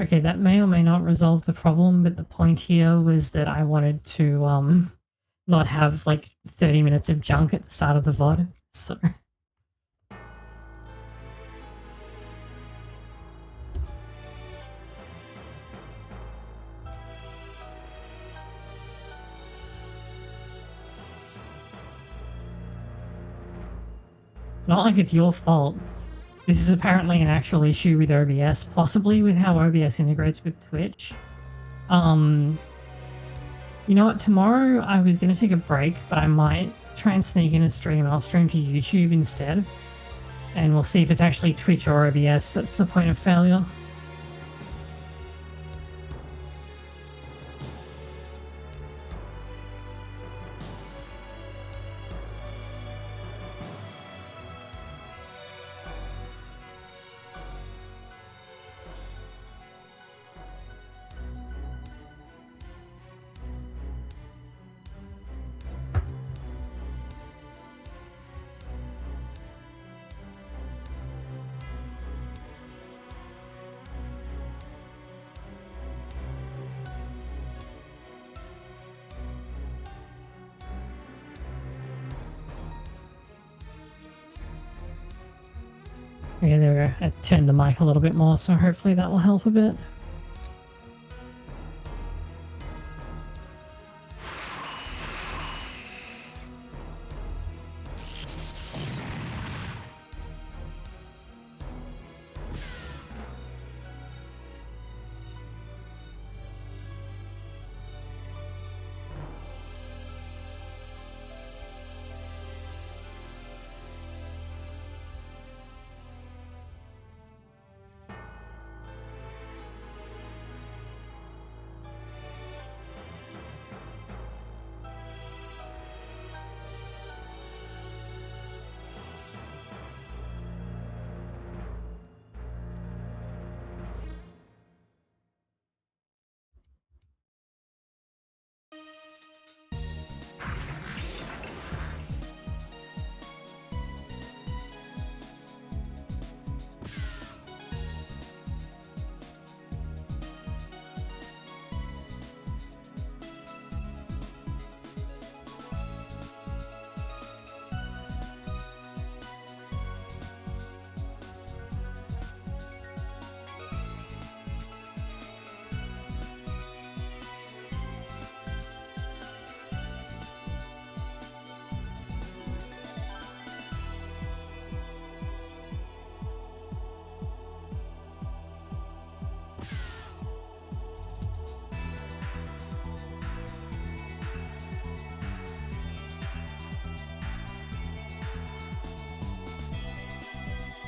Okay, that may or may not resolve the problem, but the point here was that I wanted to not have like 30 minutes of junk at the start of the VOD. So it's not like it's your fault. This is apparently an actual issue with OBS, possibly with how OBS integrates with Twitch. You know what? Tomorrow I was going to take a break, but I might try and sneak in a stream. I'll stream to YouTube instead. And we'll see if it's actually Twitch or OBS that's the point of failure. Okay, there we go. I turned the mic a little bit more, so hopefully that will help a bit.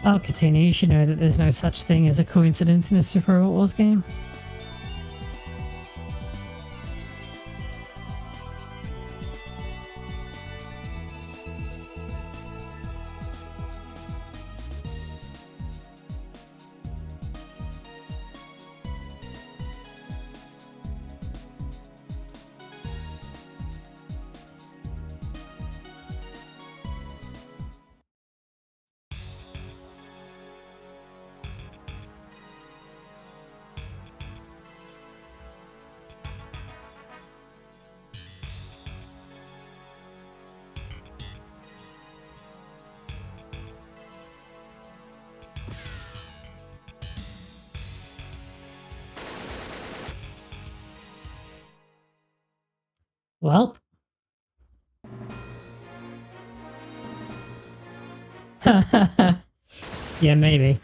Oh, Katina, you should know that there's no such thing as a coincidence in a Super Robot Wars game. Well. Yeah, maybe.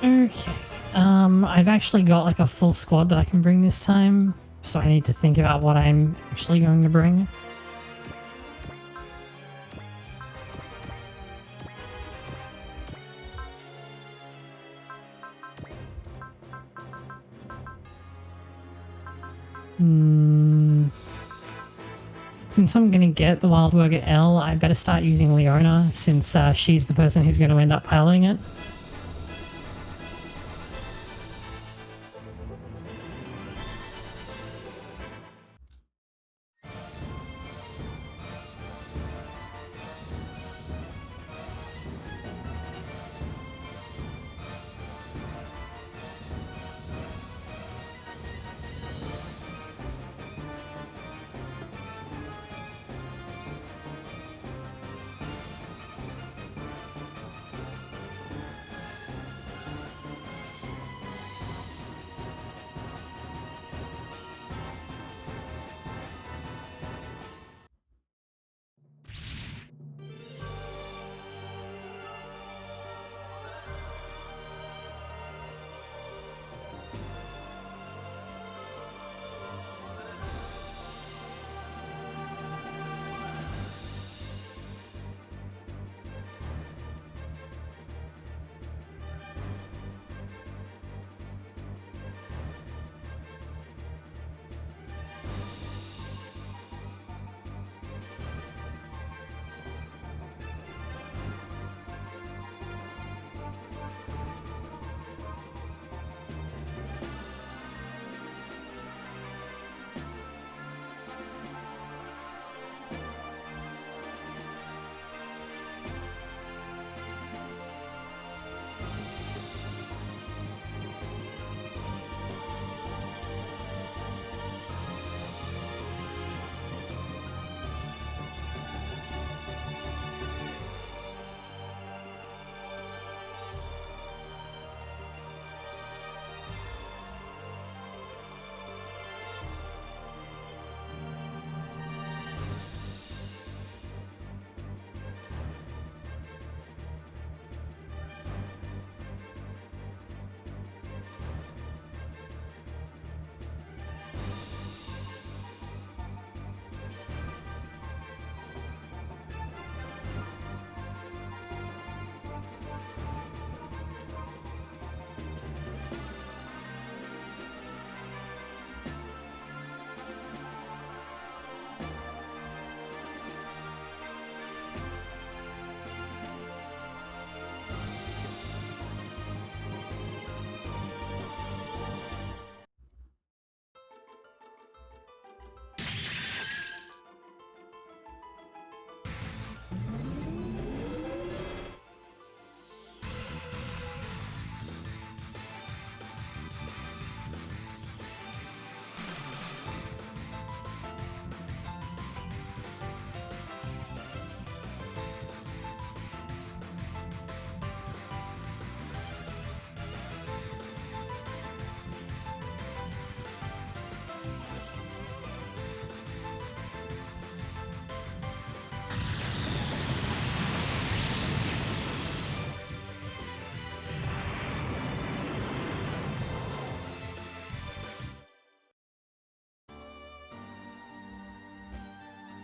Okay. I've actually got like a full squad that I can bring this time, so I need to think about what I'm actually going to bring. Since I'm going to get the Wildwurger L, I better start using Leona, since she's the person who's going to end up piloting it.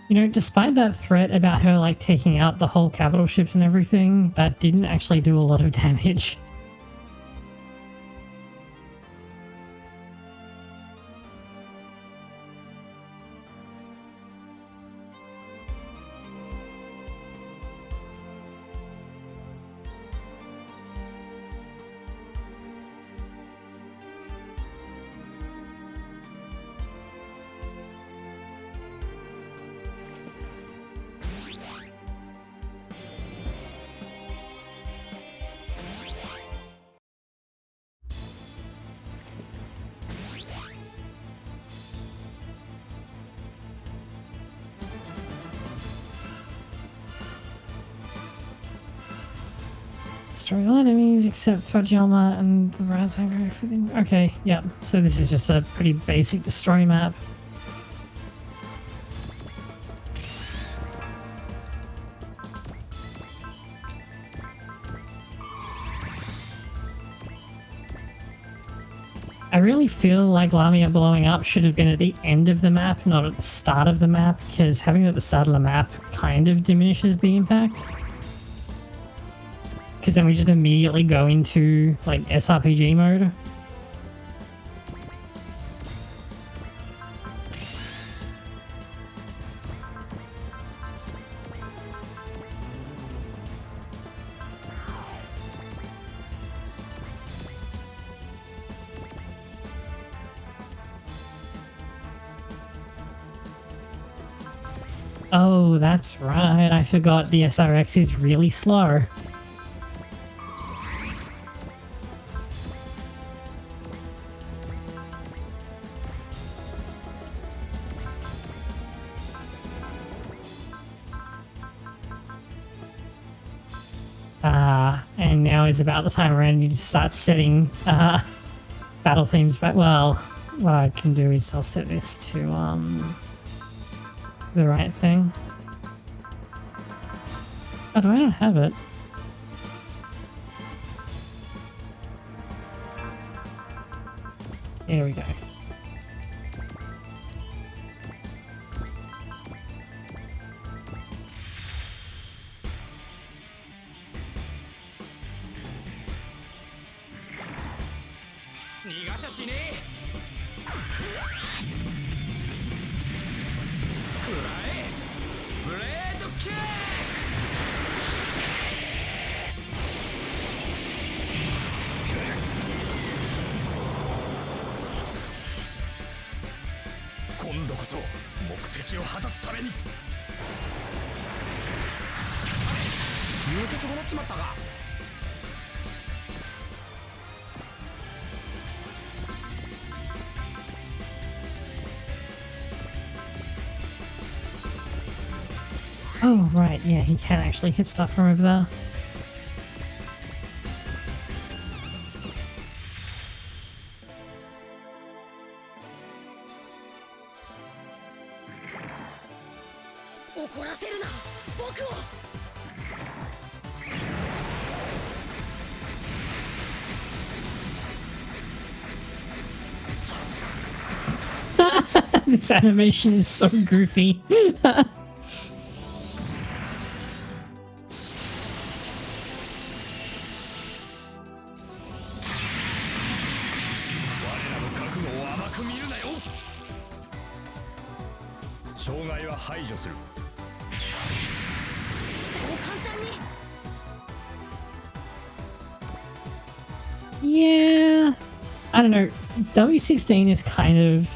You know, despite that threat about her like taking out the whole capital ships and everything, that didn't actually do a lot of damage. Destroy all enemies except Throjalma and the Vaisaga. Okay, yeah. So this is just a pretty basic destroy map. I really feel like Lamia blowing up should have been at the end of the map, not at the start of the map, because having it at the start of the map kind of diminishes the impact. Because then we just immediately go into, like, SRPG mode. Oh, that's right. I forgot the SRX is really slow. And now is about the time around you just start setting battle themes back. Well, what I can do is I'll set this to the right thing. Oh, do I not have it? There we go. Oh, right, yeah, he can actually hit stuff from over there. This animation is so goofy. Yeah, I don't know. W16 is kind of,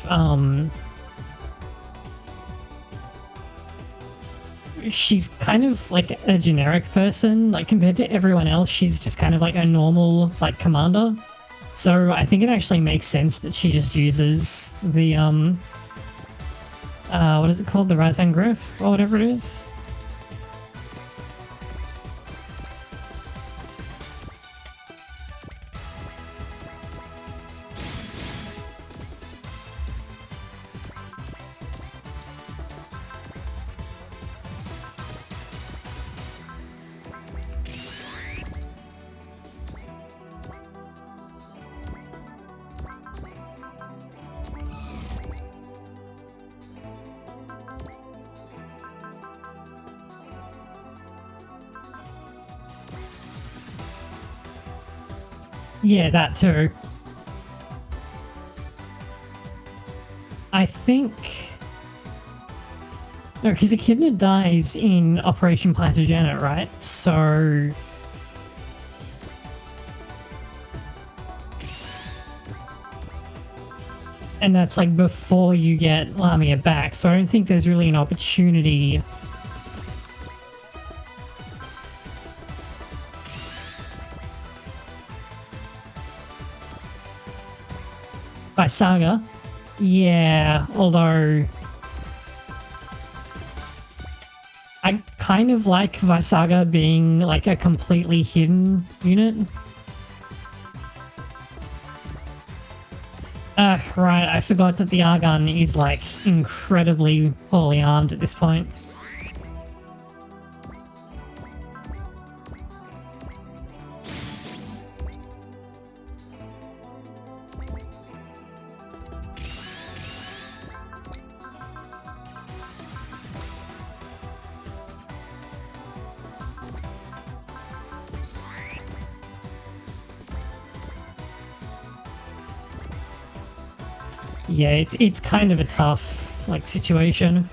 she's kind of like a generic person, like compared to everyone else, she's just kind of like a normal, like, commander. So I think it actually makes sense that she just uses the, what is it called? The Vaisaga Griff, or whatever it is. Yeah, that too. I think... No, because Echidna dies in Operation Plantagenet, right? So... And that's like before you get Lamia back, so I don't think there's really an opportunity... Vaisaga? Yeah, although... I kind of like Vaisaga being like a completely hidden unit. Right, I forgot that the Argon is like incredibly poorly armed at this point. Yeah, it's kind of a tough, like, situation.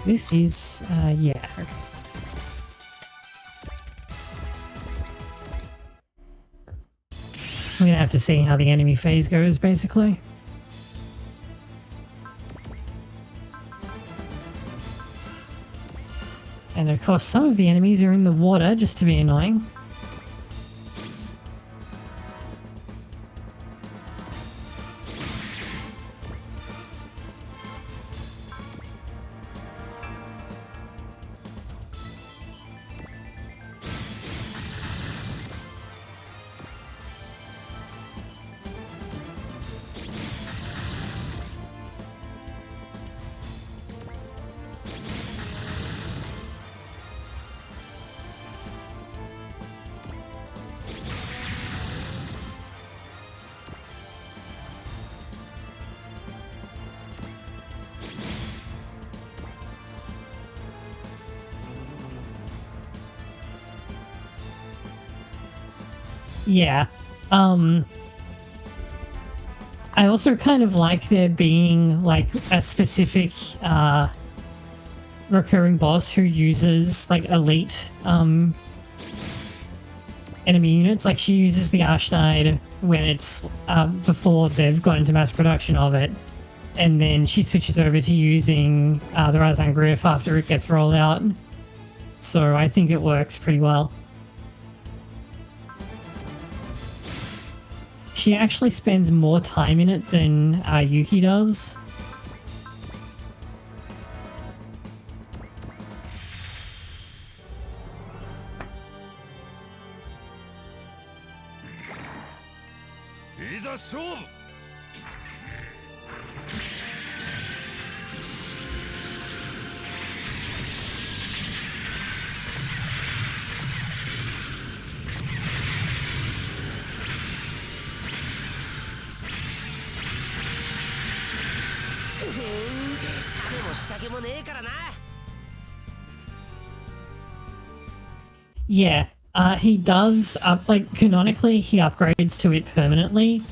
This is, yeah, okay. We're gonna have to see how the enemy phase goes, basically. And of course, some of the enemies are in the water, just to be annoying. Yeah. I also kind of like there being like a specific recurring boss who uses like elite enemy units. Like she uses the Archnide when it's before they've gone into mass production of it, and then she switches over to using the Razan Griff after it gets rolled out. So I think it works pretty well. She actually spends more time in it than Yuki does. Yeah, he does like canonically he upgrades to it permanently,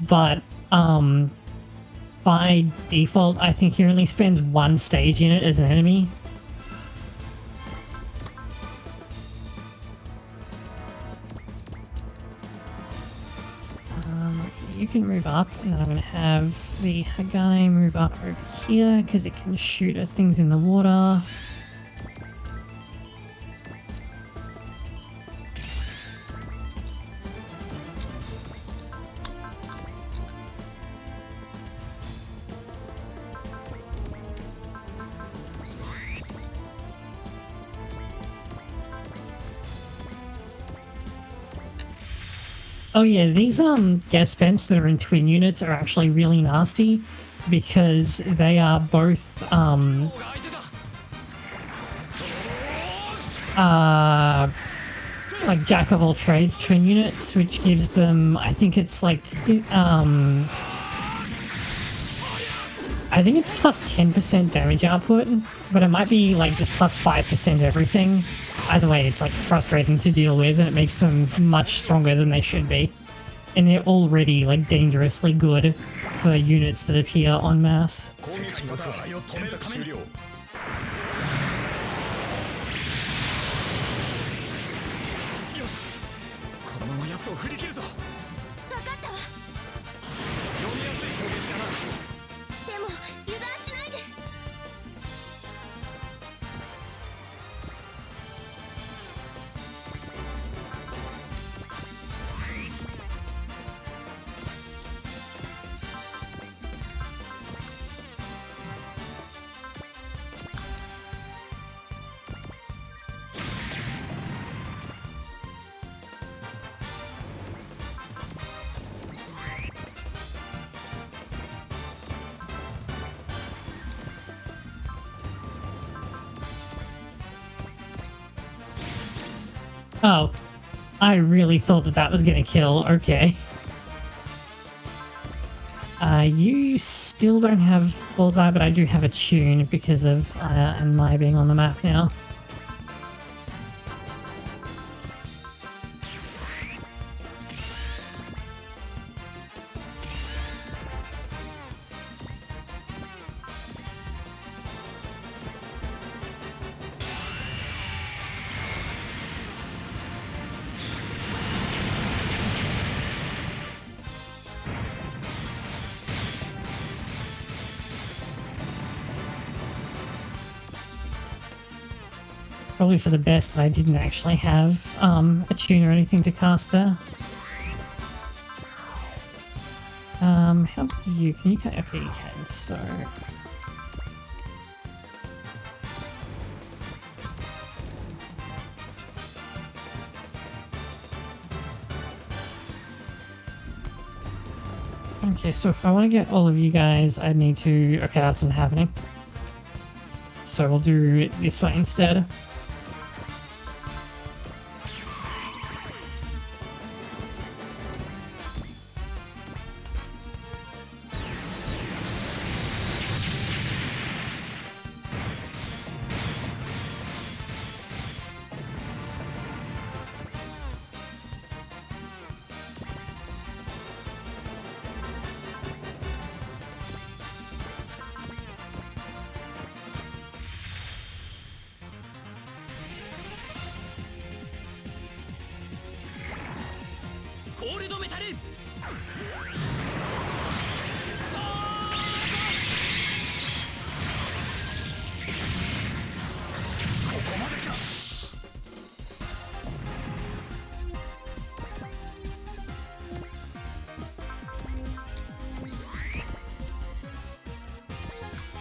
but by default I think he only spends one stage in it as an enemy. You can move up, and then I'm going to have the Hagane move up over here because it can shoot at things in the water. Oh yeah, these guest vents that are in twin units are actually really nasty because they are both like jack of all trades twin units, which gives them, I think it's like I think it's plus 10% damage output, but it might be like just plus 5% everything. Either way, it's like frustrating to deal with, and it makes them much stronger than they should be. And they're already like dangerously good for units that appear en masse. Oh, I really thought that that was gonna kill. Okay. You still don't have Bullseye, but I do have a tune because of and my being on the map now. Probably for the best that I didn't actually have a tune or anything to cast there. How about you? Can you? Okay, you can. So. Okay, so if I want to get all of you guys, I need to... Okay, that's not happening. So we'll do it this way instead.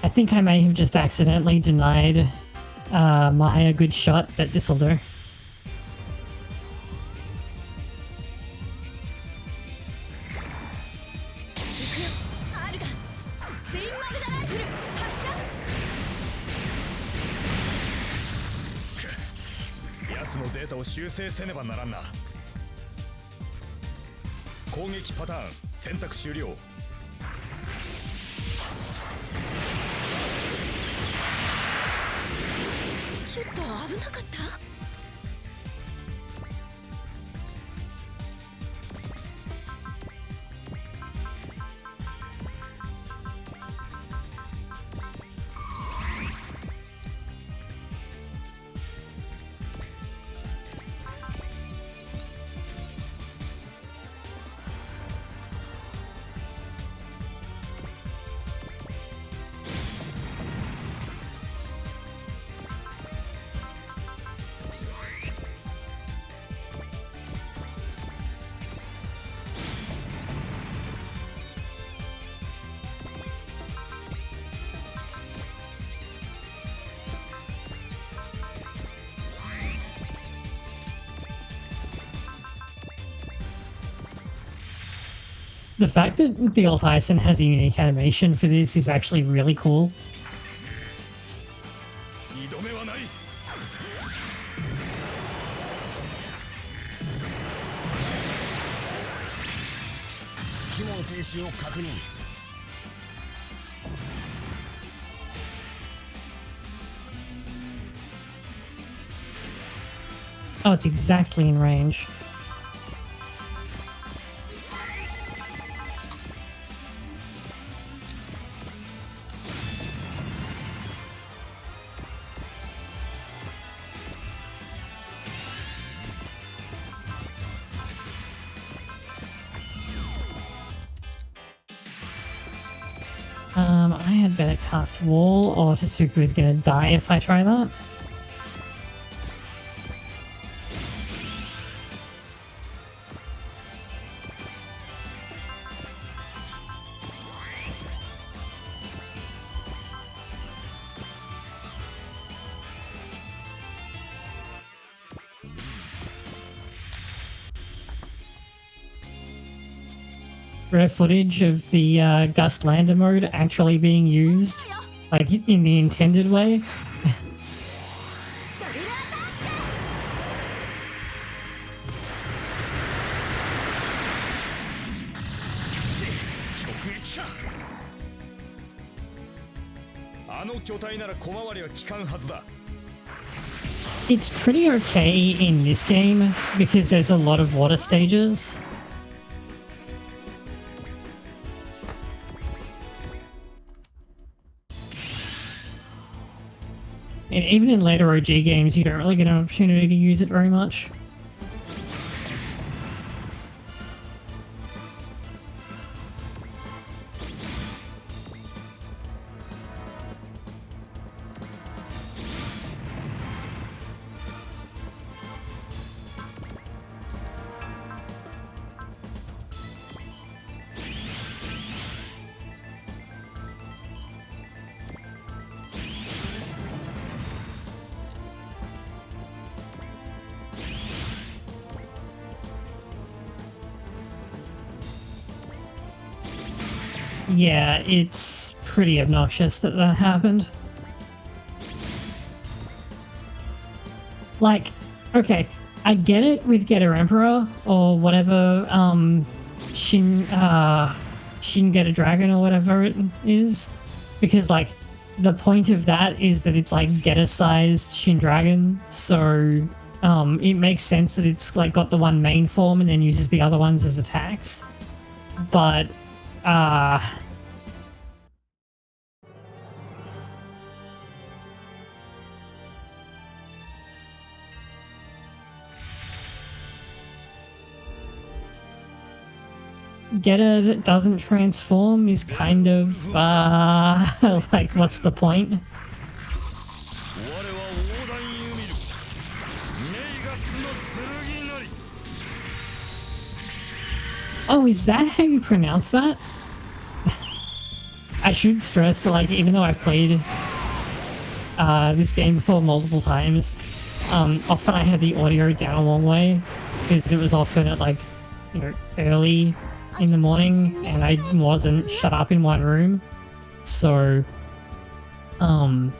I think I may have just accidentally denied Maya a good shot, but this'll do. The fact that the Alt Ison has a unique animation for this is actually really cool. Oh, it's exactly in range. I had better cast Wall, or Tasuku is gonna die if I try that. Rare footage of the Gust Lander mode actually being used, like in the intended way. It's pretty okay in this game because there's a lot of water stages. And even in later OG games, you don't really get an opportunity to use it very much. Yeah, it's pretty obnoxious that that happened. Like, okay, I get it with Getter Emperor or whatever, Shin Getter Dragon or whatever it is, because like the point of that is that it's like Getter-sized Shin Dragon, so it makes sense that it's like got the one main form and then uses the other ones as attacks, but Getter that doesn't transform is kind of, like, what's the point? Oh, is that how you pronounce that? I should stress that, like, even though I've played this game before multiple times, often I had the audio down a long way, because it was often at, like, you know, early in the morning, and I wasn't shut up in one room, so, because,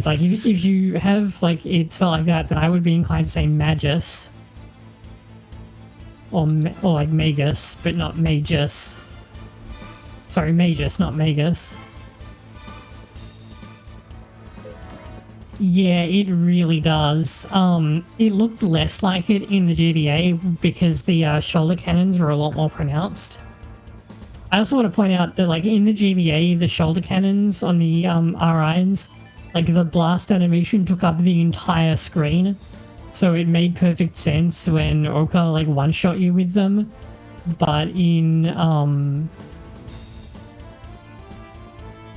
like, if you have, like, it spelled like that, then I would be inclined to say Magus, or like Magus, but not Magus. Sorry, Magus, not Magus. Yeah, it really does. It looked less like it in the GBA because the shoulder cannons were a lot more pronounced. I also want to point out that, like, in the GBA, the shoulder cannons on the R-Irons, like, the blast animation took up the entire screen, so it made perfect sense when Oka, like, one-shot you with them. But in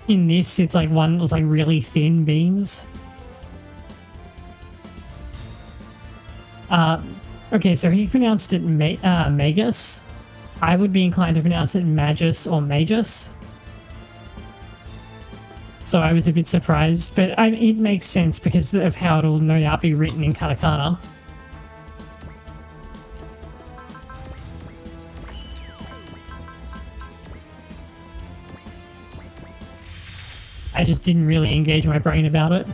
this, it's like it's like really thin beams. Okay, so he pronounced it Magus. I would be inclined to pronounce it Magus or Magus. So I was a bit surprised, but it makes sense because of how it'll no doubt be written in katakana. I just didn't really engage my brain about it.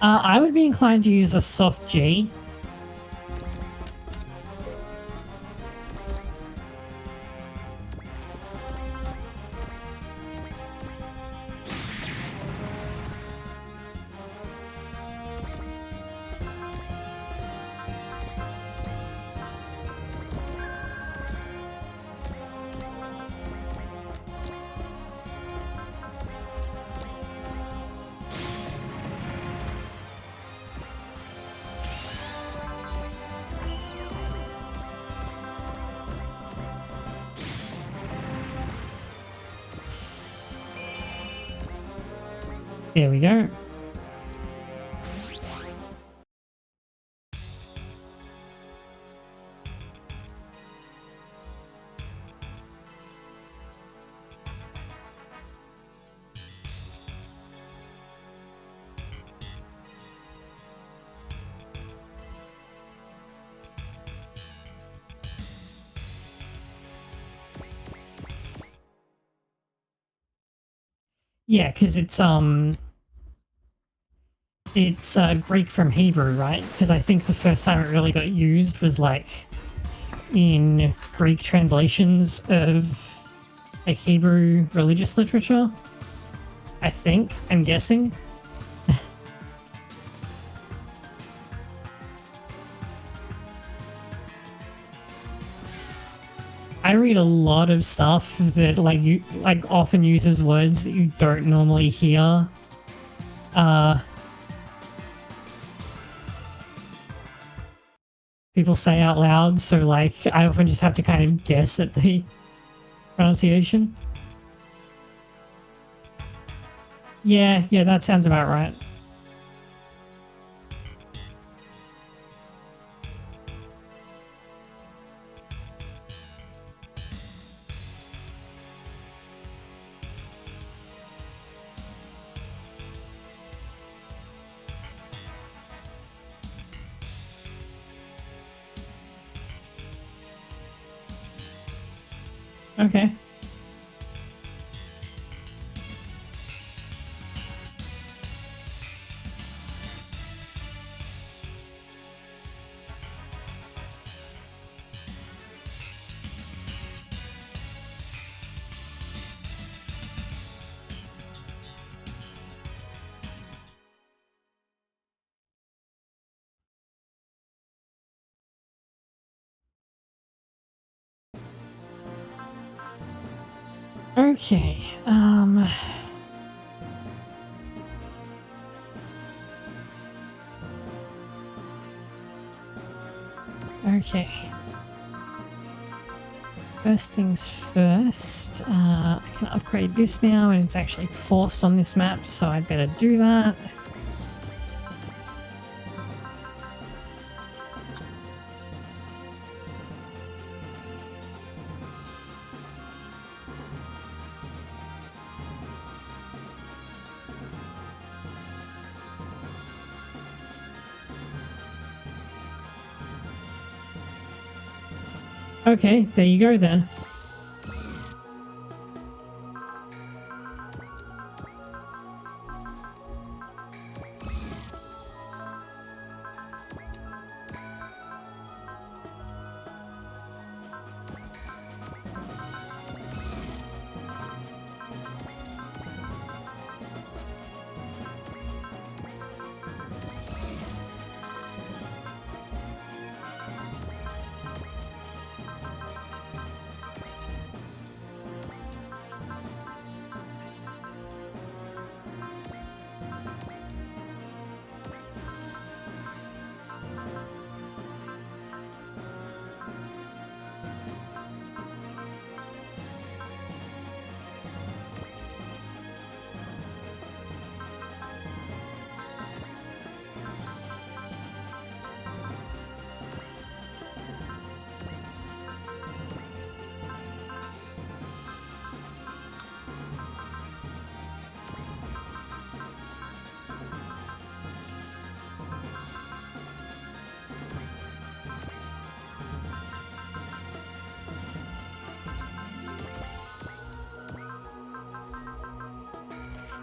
I would be inclined to use a soft G. There we go. Yeah, because it's Greek from Hebrew, right? Because I think the first time it really got used was like in Greek translations of like Hebrew religious literature. I think. I'm guessing. I read a lot of stuff that like often uses words that you don't normally hear. People say out loud, so like I often just have to kind of guess at the pronunciation. Yeah, that sounds about right. Okay. Okay. Okay. First things first, I can upgrade this now, and it's actually forced on this map, so I'd better do that. Okay, there you go then.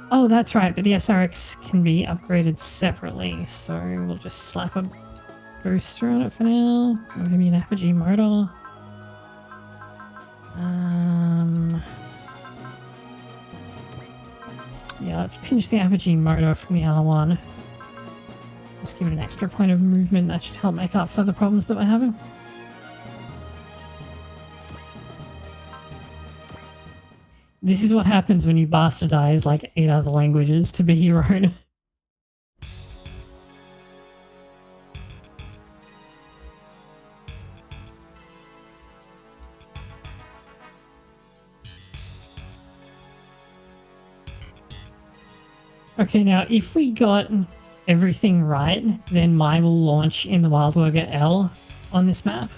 Oh, that's right, but the SRX can be upgraded separately, so we'll just slap a booster on it for now. Maybe an apogee motor. Yeah, let's pinch the apogee motor from the R1. Just give it an extra point of movement. That should help make up for the problems that we're having. This is what happens when you bastardize like 8 other languages to be your own. Okay, now if we got everything right, then mine will launch in the Wildwurger L on this map.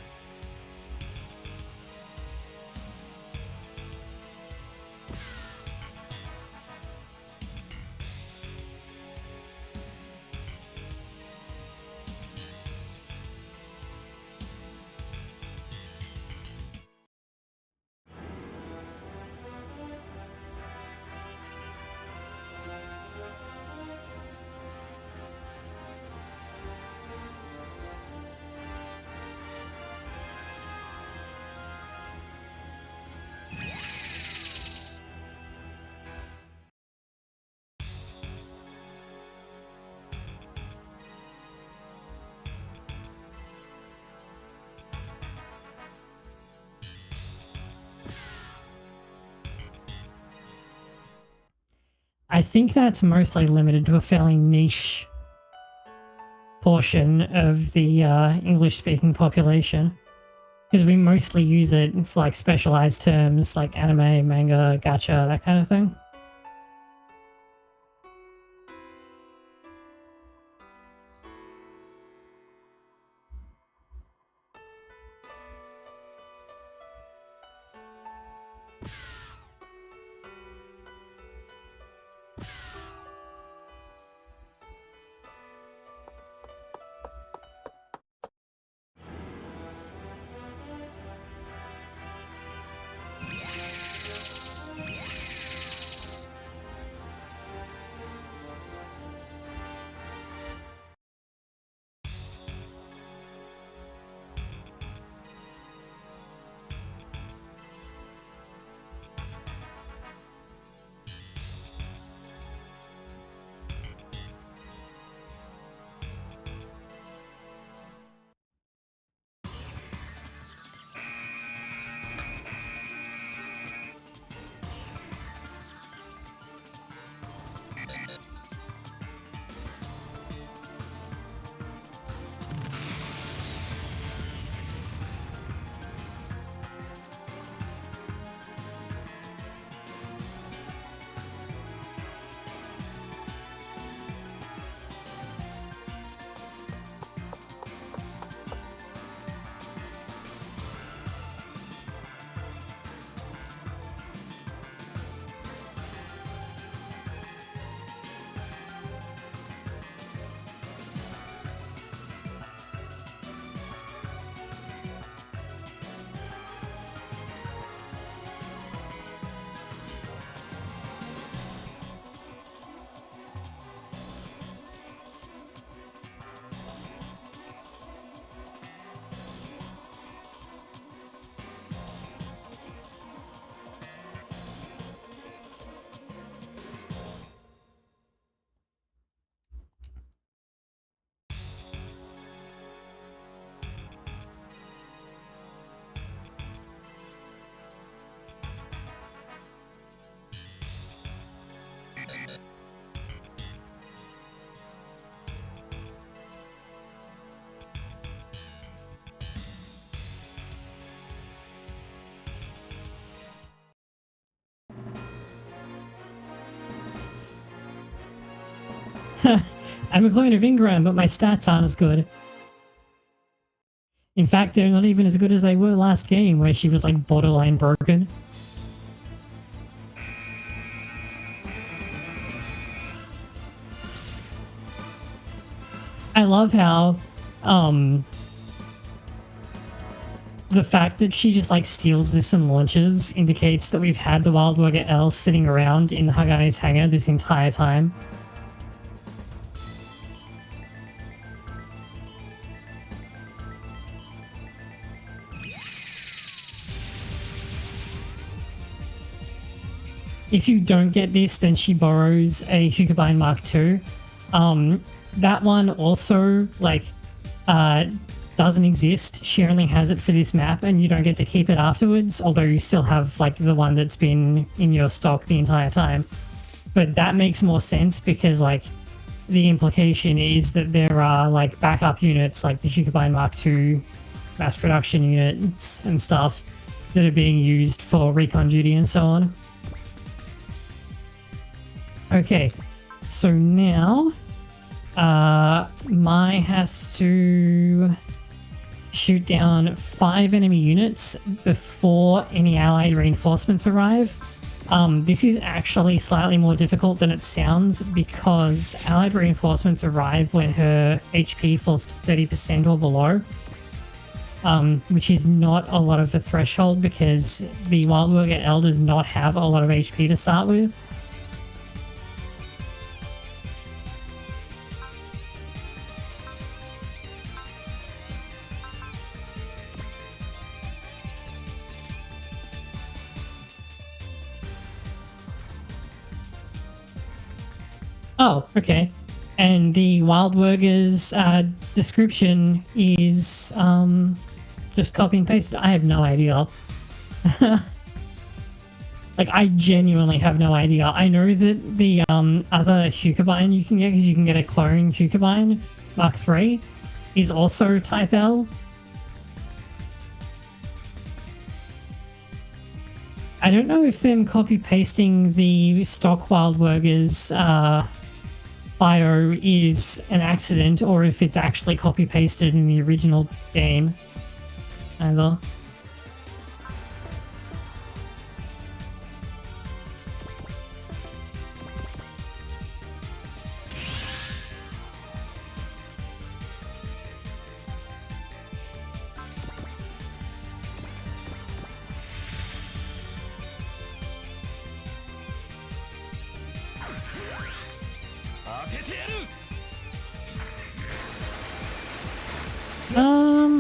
I think that's mostly limited to a fairly niche portion of the English-speaking population, because we mostly use it for like specialized terms like anime, manga, gacha, that kind of thing. I'm a clone of Ingram, but my stats aren't as good. In fact, they're not even as good as they were last game, where she was like borderline broken. I love how, the fact that she just like steals this and launches indicates that we've had the Wildwurger L sitting around in Hagane's hangar this entire time. If you don't get this, then she borrows a Hukabine Mark II. That one also, like, doesn't exist. She only has it for this map, and you don't get to keep it afterwards, although you still have, like, the one that's been in your stock the entire time. But that makes more sense because, like, the implication is that there are, like, backup units, like the Hukabine Mark II mass production units and stuff that are being used for recon duty and so on. Okay, so now Mai has to shoot down 5 enemy units before any allied reinforcements arrive. This is actually slightly more difficult than it sounds because allied reinforcements arrive when her HP falls to 30% or below, which is not a lot of a threshold because the Wildwurger L does not have a lot of HP to start with. Oh, okay. And the Wildwurger's description is just copy and paste. I have no idea. Like, I genuinely have no idea. I know that the other Hukabine you can get, because you can get a clone Hukabine Mark III, is also Type L. I don't know if them copy-pasting the stock Wildwurger's bio is an accident, or if it's actually copy-pasted in the original game either.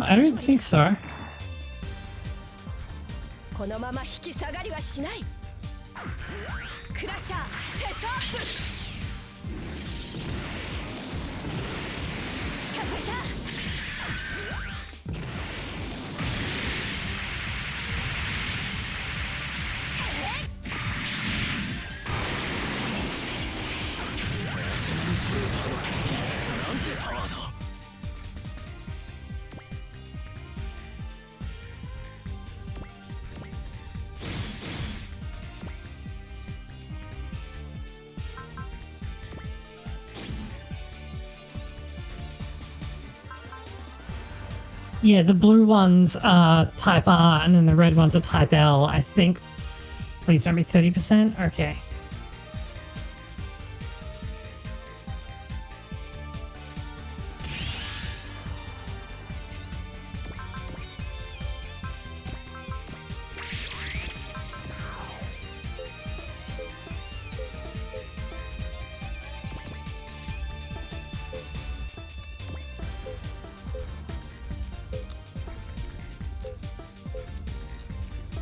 I don't think so. このまま引き下がりはしない。クラッシャーセットアップ。近づいた。そんなにトレーターのくせになんてパワーだ。Yeah, the blue ones are Type R, and then the red ones are Type L, I think. Please don't be 30%? Okay.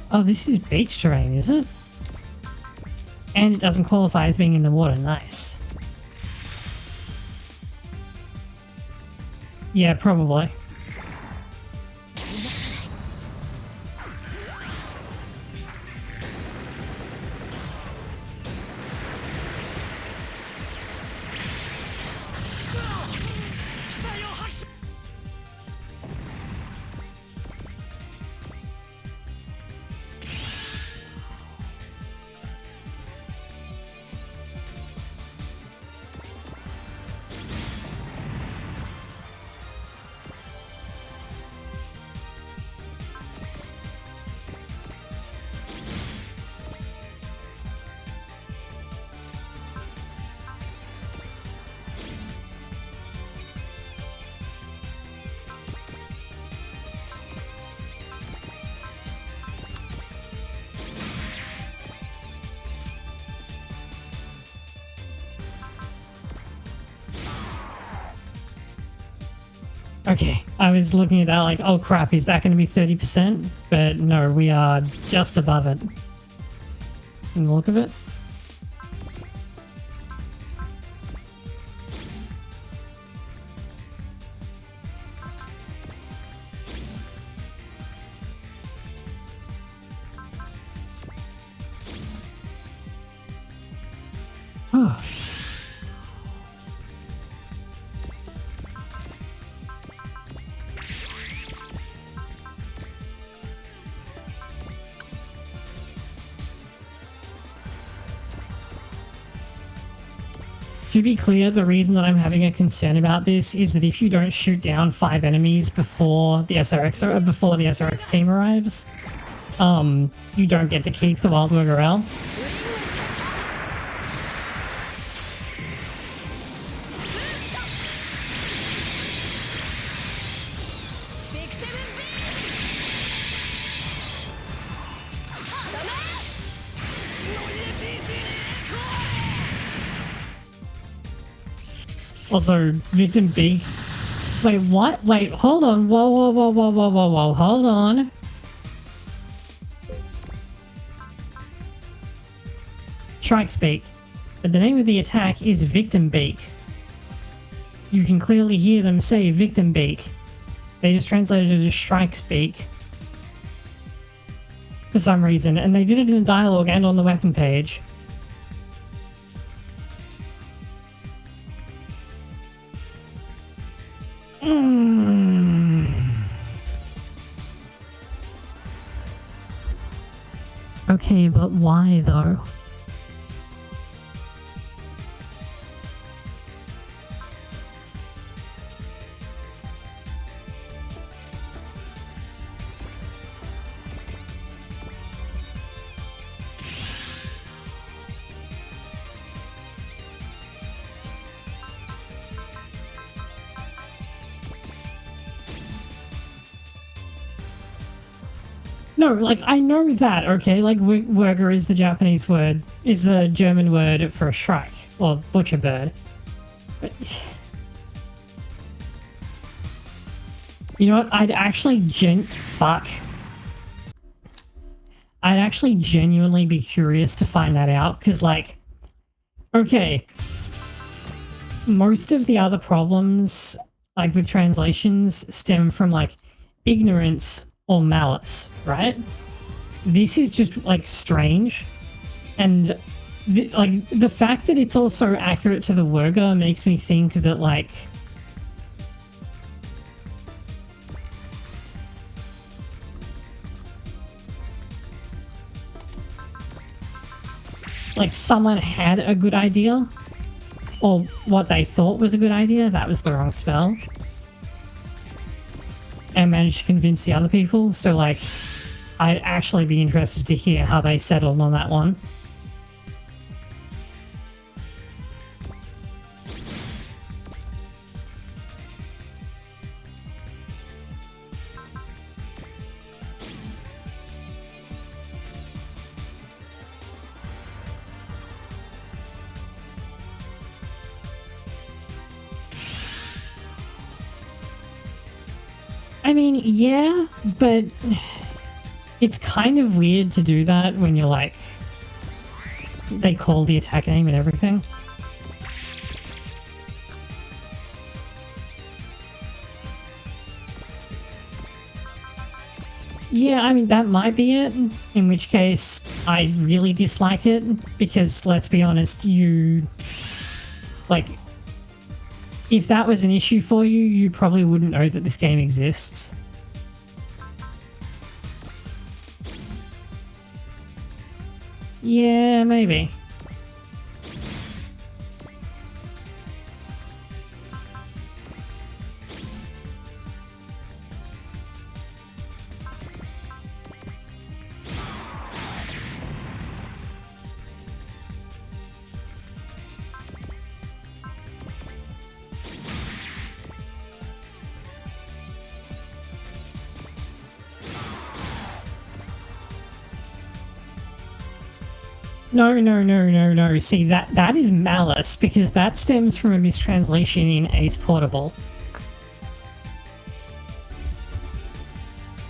Oh, this is beach terrain, is it? And it doesn't qualify as being in the water. Nice. Yeah, probably. Okay, I was looking at that like, oh crap, is that going to be 30%? But no, we are just above it. From the look of it. Oh. To be clear, the reason that I'm having a concern about this is that if you don't shoot down 5 enemies before the SRX team arrives, you don't get to keep the Wildwurger L. Also, Victim B. Wait, what? Wait, hold on. Whoa, whoa, whoa, whoa, whoa, whoa, whoa. Hold on. Strike Speak. But the name of the attack is Victim Beak. You can clearly hear them say Victim Beak. They just translated it as Strike Speak. for some reason, and they did it in the dialogue and on the weapon page. Okay, but why though? No, like, I know that, okay? Like, Wurger is the Japanese word, is the German word for a shrike, or butcher bird. But... you know what? I'd actually I'd actually genuinely be curious to find that out, because, like, okay, most of the other problems, like, with translations stem from, like, ignorance or malice, right? This is just, like, strange. And, like, the fact that it's also accurate to the Wurger makes me think that, like... like, someone had a good idea, or what they thought was a good idea, that was the wrong spell, and managed to convince the other people, so, like, I'd actually be interested to hear how they settled on that one. I mean, yeah, but it's kind of weird to do that when you're like, they call the attack name and everything. Yeah, I mean, that might be it, in which case I really dislike it, because let's be honest, like, if that was an issue for you, you probably wouldn't know that this game exists. Yeah, maybe. No. See, that is malice, because that stems from a mistranslation in Ace Portable.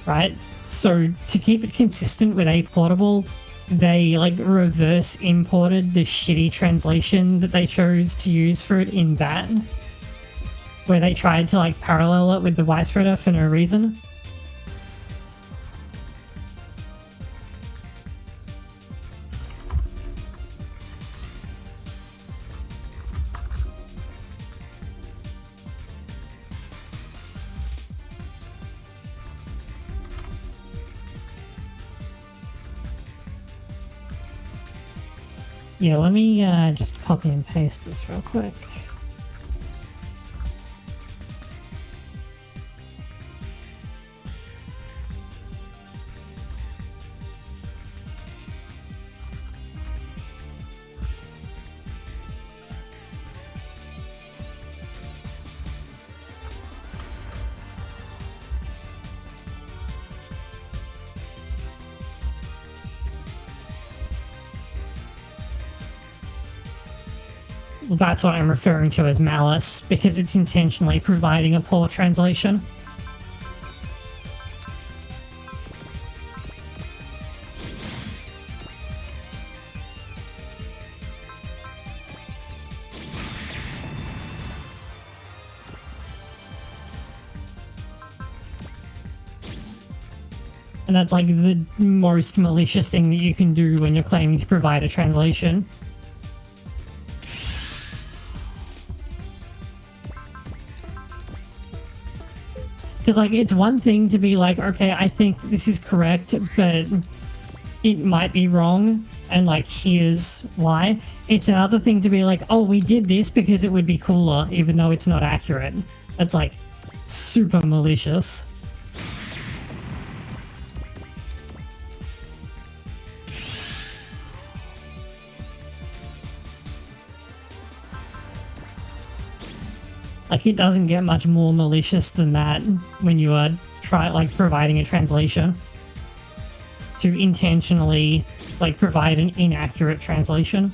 Right? So, to keep it consistent with Ace Portable, they, like, reverse imported the shitty translation that they chose to use for it in that, where they tried to, like, parallel it with the Wildwurger for no reason. Yeah, let me just copy and paste this real quick. That's what I'm referring to as malice, because it's intentionally providing a poor translation. And that's like the most malicious thing that you can do when you're claiming to provide a translation. Because, like, it's one thing to be like, okay, I think this is correct, but it might be wrong, and, like, here's why. It's another thing to be like, oh, we did this because it would be cooler, even though it's not accurate. That's, like, super malicious. Like, it doesn't get much more malicious than that when you are providing a translation. To intentionally, like, provide an inaccurate translation.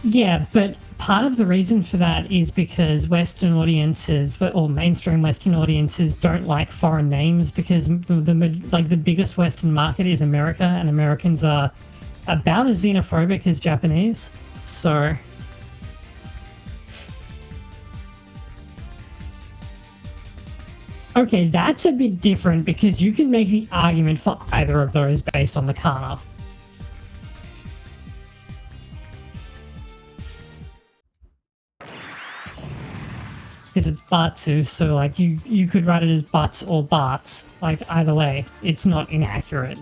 Yeah, but part of the reason for that is because Western audiences, or mainstream Western audiences, don't like foreign names because the biggest Western market is America, and Americans are about as xenophobic as Japanese. So okay, that's a bit different because you can make the argument for either of those based on the kana. Because it's Batsu, so like you could write it as butts or barts. Like either way, it's not inaccurate.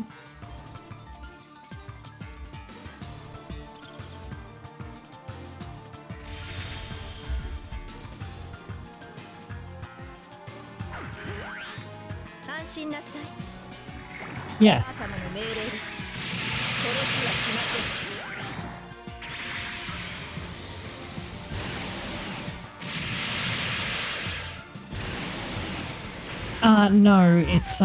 Yeah. No, it's,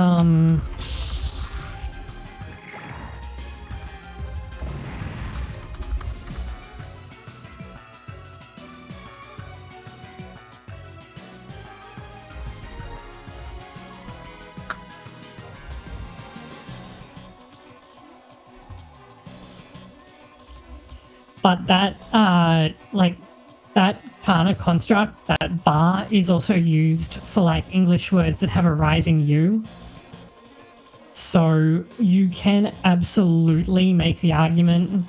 but that, that kana construct, that bar, is also used for, like, English words that have a rising U. So you can absolutely make the argument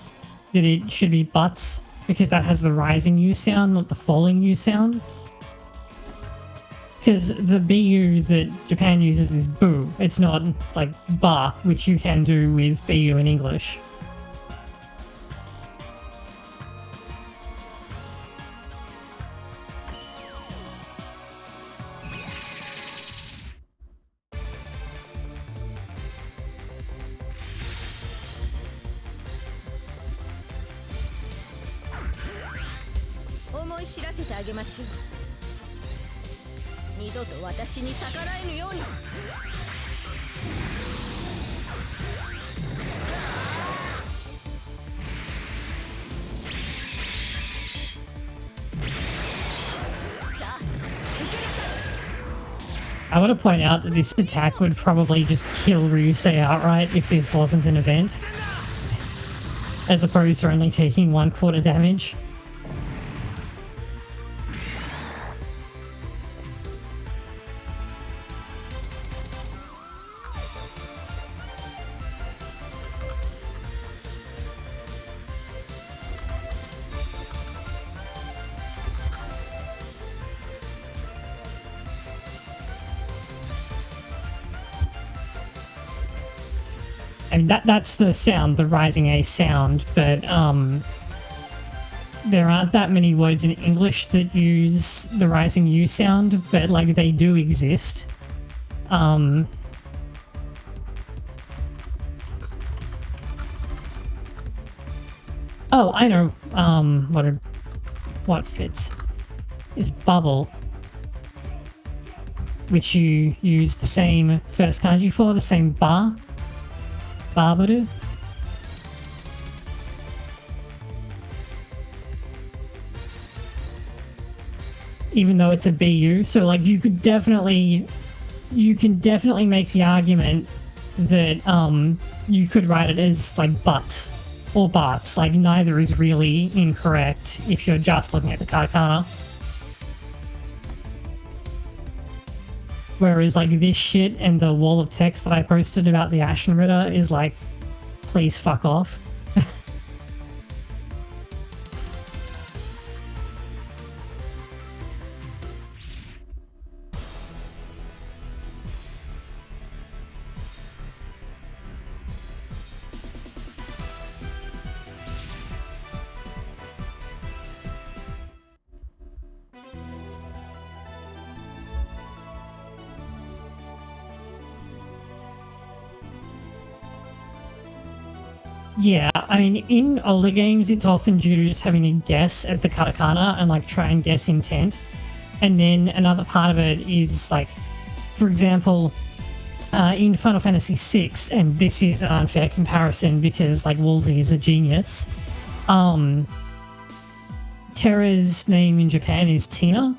that it should be butts, because that has the rising U sound, not the falling U sound. Because the BU that Japan uses is boo. It's not, like, ba, which you can do with BU in English. I want to point out that this attack would probably just kill Ryusei outright if this wasn't an event, as opposed to only taking 1/4 damage. And that's the sound, the rising A sound, but there aren't that many words in English that use the rising U sound, but like they do exist. Oh, I know what fits is bubble, which you use the same first kanji for, the same ba. Babaru. even though it's a BU. So like you can definitely make the argument that you could write it as like butts or butts. Like neither is really incorrect if you're just looking at the katakana. Whereas like this shit and the wall of text that I posted about the Ashen Ritter is like, please fuck off. Yeah, I mean, in older games, it's often due to just having to guess at the katakana and like try and guess intent. And then another part of it is like, for example, in Final Fantasy VI, and this is an unfair comparison because like Woolsey is a genius. Terra's name in Japan is Tina,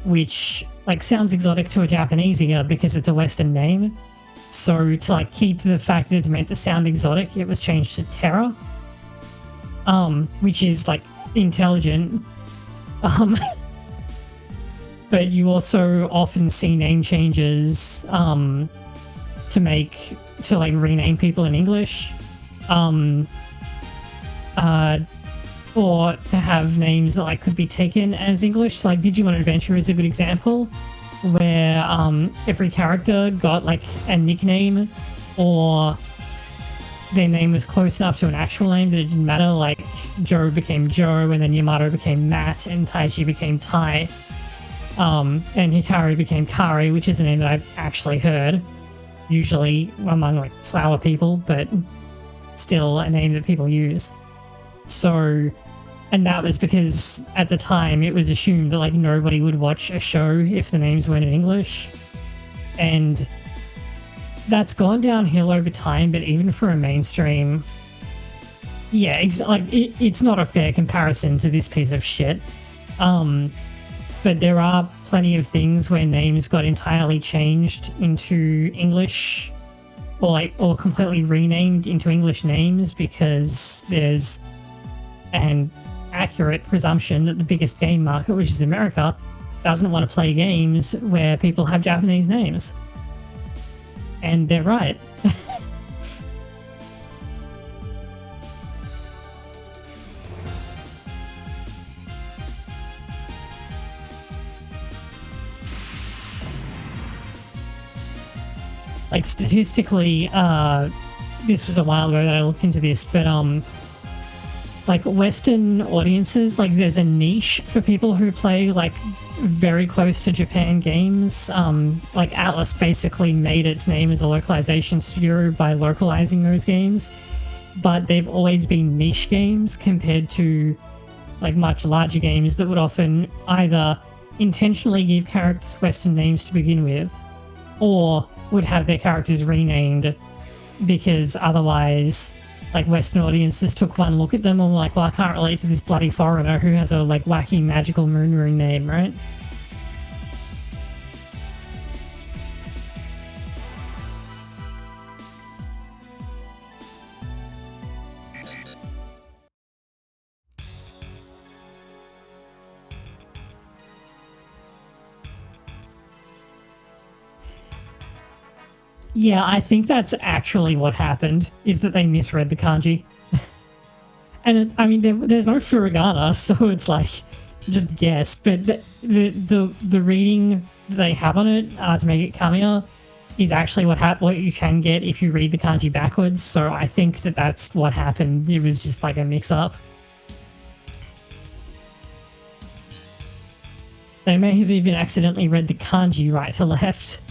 which like sounds exotic to a Japanese ear because it's a Western name. So to like keep the fact that it's meant to sound exotic, it was changed to Terra, which is like intelligent. But you also often see name changes to rename people in English, or to have names that like could be taken as English. So, like Digimon Adventure is a good example, where every character got like a nickname or their name was close enough to an actual name that it didn't matter. Like Joe became Joe, and then Yamato became Matt, and Taichi became Tai, and Hikari became Kari, which is a name that I've actually heard, usually among like flower people, but still a name that people use. So, and that was because at the time it was assumed that like nobody would watch a show if the names weren't in English, and that's gone downhill over time. But even for a mainstream, yeah, it's not a fair comparison to this piece of shit. But there are plenty of things where names got entirely changed into English, or completely renamed into English names because there's an accurate presumption that the biggest game market, which is America, doesn't want to play games where people have Japanese names. And they're right. Like statistically, this was a while ago that I looked into this, but like Western audiences, like there's a niche for people who play like very close to Japan games. Like Atlas basically made its name as a localization studio by localizing those games, but they've always been niche games compared to like much larger games that would often either intentionally give characters Western names to begin with, or would have their characters renamed because otherwise like Western audiences took one look at them and were like, well, I can't relate to this bloody foreigner who has a like wacky magical moon rune name, right? Yeah, I think that's actually what happened, is that they misread the kanji. And I mean, there's no furigana, so it's like, just guess. But the reading they have on it to make it Kamiya is actually what you can get if you read the kanji backwards. So I think that's what happened. It was just like a mix-up. They may have even accidentally read the kanji right to left.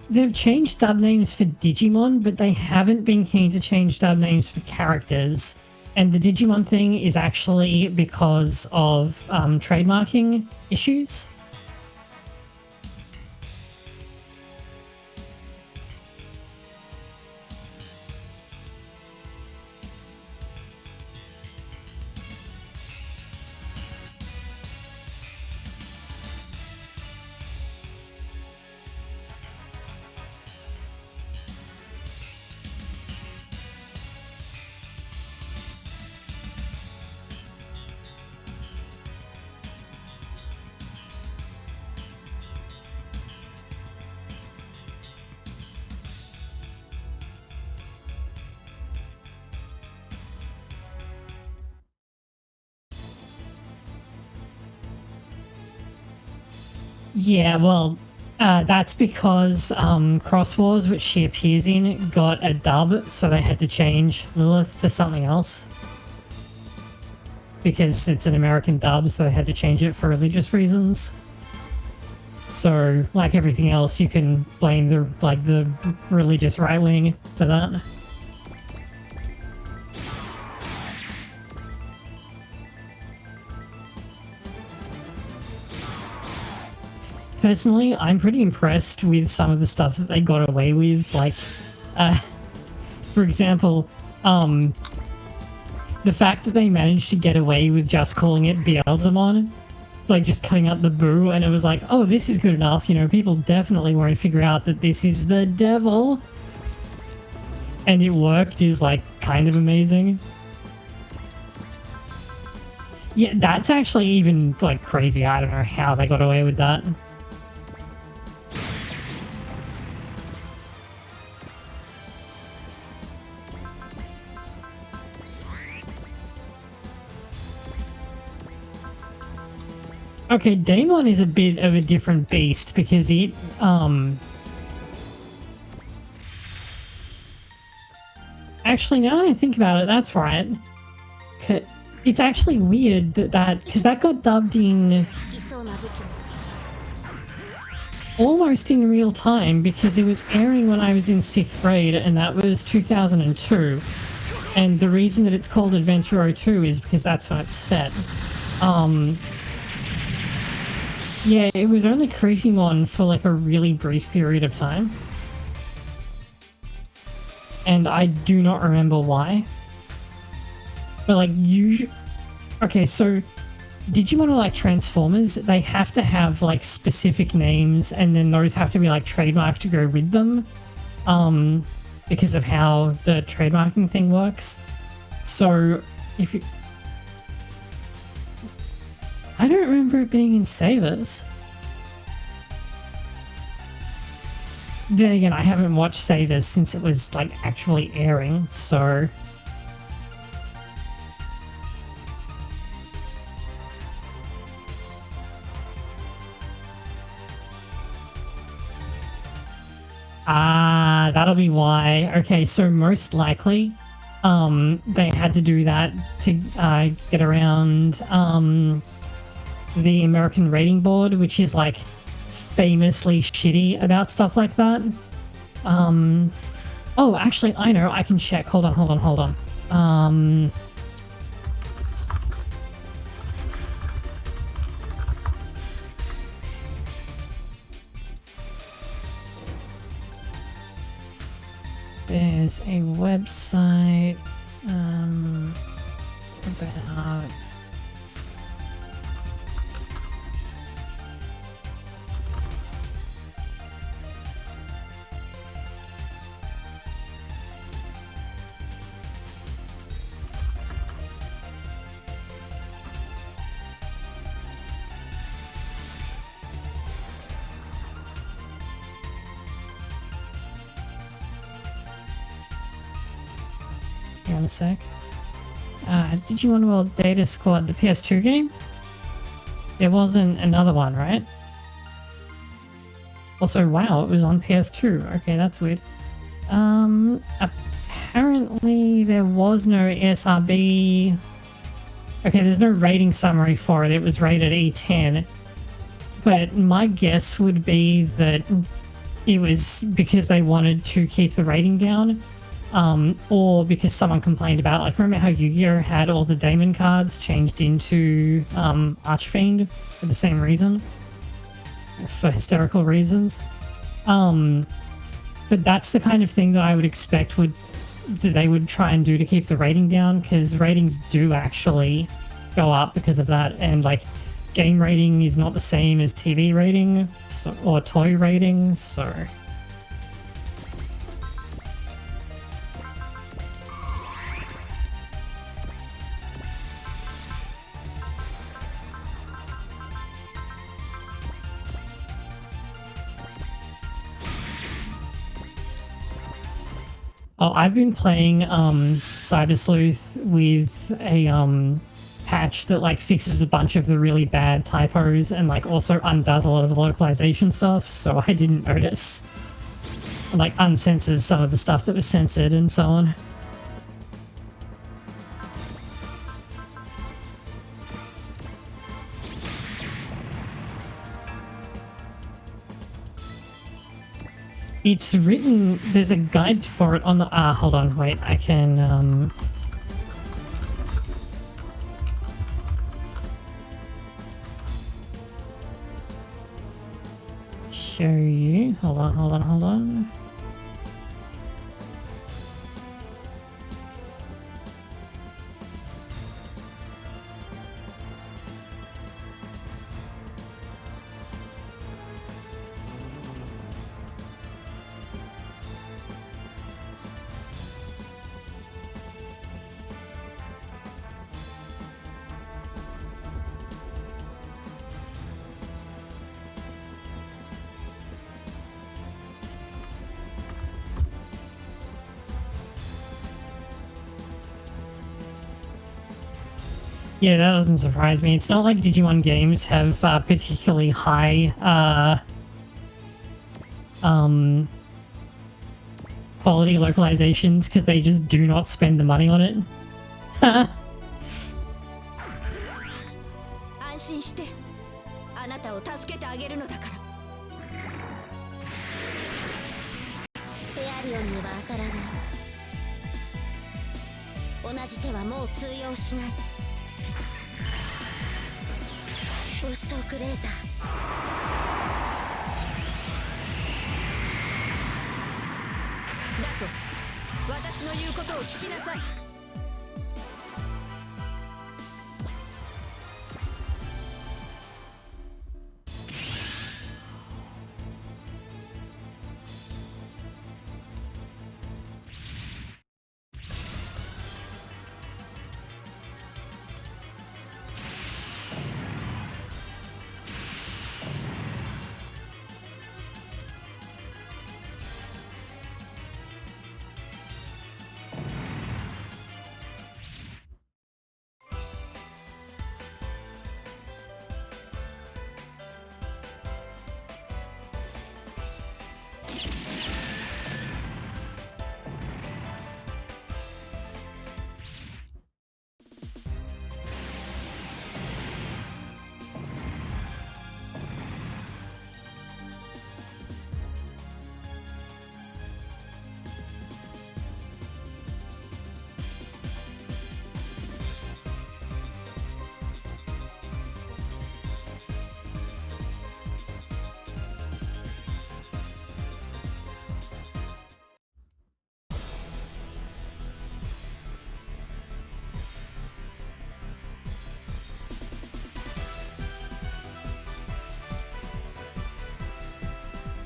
They've changed dub names for Digimon, but they haven't been keen to change dub names for characters. And the Digimon thing is actually because of trademarking issues. Yeah, well, that's because Cross Wars, which she appears in, got a dub, so they had to change Lilith to something else. Because it's an American dub, so they had to change it for religious reasons. So, like everything else, you can blame the religious right wing for that. Personally, I'm pretty impressed with some of the stuff that they got away with. Like, for example, the fact that they managed to get away with just calling it Beelzemon, like just cutting out the boo, and it was like, oh, this is good enough. You know, people definitely won't figure out that this is the devil. And it worked is like kind of amazing. Yeah, that's actually even like crazy. I don't know how they got away with that. Okay, Daemon is a bit of a different beast because it, actually, now that I think about it, that's right. It's actually weird because that got dubbed in almost in real time because it was airing when I was in 6th grade, and that was 2002. And the reason that it's called Adventure 02 is because that's when it's set. Yeah, it was only Creepymon for like a really brief period of time. And I do not remember why. But like, okay, so Digimon are like Transformers. They have to have like specific names, and then those have to be like trademarked to go with them. Because of how the trademarking thing works. So, if you... I don't remember it being in Savers. Then again, I haven't watched Savers since it was like actually airing, so... Ah, that'll be why. Okay, so most likely, they had to do that to get around the American rating board, which is like famously shitty about stuff like that. Oh, actually, I know. I can check. Hold on. There's a website about... Hang on a sec. Digimon World Data Squad, the PS2 game? There wasn't another one, right? Also, wow, it was on PS2. Okay, that's weird. Apparently there was no SRB. Okay, there's no rating summary for it. It was rated E10. But my guess would be that it was because they wanted to keep the rating down, or because someone complained about, like, remember how Yu-Gi-Oh had all the Daemon cards changed into Archfiend for the same reason, for hysterical reasons. But that's the kind of thing that I would expect that they would try and do to keep the rating down, because ratings do actually go up because of that, and like game rating is not the same as TV rating or toy rating, so. Oh, I've been playing Cyber Sleuth with a patch that like fixes a bunch of the really bad typos and like also undoes a lot of the localization stuff, so I didn't notice. Like uncensors some of the stuff that was censored and so on. It's written, there's a guide for it on the, hold on, wait, I can, show you, hold on. Yeah, that doesn't surprise me. It's not like Digimon games have particularly high quality localizations, because they just do not spend the money on it. 安心してあなたを助けてあげるのだから。ペアリオンには当たらない。同じ手はもう通用しない。ボストークレーザー。だと私の言うことを聞きなさい。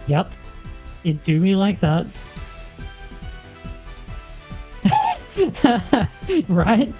Yep, it do me like that. Right?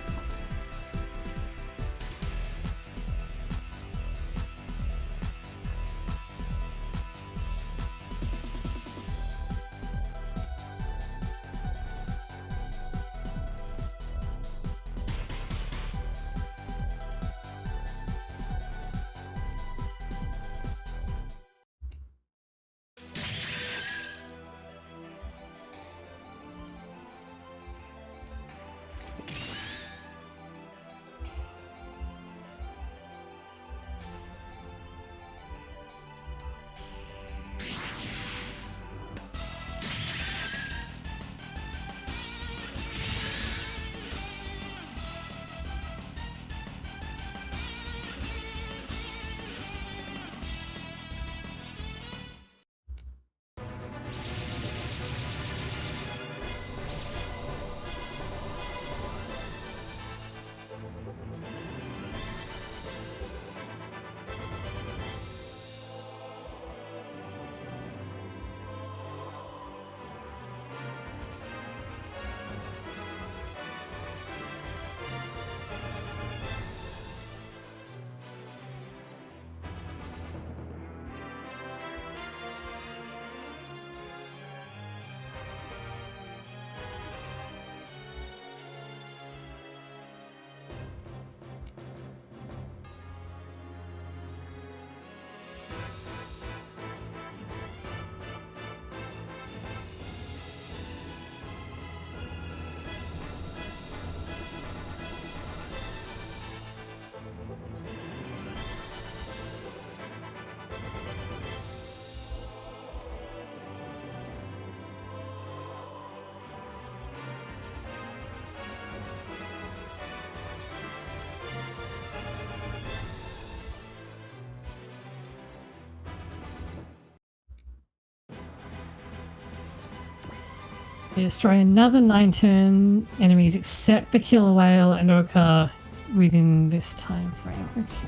Destroy another 9-turn enemies except the killer whale and Orca within this time frame. Okay.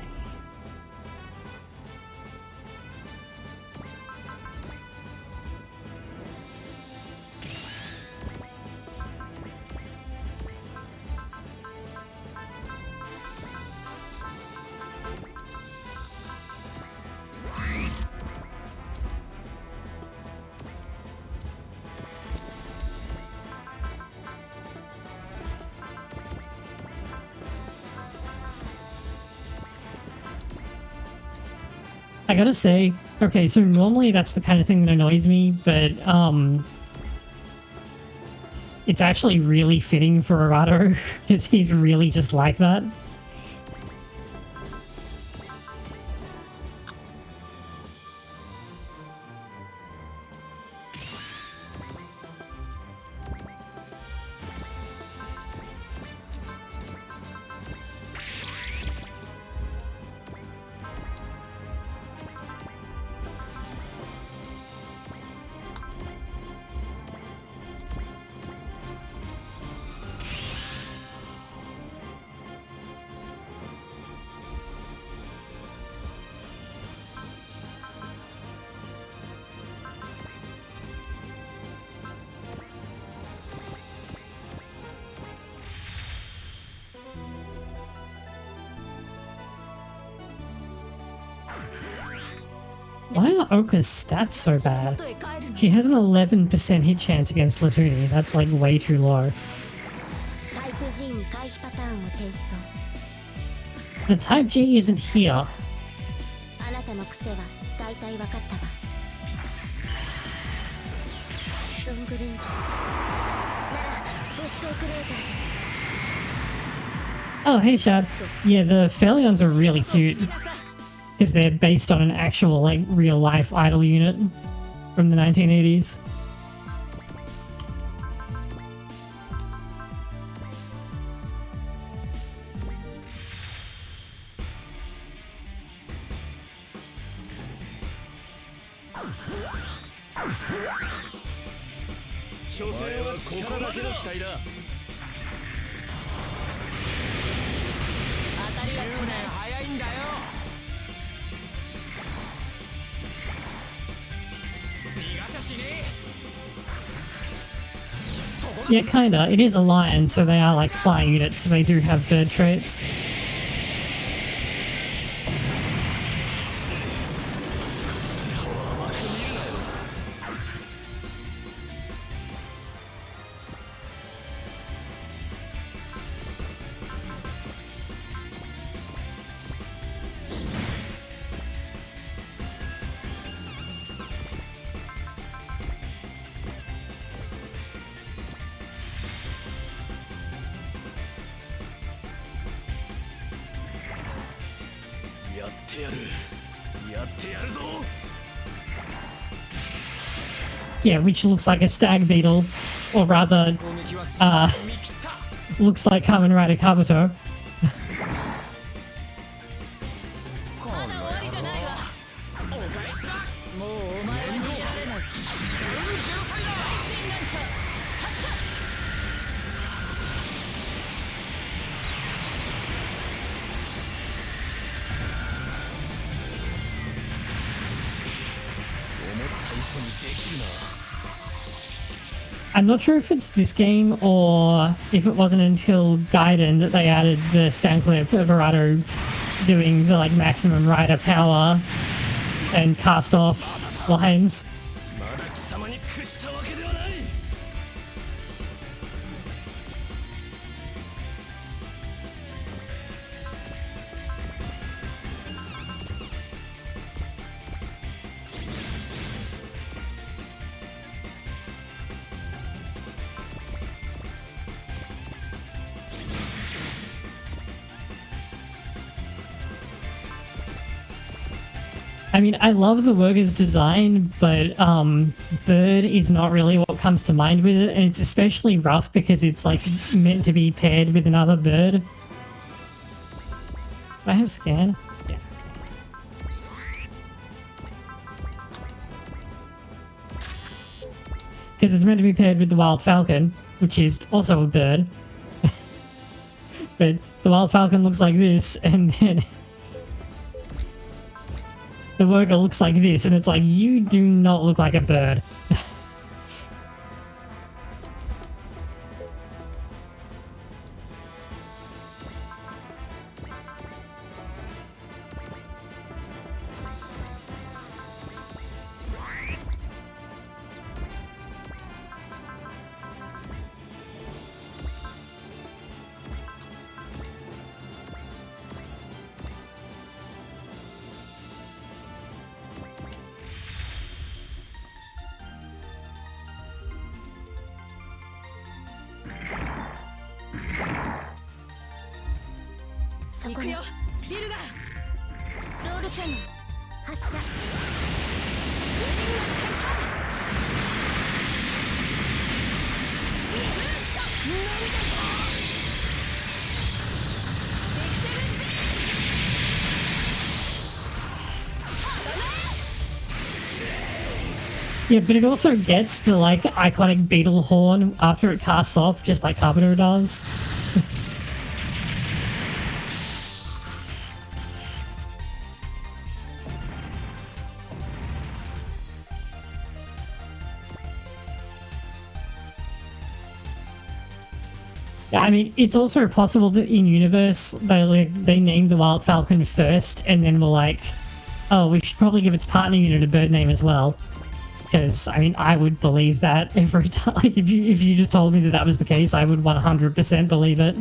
I gotta say, okay, so normally that's the kind of thing that annoys me, but it's actually really fitting for Arato because he's really just like that. Why are Oka's stats so bad? She has an 11% hit chance against Latuni. That's like way too low. The Type G isn't here. Oh, hey Shad. Yeah, the Phelions are really cute. Because they're based on an actual, like, real-life idol unit from the 1980s. Yeah, kinda. It is a lion, so they are like flying units, so they do have bird traits. Yeah, which looks like a stag beetle, or rather, looks like Kamen Rider Kabuto. I'm not sure if it's this game or if it wasn't until Gaiden that they added the sound clip of Arato doing the like maximum rider power and cast off lines. I mean, I love the Wurger's design, but bird is not really what comes to mind with it, and it's especially rough because it's like meant to be paired with another bird. Do I have scan? Yeah. because it's meant to be paired with the wild falcon, which is also a bird. But the wild falcon looks like this, and then the worker looks like this, and it's like, you do not look like a bird. Yeah, but it also gets the, like, iconic beetle horn after it casts off, just like Carpenter does. I mean, it's also possible that in universe they named the Wild Falcon first, and then were like, "Oh, we should probably give its partner unit a bird name as well." Because I mean, I would believe that every time. Like, if you just told me that that was the case, I would 100% believe it.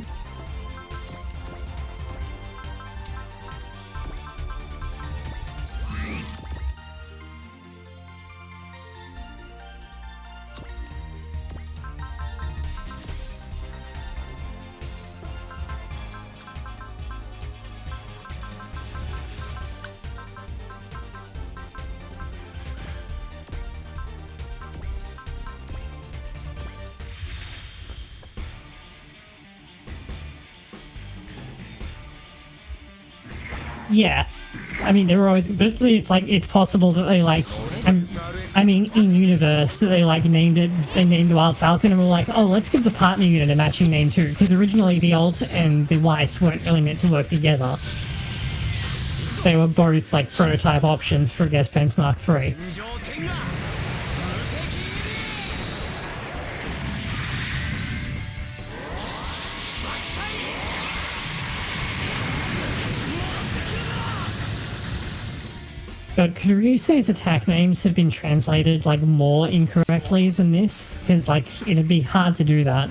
Yeah, I mean, they're always, but it's like, it's possible that they like, I mean, in universe, that they like named the Wild Falcon and were like, oh, let's give the partner unit a matching name too, because originally the Alt and the Weiss weren't really meant to work together. They were both like prototype options for Guest Pence Mark III. But could Ryusei's attack names have been translated, like, more incorrectly than this? Because, like, it'd be hard to do that.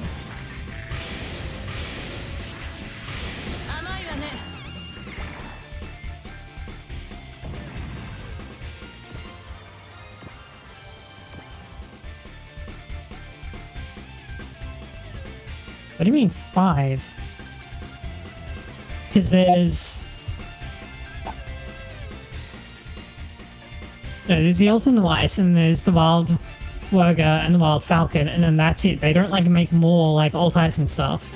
What do you mean 5? Because there's... No, there's the Alt and the Weiss, and there's the Wildwurger and the Wild Falcon, and then that's it. They don't, like, make more, like, Altice and stuff.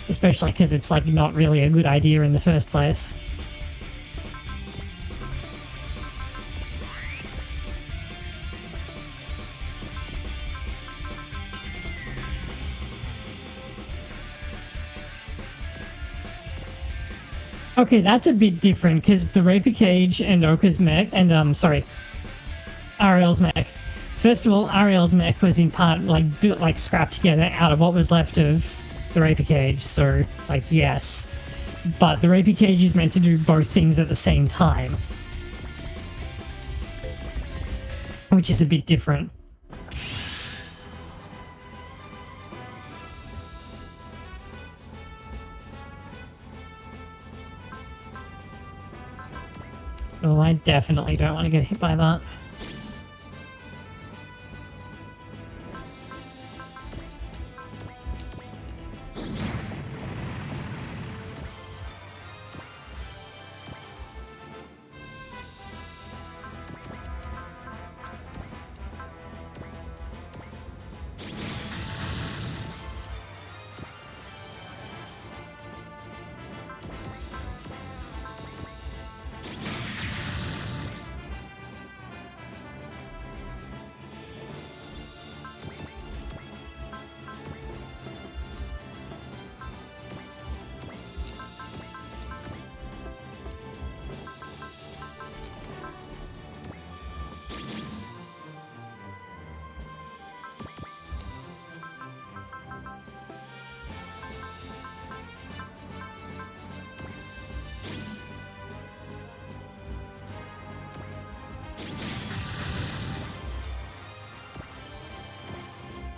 Especially because it's, like, not really a good idea in the first place. Okay, that's a bit different, because the Raper Cage and Oka's mech, and, sorry, Ariel's mech. First of all, Ariel's mech was in part, like, built, like, scrapped together out of what was left of the Raper Cage, so, like, yes. But the Raper Cage is meant to do both things at the same time. Which is a bit different. Oh, I definitely don't want to get hit by that.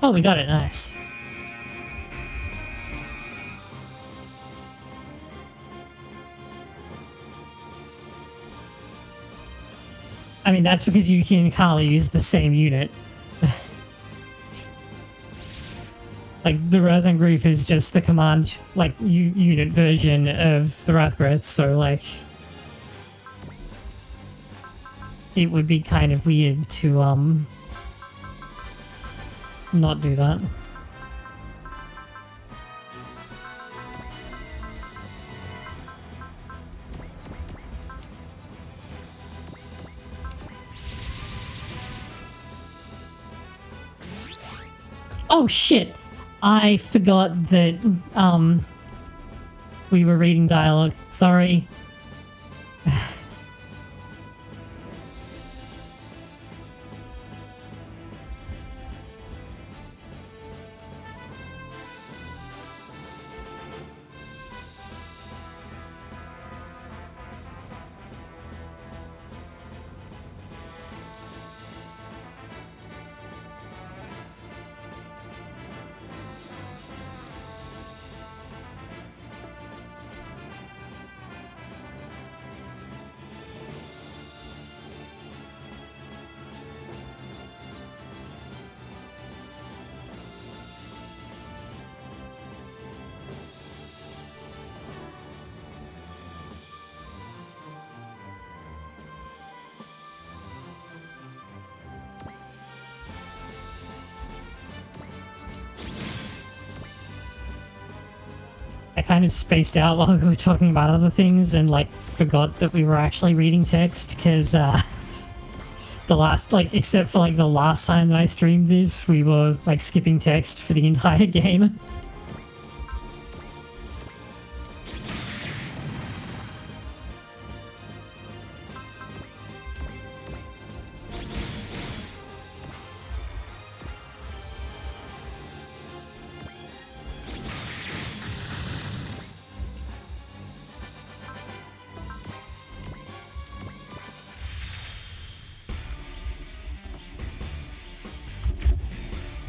Oh, we got it, nice. I mean, that's because you can kind of use the same unit. Like, the Rise and Grief is just the command, like, unit version of the Wrath Breath, so, like... It would be kind of weird to, not do that. Oh shit! I forgot that, we were reading dialogue. Sorry. I kind of spaced out while we were talking about other things and, like, forgot that we were actually reading text, because, the last, like, except for, like, the last time that I streamed this, we were, like, skipping text for the entire game.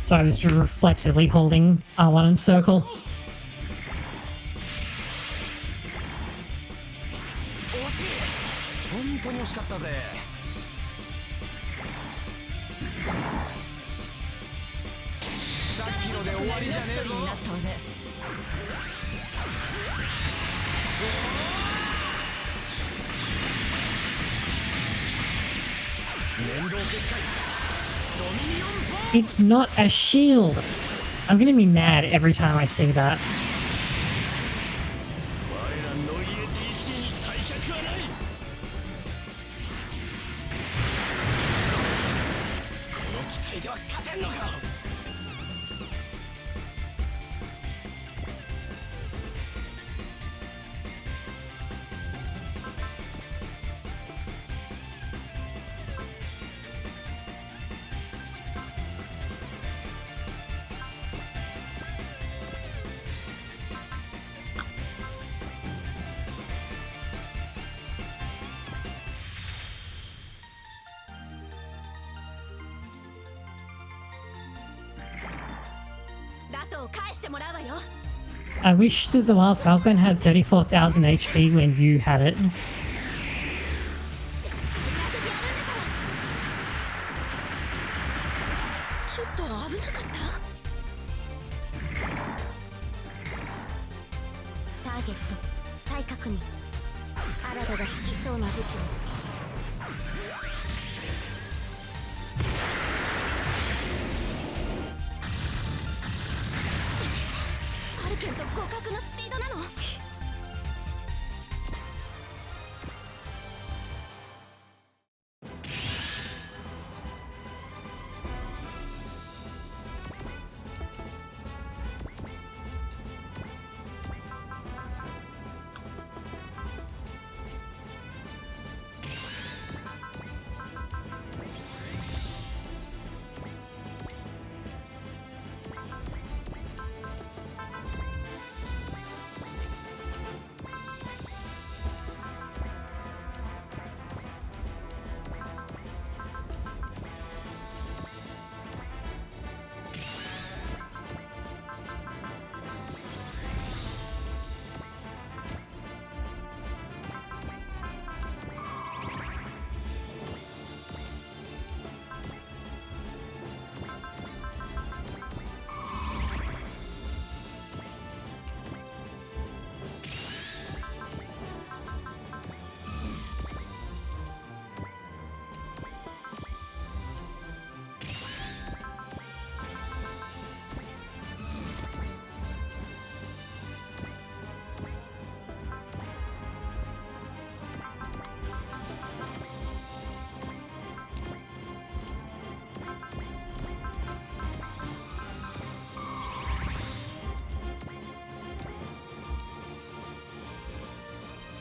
So I was reflexively holding R1 in circle. 惜しい本当に惜しかったぜさっきので終わりじゃねえぞ面倒結界 It's not a shield! I'm gonna be mad every time I say that. 我らノイエ DC に退却はないこの機体では勝てんのか I wish that the Wild Falcon had 34,000 HP when you had it.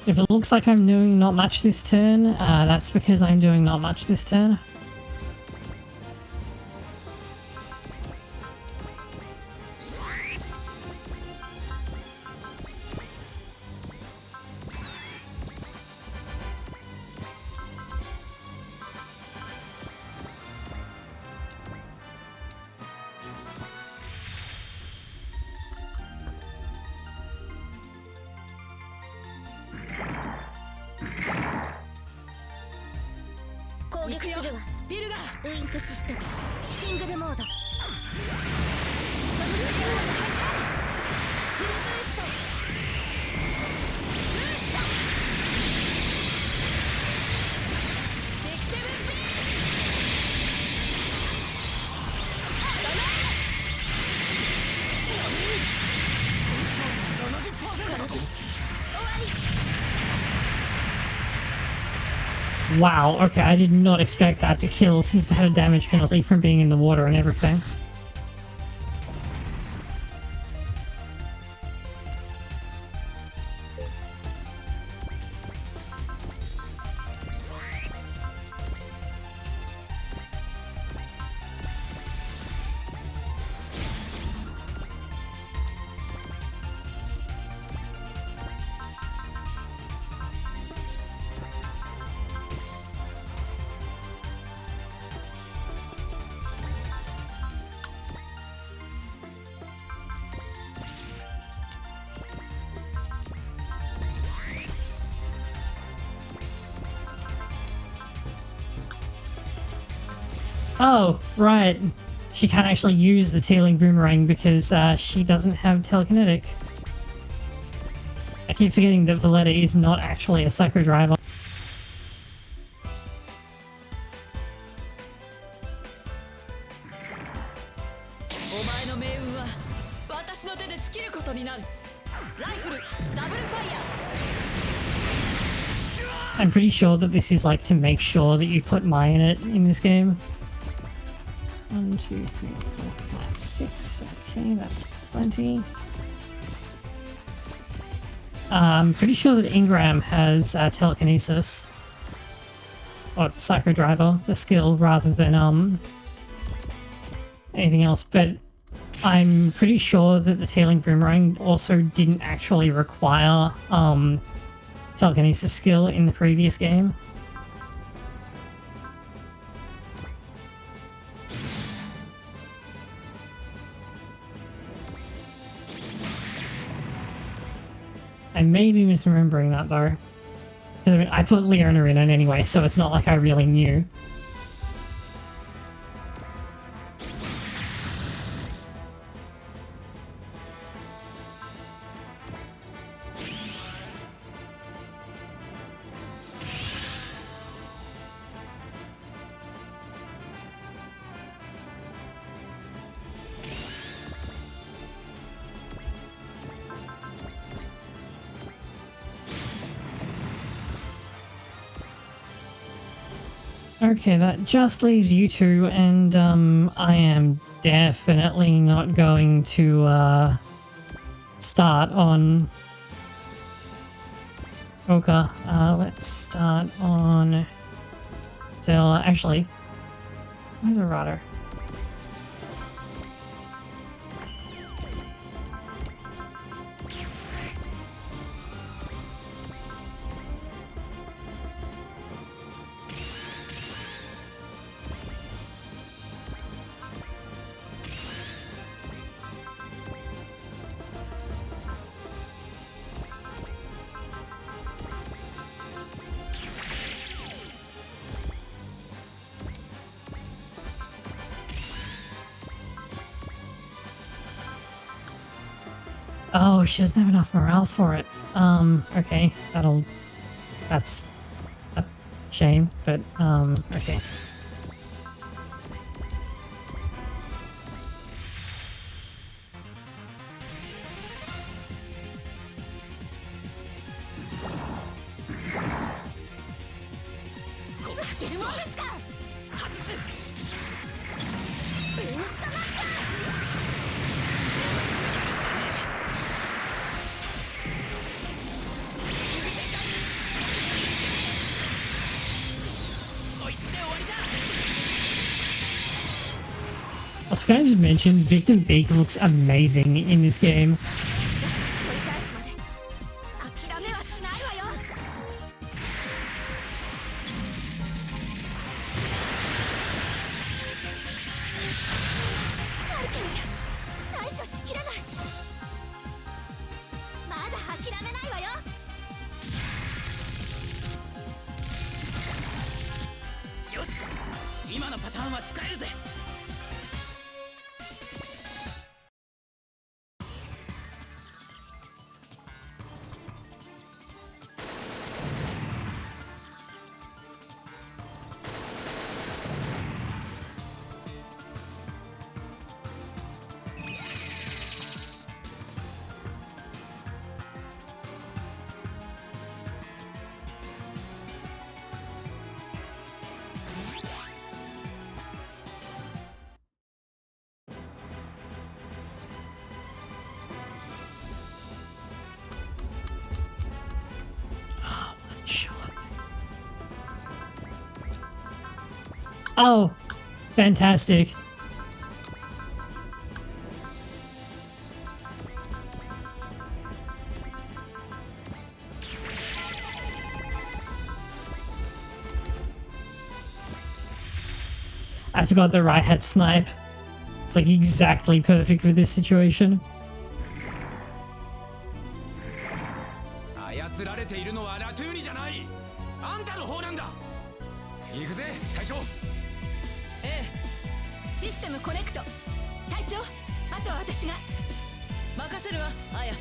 If it looks like I'm doing not much this turn, that's because I'm doing not much this turn. Wow, okay, I did not expect that to kill since it had a damage penalty from being in the water and everything. Oh, right. She can't actually use the Tealing Boomerang because she doesn't have telekinetic. I keep forgetting that Valletta is not actually a Psycho Driver. I'm pretty sure that this is like to make sure that you put Mai in it in this game. 1, 2, 3, 4, 5, 6. Okay, that's plenty. I'm pretty sure that Ingram has telekinesis. Or Psycho Driver, the skill, rather than anything else, but I'm pretty sure that the Tealing Boomerang also didn't actually require telekinesis skill in the previous game. I may be misremembering that though. Because I mean, I put Leona in it anyway, so it's not like I really knew. Okay, that just leaves you two, and I am definitely not going to start on Oka. Let's start on Zella. Actually, where's a rudder? Oh, she doesn't have enough morale for it. Okay, that's a shame, but, okay. Also, can I just mention, Victor Beak looks amazing in this game. 取り返すまで諦めはしないわよ。ハリケーンじゃ対処しきれない。まだ諦めないわよ。よし、今のパターンは使えるぜ。Oh, fantastic. I forgot the right hat snipe. It's like exactly perfect for this situation. 操られているのはラトゥーニじゃない。あんたの方なんだ。行くぜ、隊長。ええ、システムコネクト。隊長、あとは私が。任せるわ、アヤ。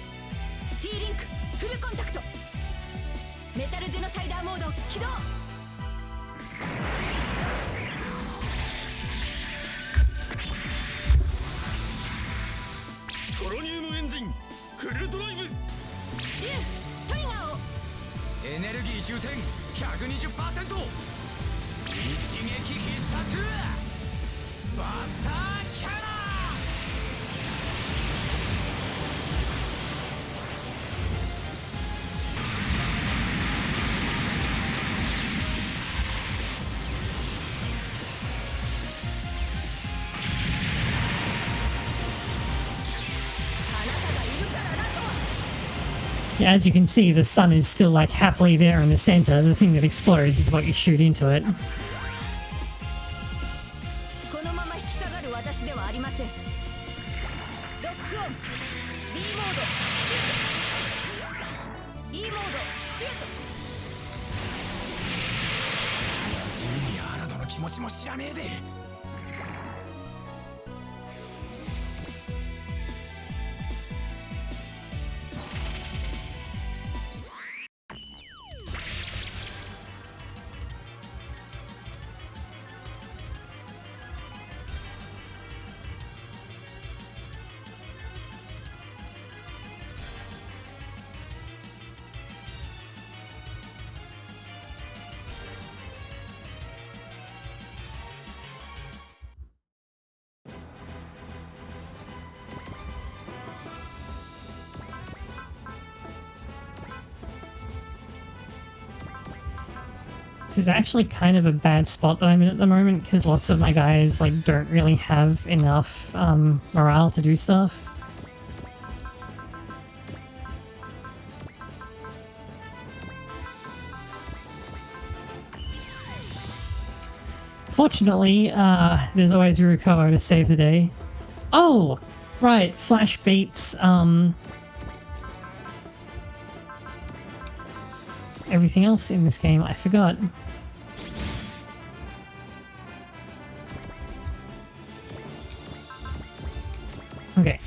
T リンクフルコンタクト。メタルジェノサイダーモード起動。トロニウムエンジンフルドライブ。リュウ、トリガーを。エネルギー充填 120%。一撃必殺バスターキャラあなたがいるからだと。Yeah, as you can see, the sun is still like happily there in the center. The thing that explodes is what you shoot into it. このまま引き下がる私ではありません。ロックオン B モードシュート E モードシュート。ジュニア・アラドの気持ちも知らねえで。This is actually kind of a bad spot that I'm in at the moment because lots of my guys like don't really have enough morale to do stuff. Fortunately, there's always Ruko to save the day. Oh, right, Flash beats everything else in this game. I forgot. Okay.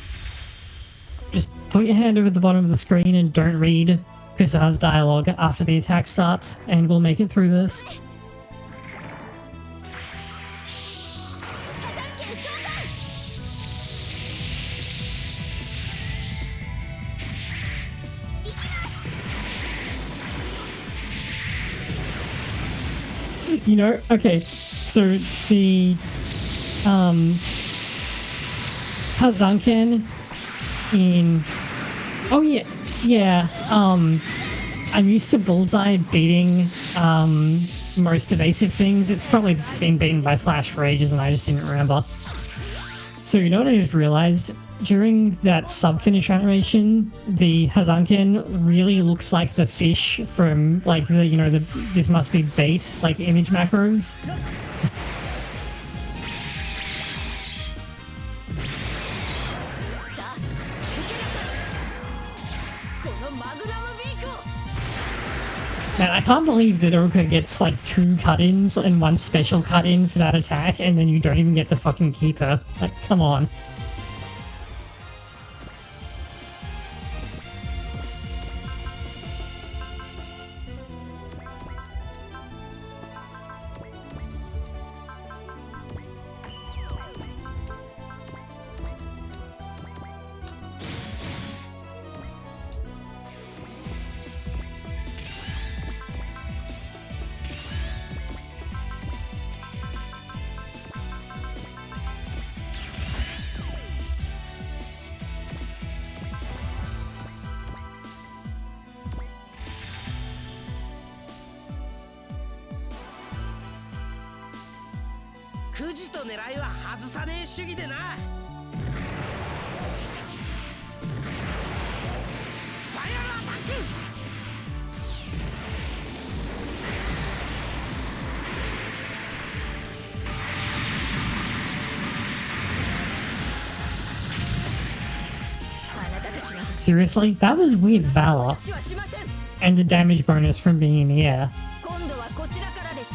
Just put your hand over the bottom of the screen and don't read Kusar's dialogue after the attack starts, and we'll make it through this. You know, okay, so the Hazanken in... Oh yeah, I'm used to Bullseye beating most evasive things. It's probably been beaten by Flash for ages and I just didn't remember. So you know what I just realized? During that sub-finish animation, the Hazanken really looks like the fish from, like, the, you know, the this must be bait, like, image macros. このマグナムビークを Man, I can't believe that Uruka gets like 2 cut-ins and 1 special cut-in for that attack, and then you don't even get to fucking keep her. Like, come on. Seriously? That was with Valor. 私はしません And the damage bonus from being in the air. 今度はこちらからです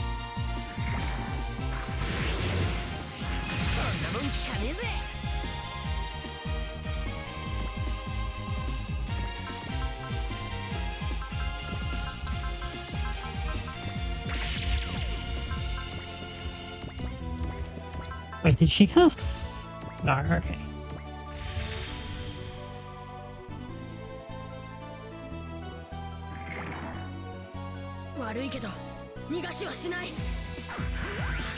そんなもん聞かねえぜ Wait, did she cast? No, okay. 悪いけど逃がしはしない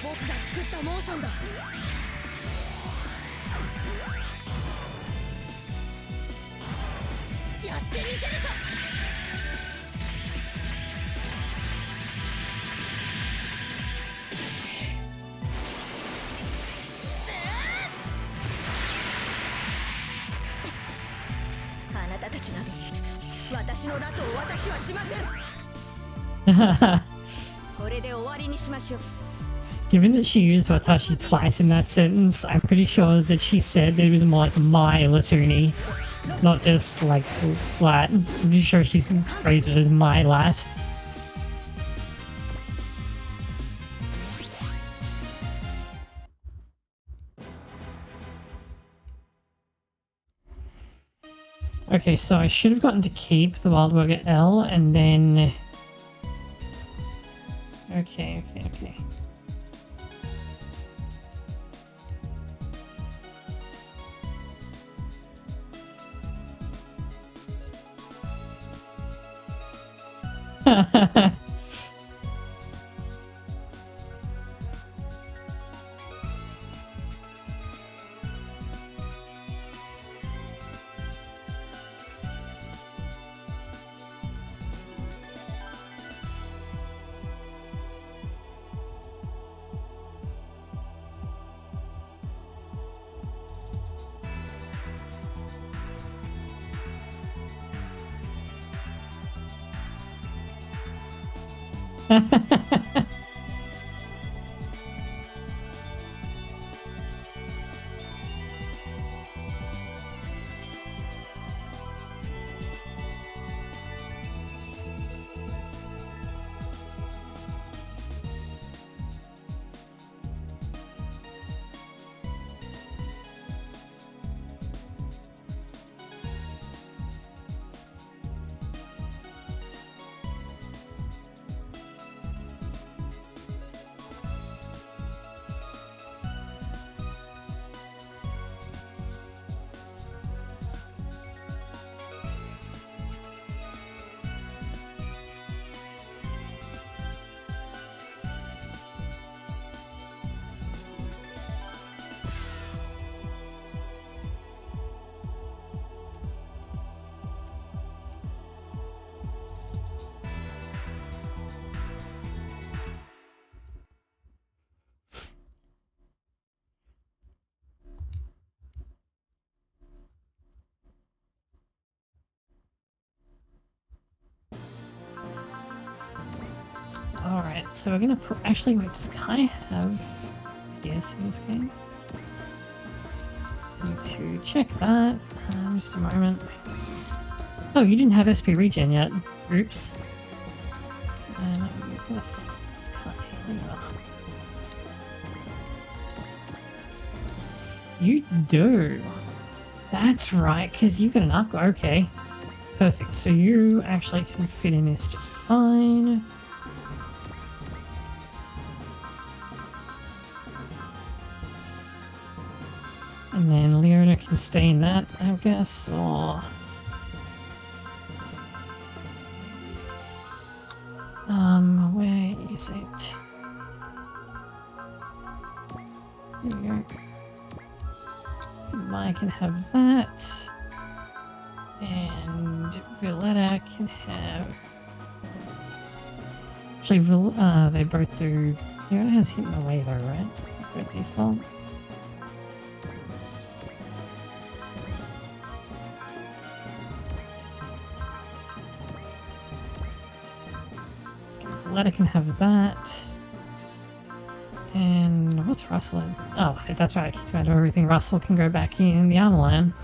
僕が作ったモーションだやってみせるさあなたたちなど私のラトを渡しはしません これで終わりにしましょう Given that she used Watashi twice in that sentence, I'm pretty sure that she said that it was more like my Latuni, not just like lat. I'm pretty sure she phrased it as my lat. Okay, so I should have gotten to keep the Wildwurger L and then... Okay. So we're gonna put, actually wait, does Kai have DS in this game? Need to check that. Just a moment. Oh, you didn't have SP regen yet. Oops. It's Kai. There you are. You do. That's right, because you got an upgrade. Okay. Perfect. So you actually can fit in this just fine. And then Leona can stay in that, I guess, or... where is it? Here we go. Maya can have that. And Violetta can have... Actually, they both do... Leona has hidden away though, right? By default. Violetta can have that. And what's Russell in? Oh, that's right, I kicked him out of everything. Russell can go back in the armor line.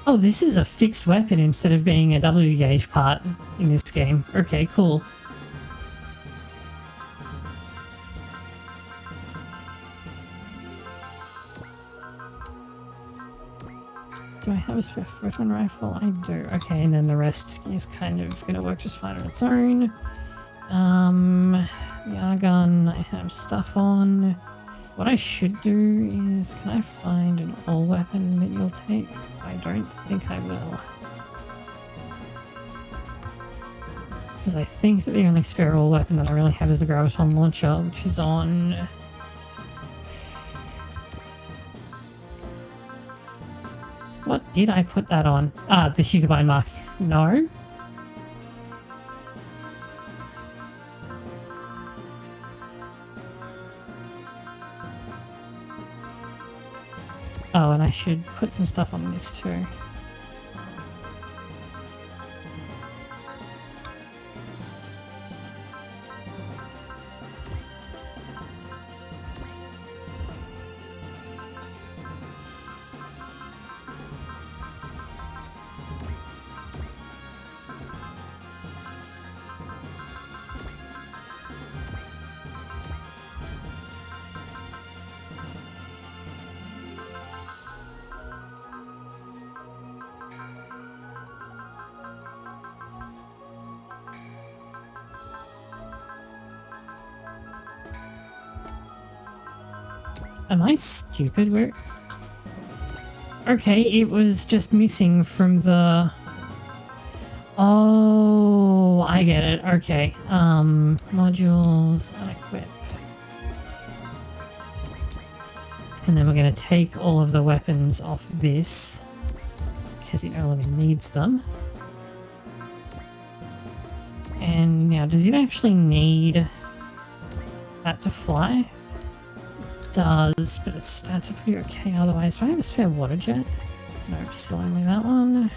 Oh, this is a fixed weapon instead of being a W gauge part in this game. Okay, cool. Do I have a spare photon rifle? I do. Okay, and then the rest is kind of going to work just fine on its own. The R-gun I have stuff on. What I should do is, can I find an all weapon that you'll take? I don't think I will. Because I think that the only spare all weapon that I really have is the graviton launcher, which is on... What did I put that on? Ah, the Hugabine Mark. No? Oh, and I should put some stuff on this too. Am I stupid? Where? Okay, it was just missing from the... Oh, I get it. Okay. Modules, unequip. And then we're going to take all of the weapons off this, because it no longer needs them. And now, does it actually need that to fly? Does, but its stats are pretty okay otherwise. Do I have a spare water jet? Nope, still only that one.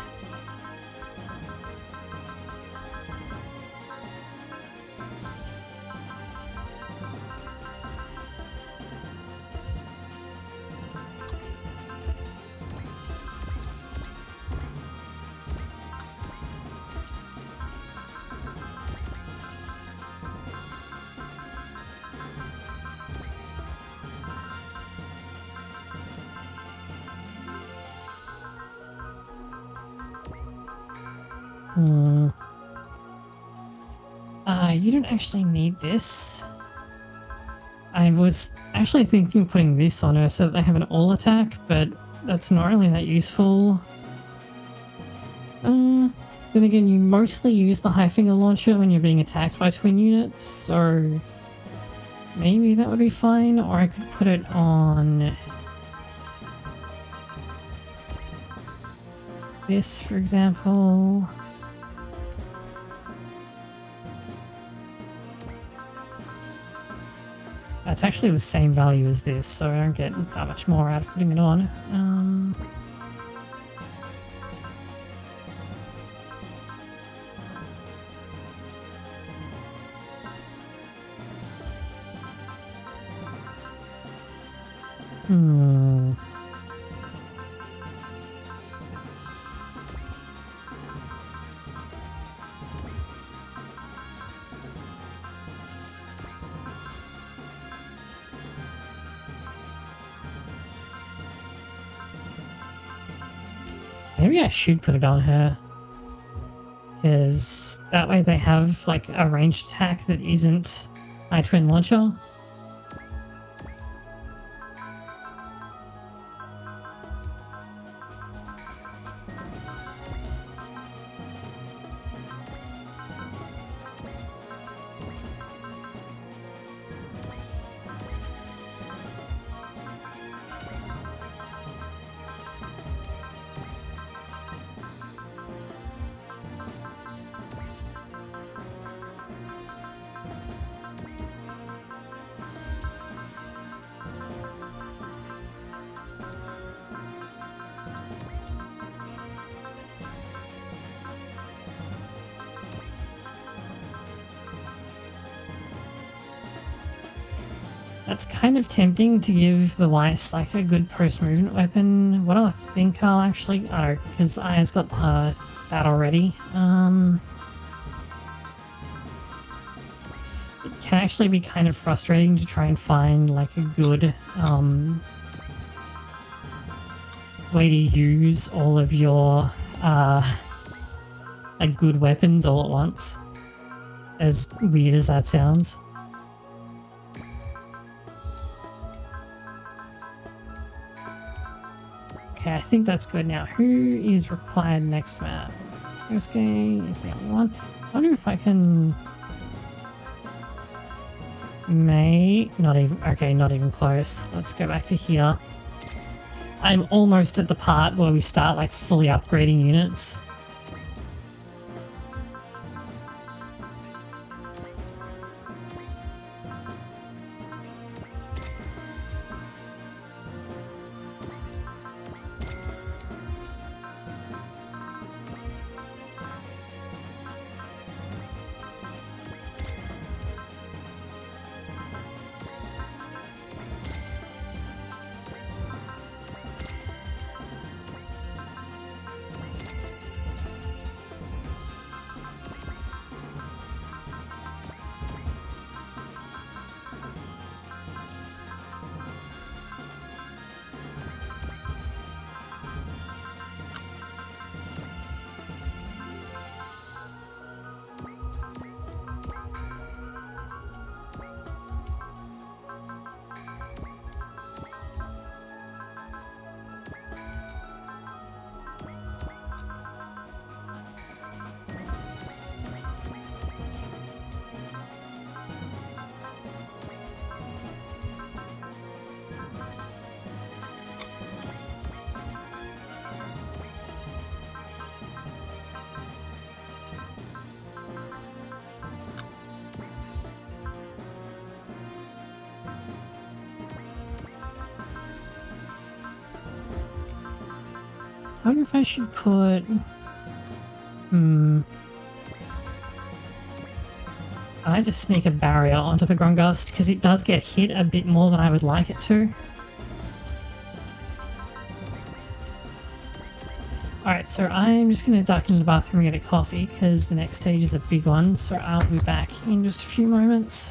You don't actually need this. I was actually thinking of putting this on her so that they have an all attack, but that's not really that useful. Then again, you mostly use the high finger launcher when you're being attacked by twin units, so maybe that would be fine, or I could put it on... this, for example. That's actually the same value as this, so I don't get that much more out of putting it on. Maybe I should put it on her, because that way they have like a ranged attack that isn't my twin launcher. That's kind of tempting to give the Weiss like a good post-movement weapon. What I think I'll actually... Oh, because Aya's got that already. It can actually be kind of frustrating to try and find like a good way to use all of your like good weapons all at once. As weird as that sounds. Okay, I think that's good now. Who is required next map? Yosuke is the only one. I wonder if I can... Not even... Okay, not even close. Let's go back to here. I'm almost at the part where we start like fully upgrading units. I wonder if I should put... I just sneak a barrier onto the Grungust, because it does get hit a bit more than I would like it to. Alright, so I'm just going to duck into the bathroom and get a coffee, because the next stage is a big one, so I'll be back in just a few moments.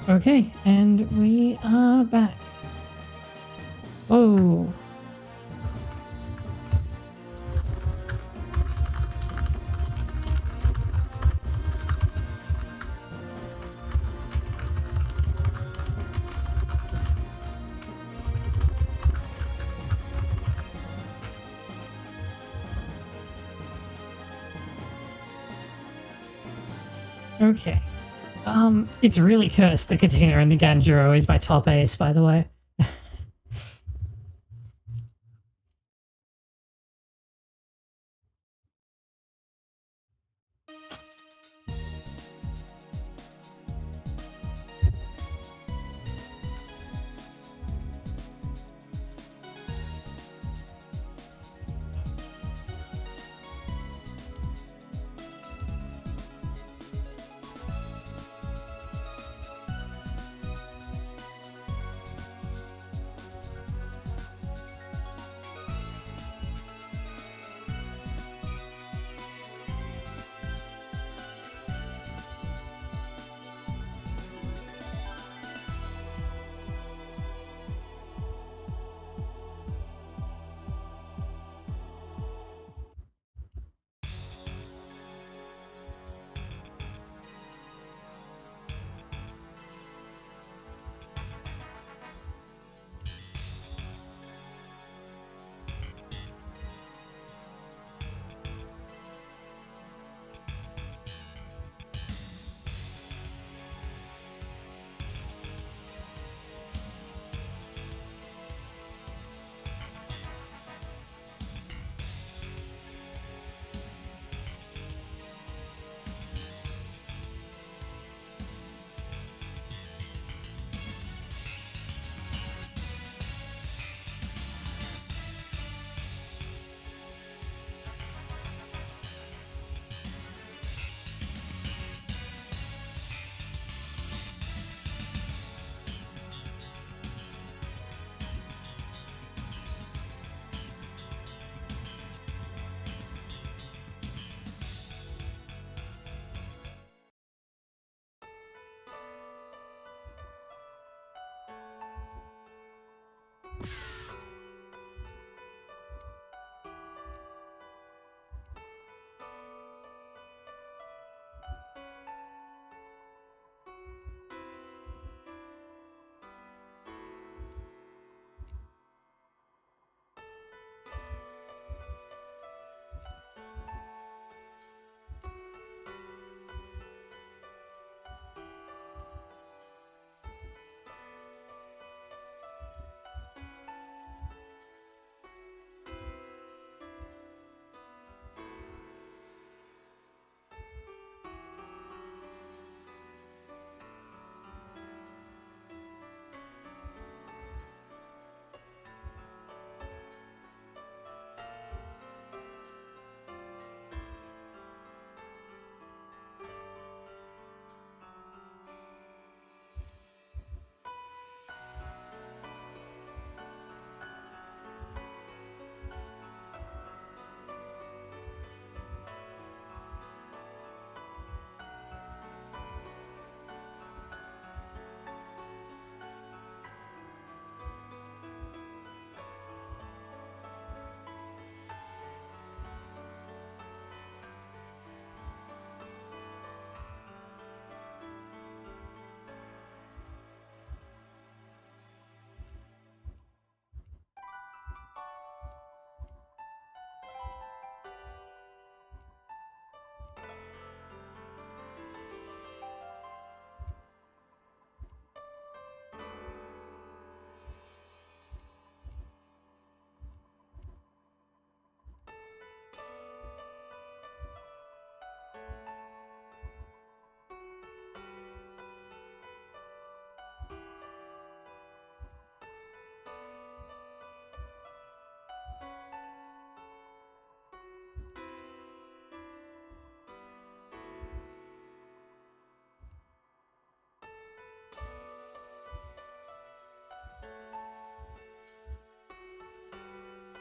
Okay, and we are back. Oh. Okay. It's really cursed the Katina and the Ganjuro is my top ace, by the way.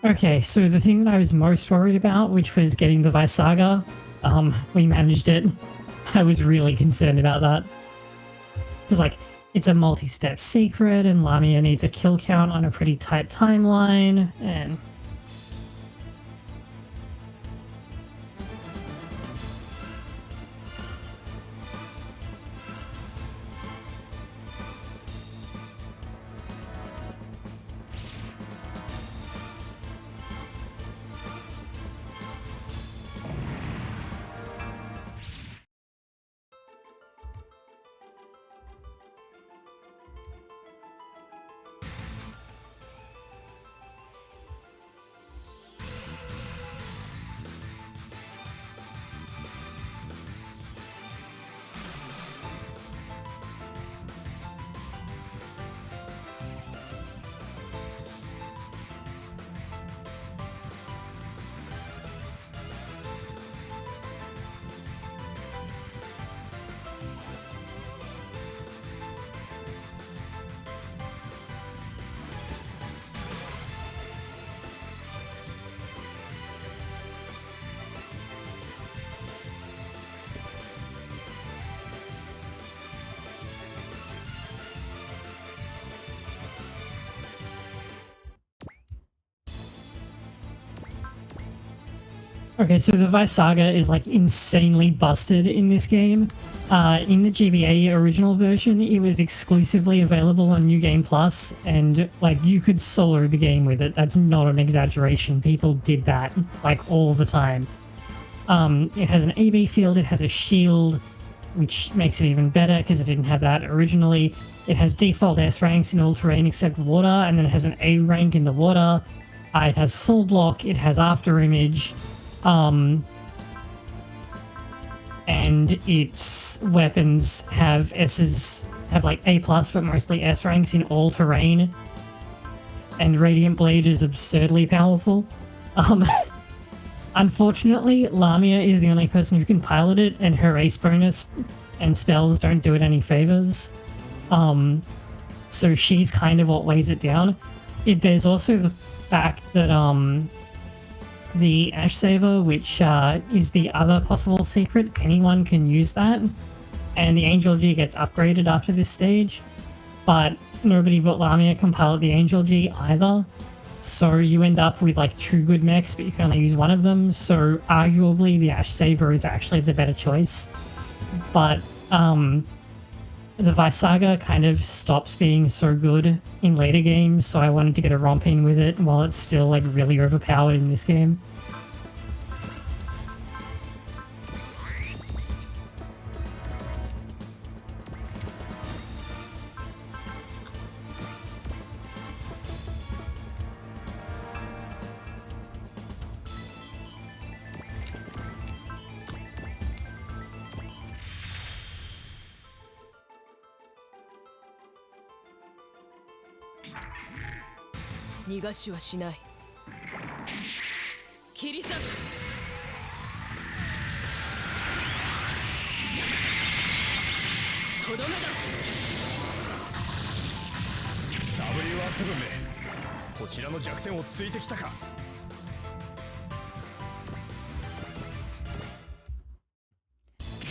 Okay, so the thing that I was most worried about, which was getting the Vaisaga, we managed it. I was really concerned about that. Because, like, it's a multi-step secret, and Lamia needs a kill count on a pretty tight timeline, and okay, so the Vaisaga is like insanely busted in this game. In the GBA original version, it was exclusively available on New Game Plus, and like you could solo the game with it. That's not an exaggeration. People did that like all the time. It has an AB field, it has a shield, which makes it even better because it didn't have that originally. It has default S ranks in all terrain except water, and then it has an A rank in the water. It has full block, it has after image. And its weapons have like A+, but mostly S ranks in all terrain. And Radiant Blade is absurdly powerful. Unfortunately, Lamia is the only person who can pilot it, and her ace bonus and spells don't do it any favors. So she's kind of what weighs it down. There's also the fact that, the Ash Saver, which is the other possible secret, anyone can use that, and the Angel G gets upgraded after this stage, but nobody but Lamia can pilot the Angel G either, so you end up with like 2 good mechs, but you can only use one of them, so arguably the Ash Saver is actually the better choice. But the Vaisaga kind of stops being so good in later games, so I wanted to get a romp in with it while it's still like really overpowered in this game.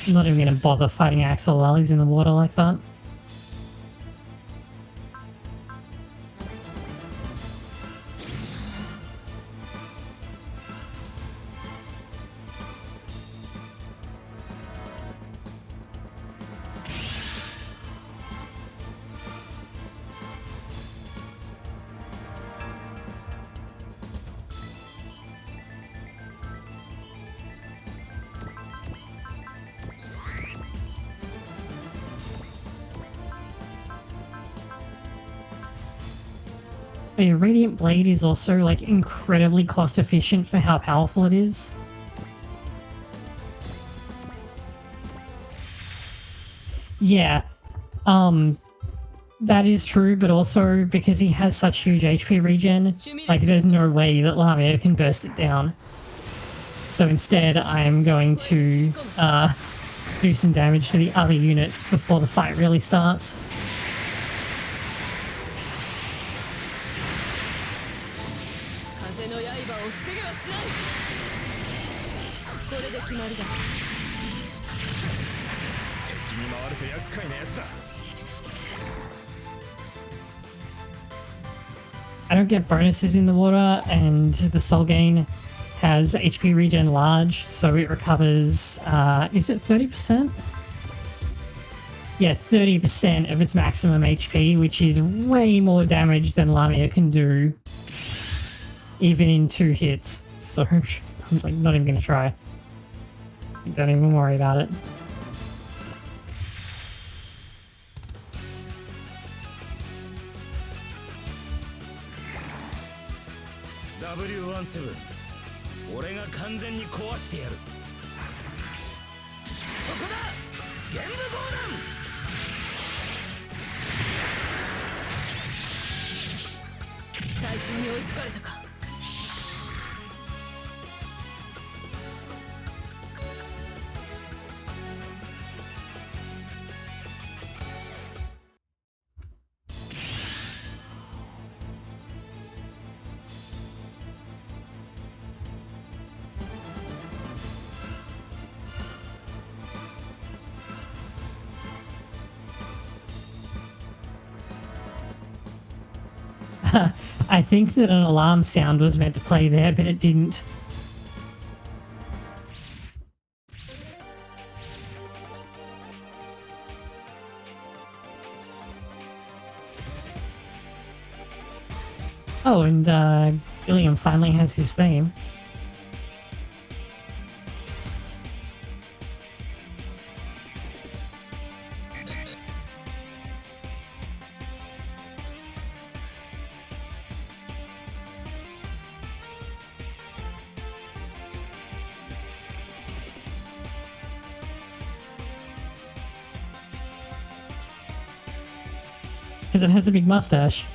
I'm not even gonna bother fighting Axel while he's in the water like that. But yeah, Radiant Blade is also like incredibly cost efficient for how powerful it is. Yeah, that is true, but also because he has such huge HP regen, like there's no way that Lamia can burst it down. So instead, I'm going to do some damage to the other units before the fight really starts. I don't get bonuses in the water, and the soul gain has HP regen large, so it recovers, is it 30%? Yeah, 30% of its maximum HP, which is way more damage than Lamia can do, even in 2 hits. So, I'm like, not even gonna try. Don't even worry about it. W17 俺が完全に壊してやるそこだ玄武砲弾隊長に追いつかれたか。I think that an alarm sound was meant to play there, but it didn't. Oh, and William finally has his theme. Because it has a big mustache.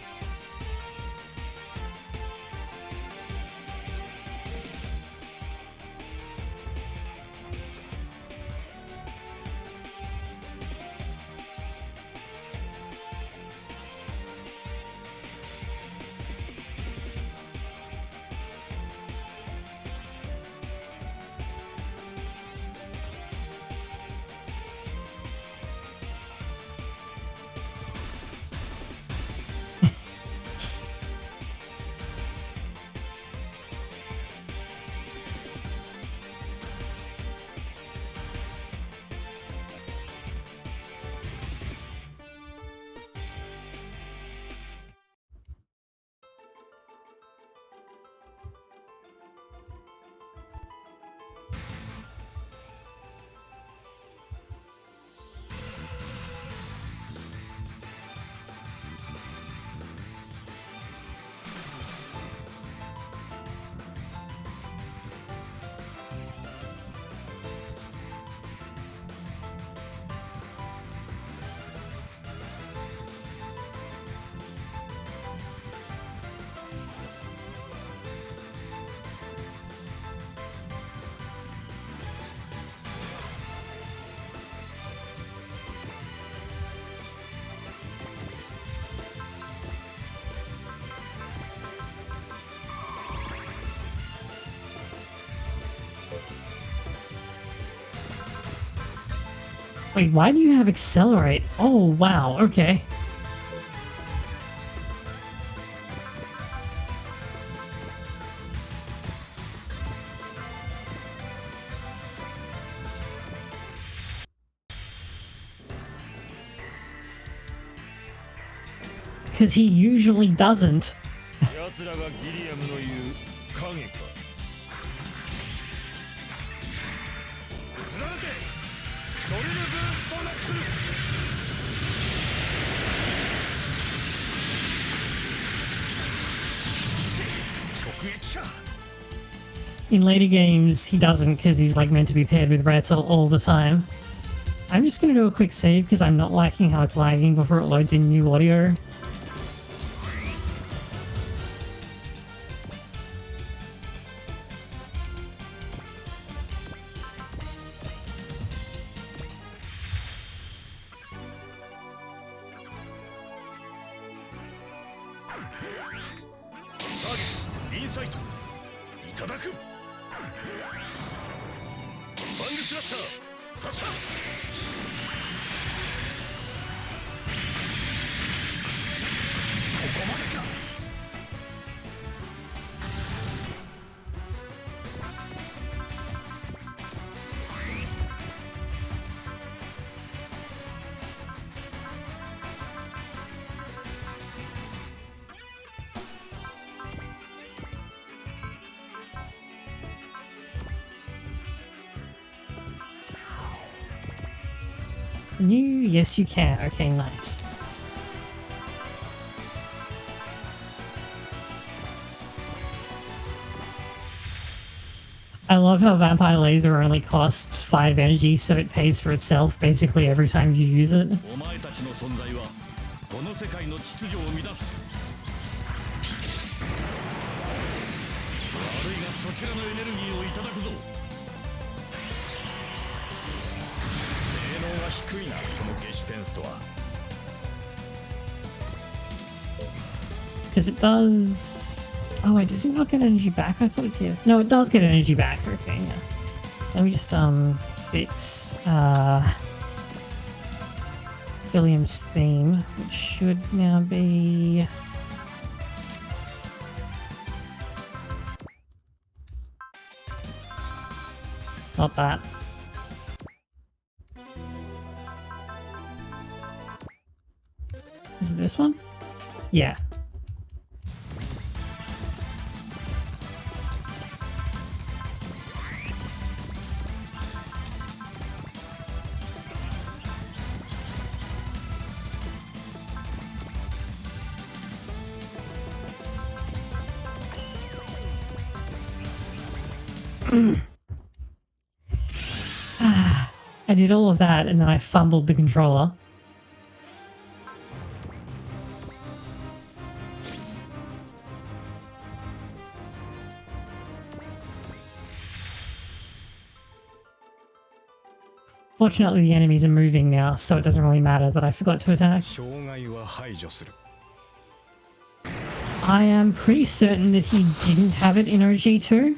Wait, why do you have accelerate? Oh, wow, okay. Because he usually doesn't. 奴らがギリアムの言う影か。貫けドリルブーストナックル。直撃か。In later games, he doesn't because he's like meant to be paired with Retzel all the time. I'm just going to do a quick save because I'm not liking how it's lagging before it loads in new audio. Can you? Yes, you can. Okay, nice. I love how Vampire Laser only costs 5 energy, so it pays for itself basically every time you use it. Because it does... Oh wait, does it not get energy back? I thought it did. No, it does get energy back. Okay, yeah. Let me just fix William's theme, which should now be not that. Is it this one? Yeah. I did all of that and then I fumbled the controller. Fortunately, the enemies are moving now, so it doesn't really matter that I forgot to attack. I am pretty certain that he didn't have it in OG2.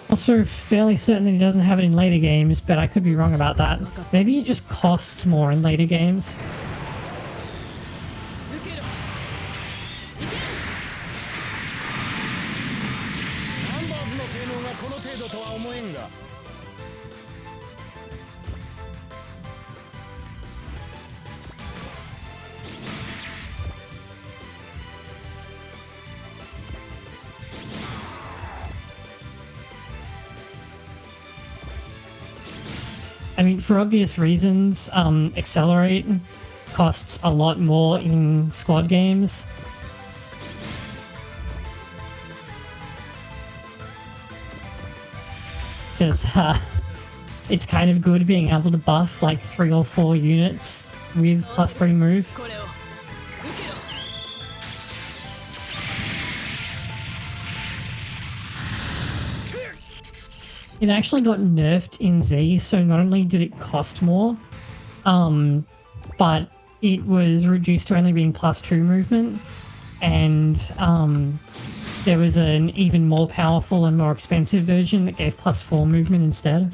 Also fairly certain that he doesn't have it in later games, but I could be wrong about that. Maybe it just costs more in later games. I mean, for obvious reasons, Accelerate costs a lot more in squad games. Because it's kind of good being able to buff like 3 or 4 units with +3 move. It actually got nerfed in Z, so not only did it cost more, but it was reduced to only being +2 movement, and there was an even more powerful and more expensive version that gave +4 movement instead.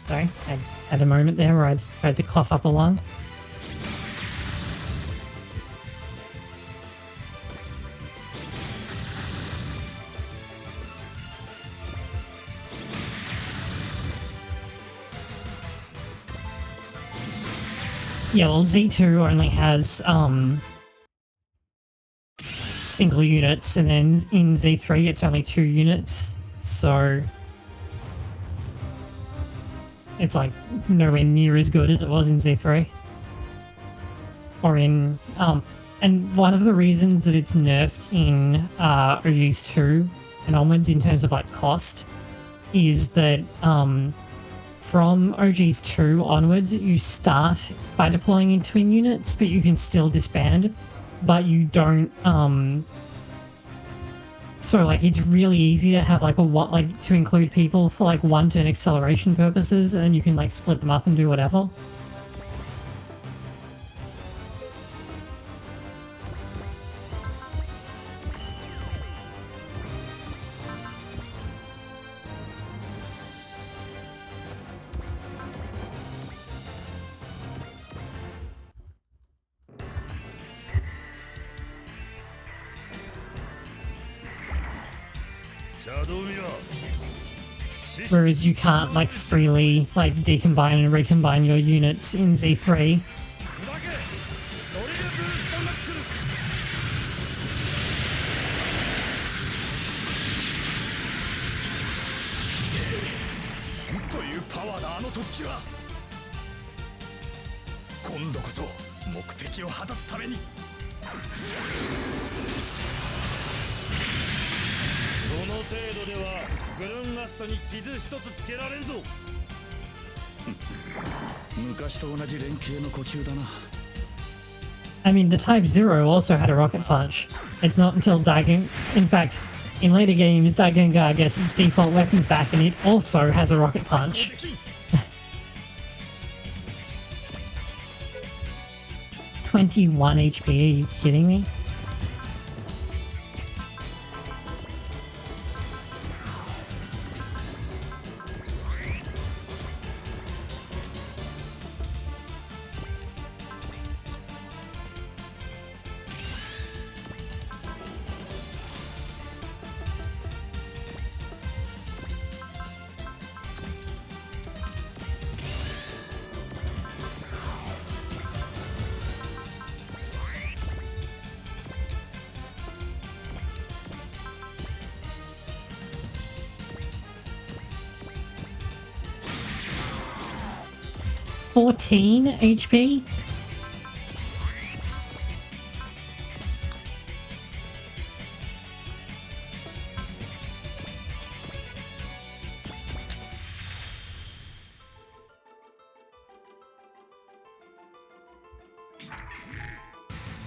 Sorry, I had a moment there where I just tried to cough up a lung. Yeah, well, Z2 only has single units, and then in Z3 it's only 2 units, so it's like nowhere near as good as it was in Z3. Or in, and one of the reasons that it's nerfed in OGs2 and onwards in terms of like cost is that from OGs2 onwards you start by deploying in twin units, but you can still disband, but you don't, so like it's really easy to have like to include people for like 1-turn acceleration purposes, and then you can like split them up and do whatever. whereas you can't like freely like decombine and recombine your units in Z3. というパワーだあの突起は。今度こそ目的を果たすために。その程度ではグルンガストに傷一つつけられんぞ。昔と同じ連携の呼吸だな。 I mean, the Type 0 also had a rocket punch. It's not until Daigen... In fact, in later games, Daigengar gets its default weapons back and it also has a rocket punch. $21 HP, are you kidding me? $14 HP?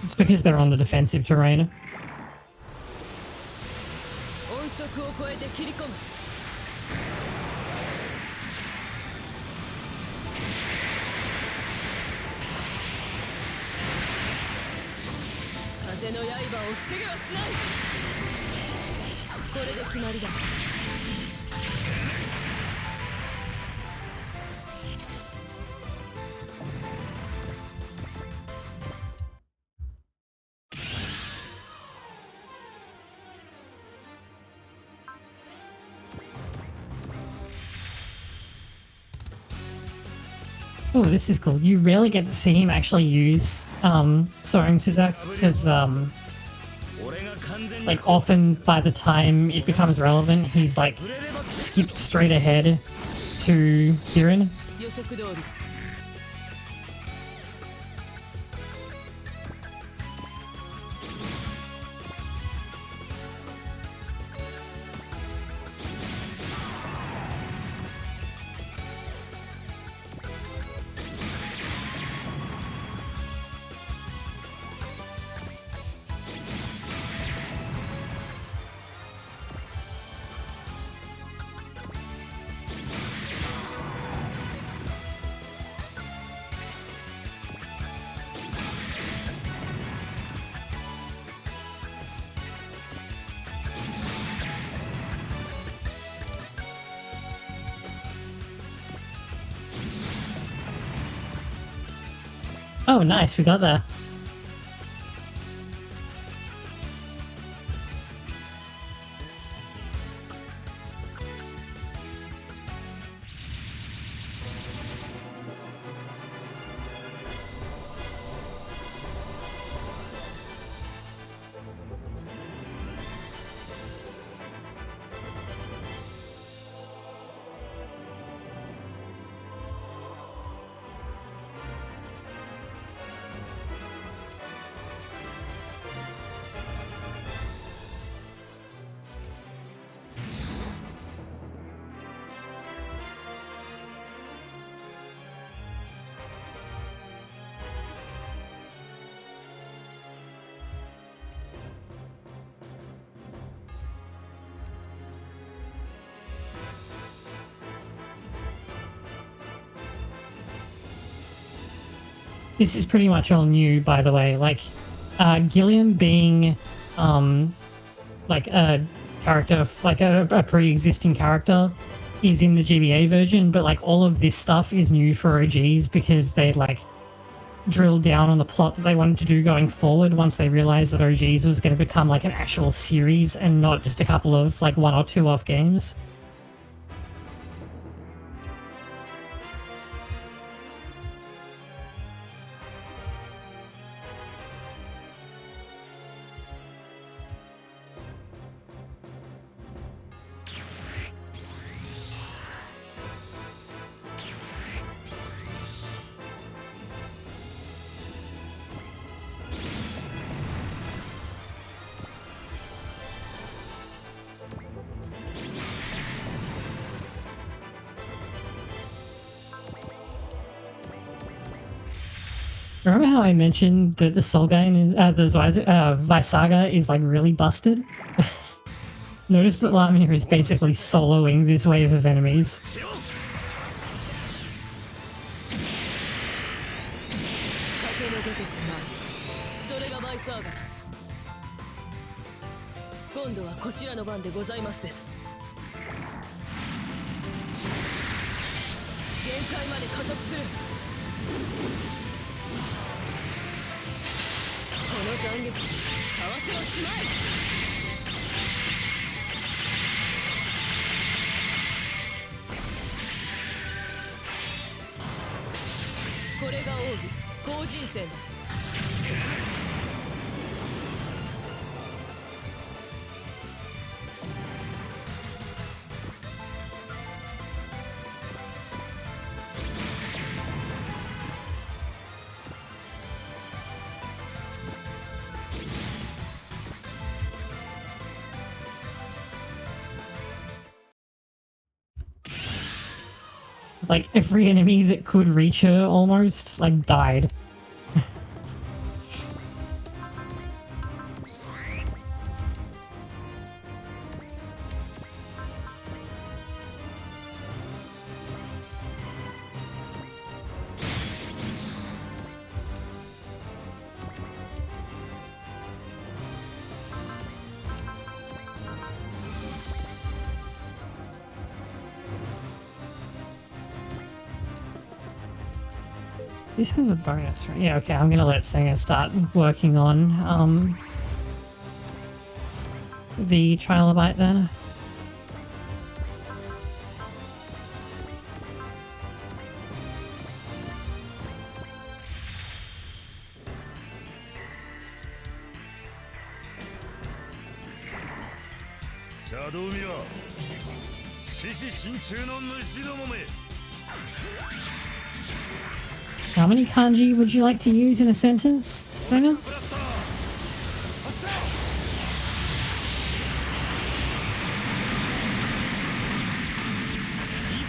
It's because they're on the defensive terrain. 音速を超えて切り込む。風の刃を防げはしない。これで決まりだ。Oh, this is cool. You rarely get to see him actually use Soaring Scissor, because like often by the time it becomes relevant, he's like skipped straight ahead to Kirin. 予測通り。 Oh, nice, we got there. This is pretty much all new, by the way. Like, Gilliam being, like a character, like a pre-existing character is in the GBA version, but like all of this stuff is new for OGs because they like drilled down on the plot that they wanted to do going forward once they realized that OGs was going to become like an actual series and not just a couple of like 1 or 2 off games. Remember how I mentioned that the Solgain is, Vaisaga is like really busted? Notice that Lamia is basically soloing this wave of enemies. 風のごとく舞い、それがバイサーガ。今度はこちらの番でございますです。限界まで加速する。この斬撃、かわせはしまい。これが奥義、後人戦だ。Like, every enemy that could reach her almost, like, died. This has a bonus, right? Yeah, okay, I'm gonna let Senga start working on the trilobite then. How many kanji would you like to use in a sentence, Senga? い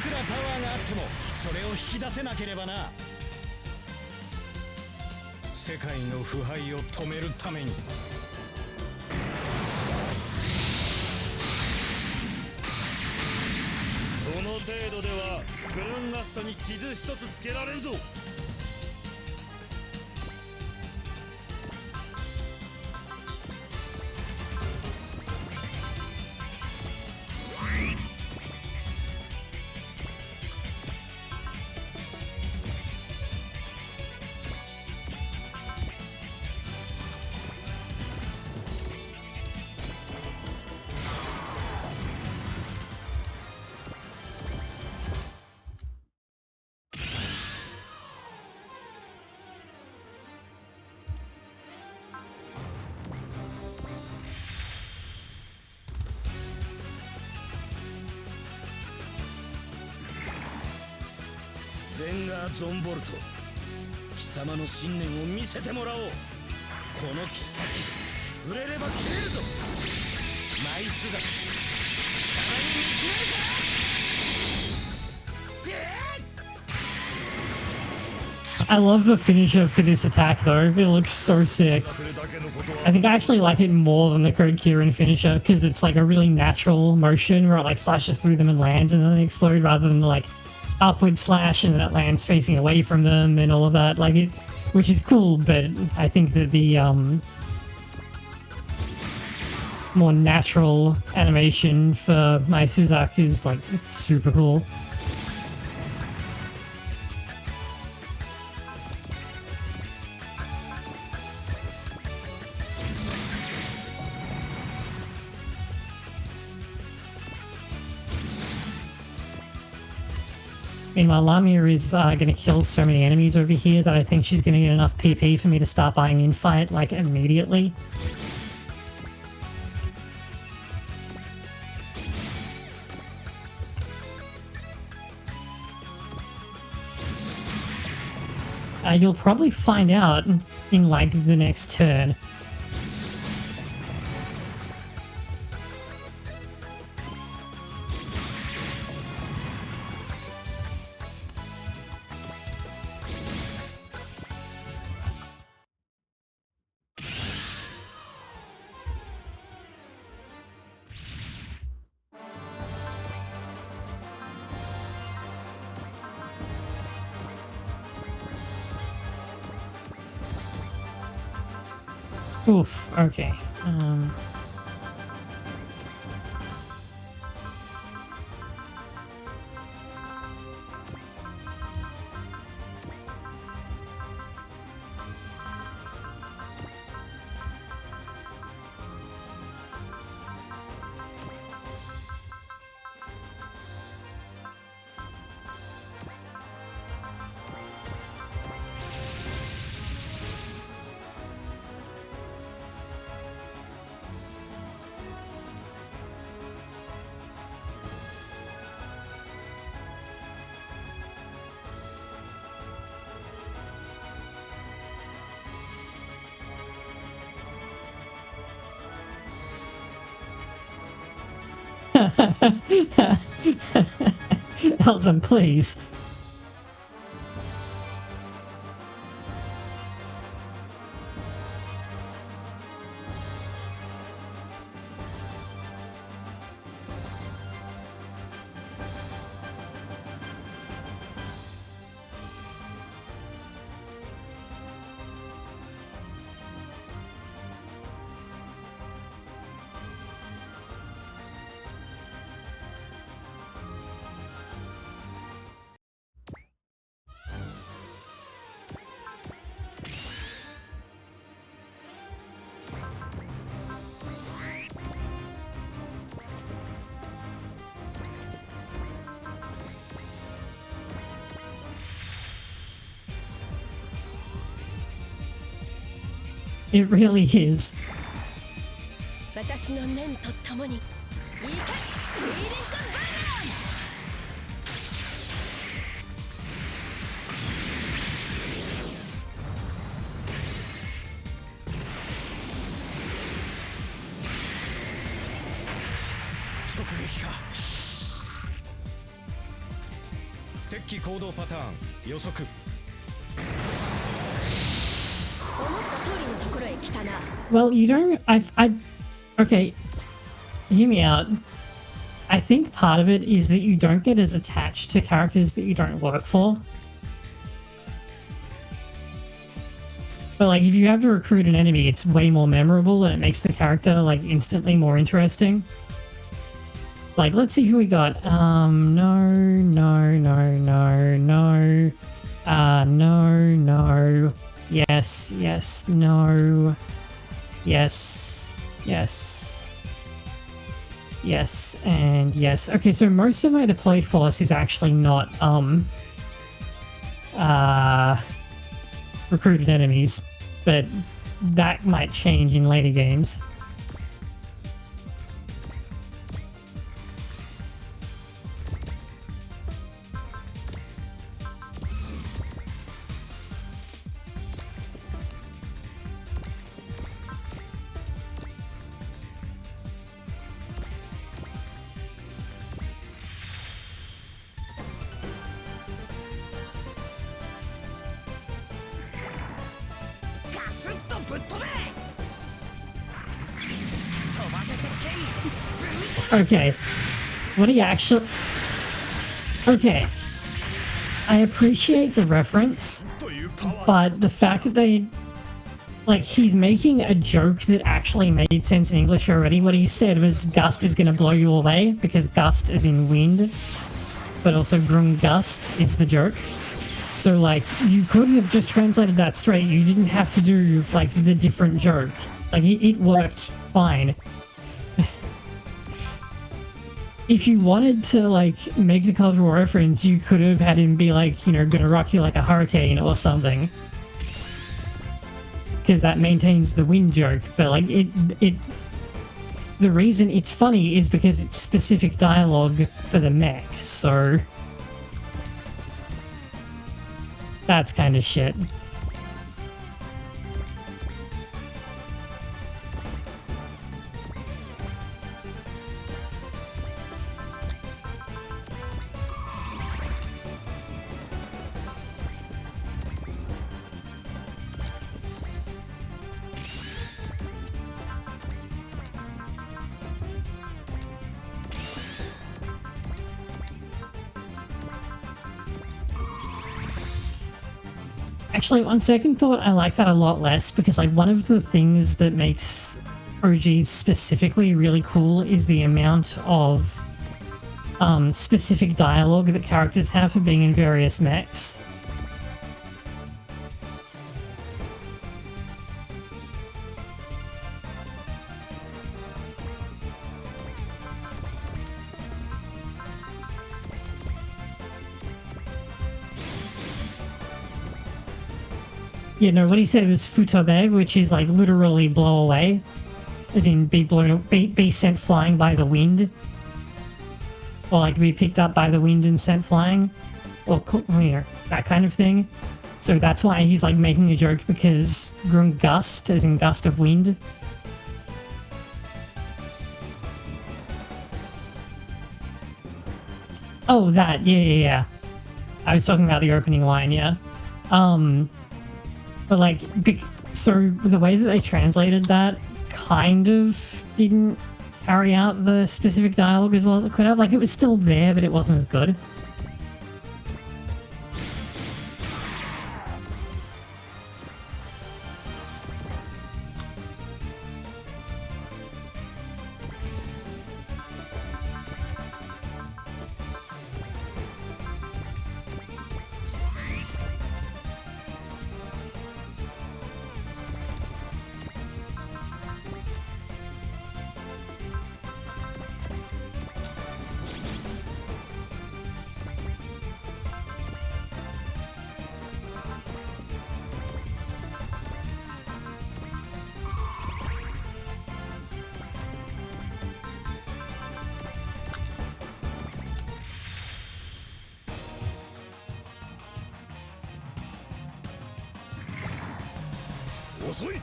くらパワーがあってもそれを引き出せなければな。世界の腐敗を止めるために。その程度ではグランガストに傷一つつけられんぞ。ゼンガーゾンボルト、貴様の信念を見せてもらおう。この切っ先触れれば切れるぞ。マイスザク、貴様に見切れるか。 I love the finisher for this attack though, it looks so sick. I think I actually like it more than the Code Kieran finisher because it's like a really natural motion where it like slashes through them and lands and then they explode rather than like upward slash and then it lands facing away from them and all of that, like it, which is cool, but I think that the more natural animation for my Suzak is like super cool. Meanwhile, Lamia is going to kill so many enemies over here that I think she's going to get enough PP for me to start buying in-fight, like, immediately. You'll probably find out in, like, the next turn. Oof, okay. Elton, please. It really is. 私の念とともにいけフィーリングバーナ直撃か。敵機行動パターン予測。 Well, you don't. Okay. Hear me out. I think part of it is that you don't get as attached to characters that you don't work for. But like, if you have to recruit an enemy, it's way more memorable and it makes the character like instantly more interesting. Like, let's see who we got. No. No. Yes, no. Yes, and yes. Okay, so most of my deployed force is actually not, recruited enemies, but that might change in later games. Okay, what do you actually... Okay, I appreciate the reference, but the fact that they... Like, he's making a joke that actually made sense in English already. What he said was, gust is gonna blow you away, because gust is in wind, but also grung gust is the joke. So, like, you could have just translated that straight. You didn't have to do, like, the different joke. Like, it worked fine. If you wanted to, like, make the cultural reference, you could have had him be like, you know, gonna rock you like a hurricane or something. Because that maintains the wind joke, but, like, the reason it's funny is because it's specific dialogue for the mech, so... That's kind of shit. Actually, on second thought, I like that a lot less because, like, one of the things that makes OGs specifically really cool is the amount of specific dialogue that characters have for being in various mechs. Yeah, no, what he said was futobe, which is like literally blow away. As in be sent flying by the wind. Or like be picked up by the wind and sent flying. Or, you know, that kind of thing. So that's why he's like making a joke because gust, as in gust of wind. Oh, that, yeah. I was talking about the opening line, yeah. But like, so the way that they translated that kind of didn't carry out the specific dialogue as well as it could have. Like, it was still there, but it wasn't as good.遅い。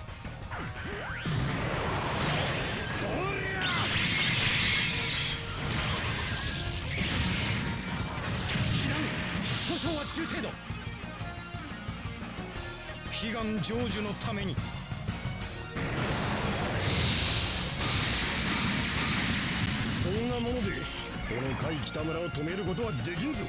訴訟は中程度。悲願成就のために。そんなものでこの甲斐北村を止めることはできんぞ。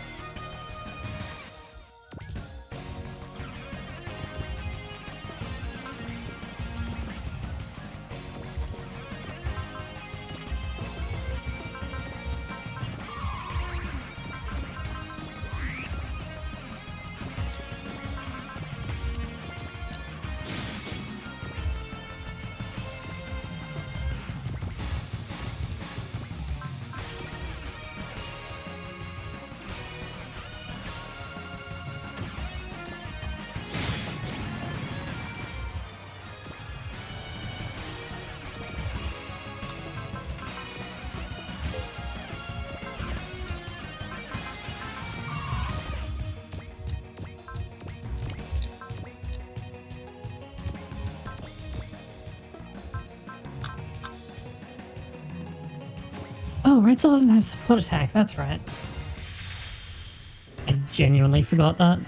Oh, Red Soul doesn't have support attack, that's right. I genuinely forgot that.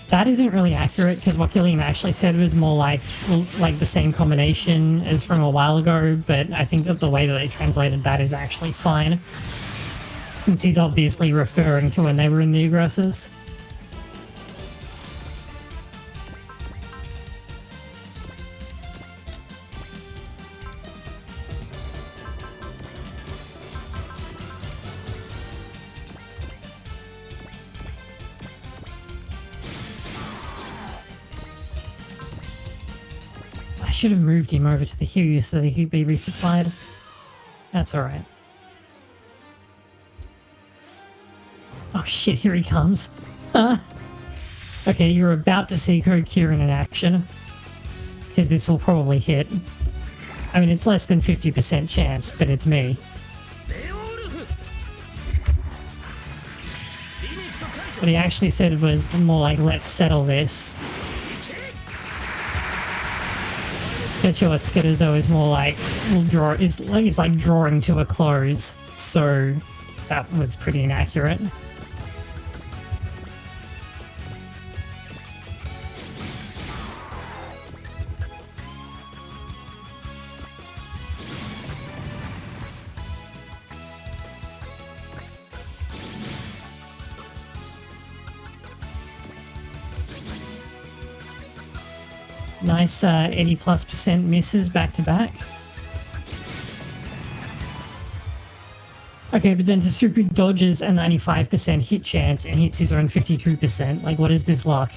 That isn't really accurate because what Gilliam actually said was more like the same combination as from a while ago, but I think that the way that they translated that is actually fine, since he's obviously referring to when they were in the aggressors. should have moved him over to the Hiryu so that he could be resupplied. That's alright. Oh shit, here he comes. Huh? Okay, you're about to see Code Kieran in action. Because this will probably hit. I mean, it's less than 50% chance, but it's me. But he actually said it was more like, let's settle this. Petsuotsuka is always more like, we'll draw, is like drawing to a close. So that was pretty inaccurate. Nice 80+% misses back to back. Okay, but then Tasuku dodges a 95% hit chance and hits his own 52%. Like, what is this luck?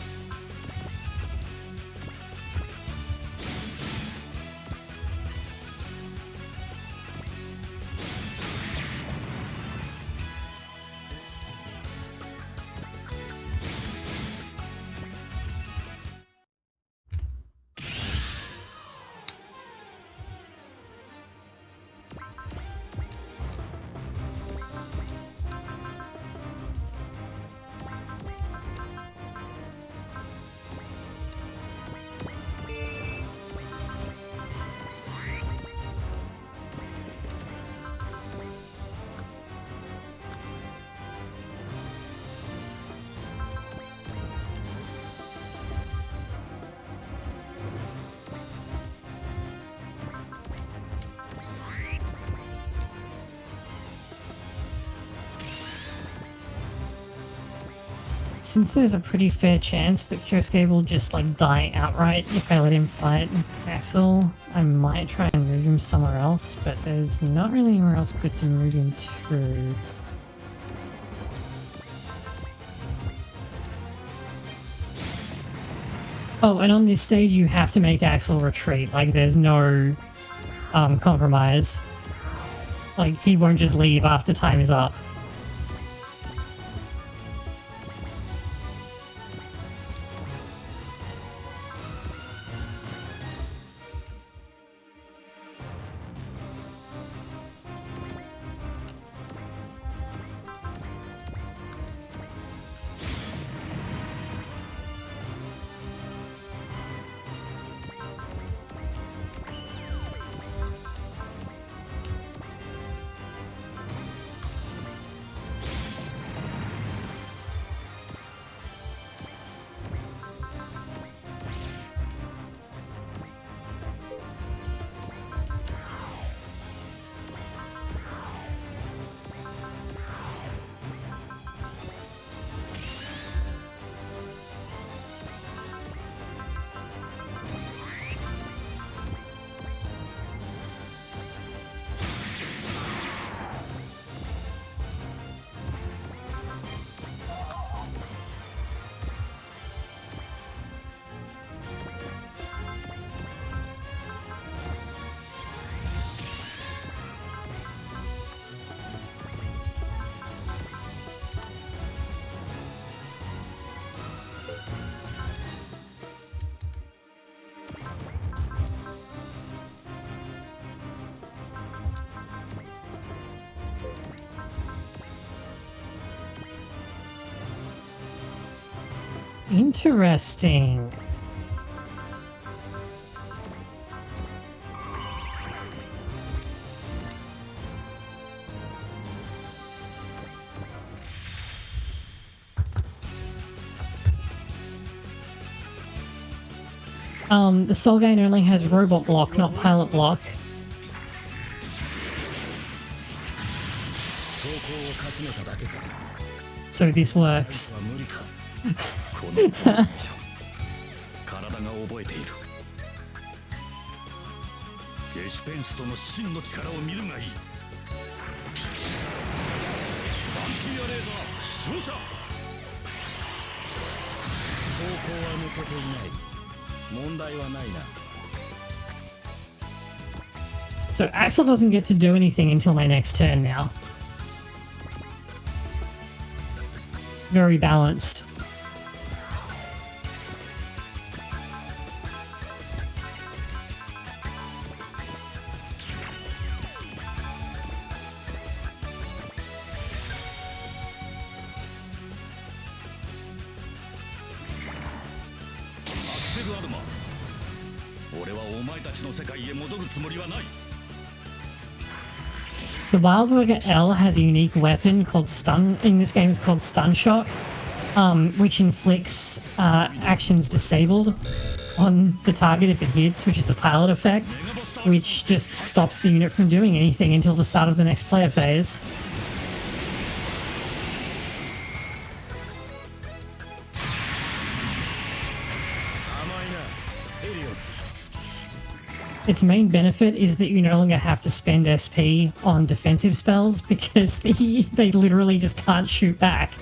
Since there's a pretty fair chance that Kyosuke will just like die outright if I let him fight Axel, I might try and move him somewhere else, but there's not really anywhere else good to move him to. Oh, and on this stage you have to make Axel retreat, like there's no compromise. Like he won't just leave after time is up. Interesting. The Soul Gain only has robot block, not pilot block. So this works. So Axel doesn't get to do anything until my next turn now. Very balanced. The Wildwurger L has a unique weapon called Stun. In this game, it's called Stun Shock, which inflicts actions disabled on the target if it hits, which is a pilot effect, which just stops the unit from doing anything until the start of the next player phase. Its main benefit is that you no longer have to spend SP on defensive spells because they literally just can't shoot back.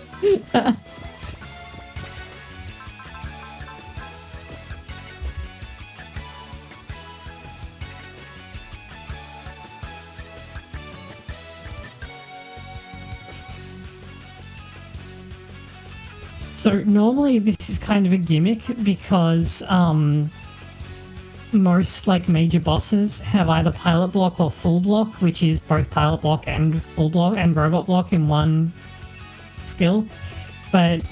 So normally this is kind of a gimmick because most like major bosses have either pilot block or full block, which is both pilot block and full block and robot block in one skill. But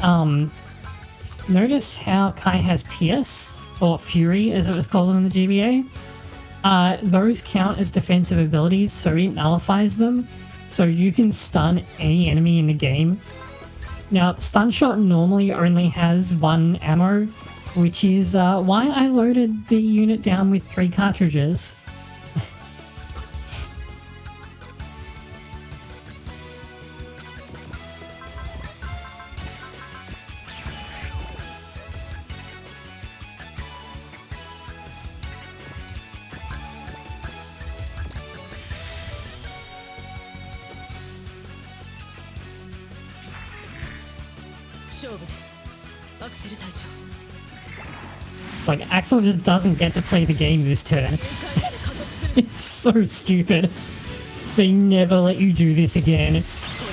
notice how Kai has Pierce, or Fury as it was called in the GBA. Those count as defensive abilities, so it nullifies them, so you can stun any enemy in the game. Now, Stun Shot normally only has one ammo, which is why I loaded the unit down with 3 cartridges. It's like Axel just doesn't get to play the game this turn. It's so stupid. They never let you do this again.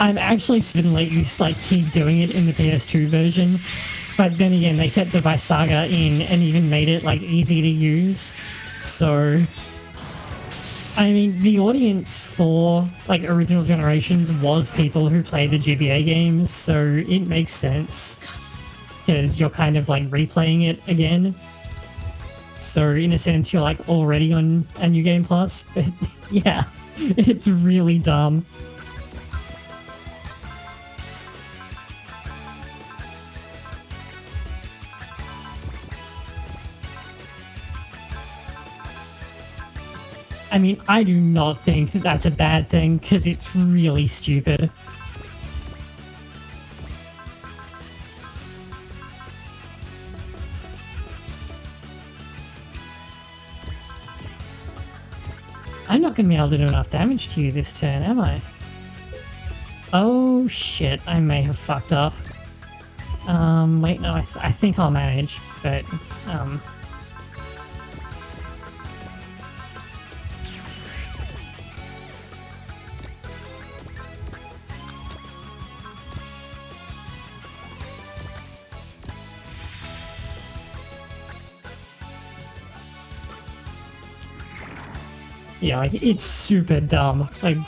I'm actually even let you like keep doing it in the PS2 version, but then again they kept the Vaisaga in and even made it like easy to use. So I mean, the audience for like original generations was people who play the GBA games, so it makes sense because you're kind of like replaying it again. So in a sense, you're like already on a New Game Plus, but yeah, it's really dumb. I mean, I do not think that that's a bad thing, because it's really stupid. I'm not going to be able to do enough damage to you this turn, am I? Oh shit, I may have fucked up. Wait, no, I think I'll manage, but, yeah, like, it's super dumb. Like,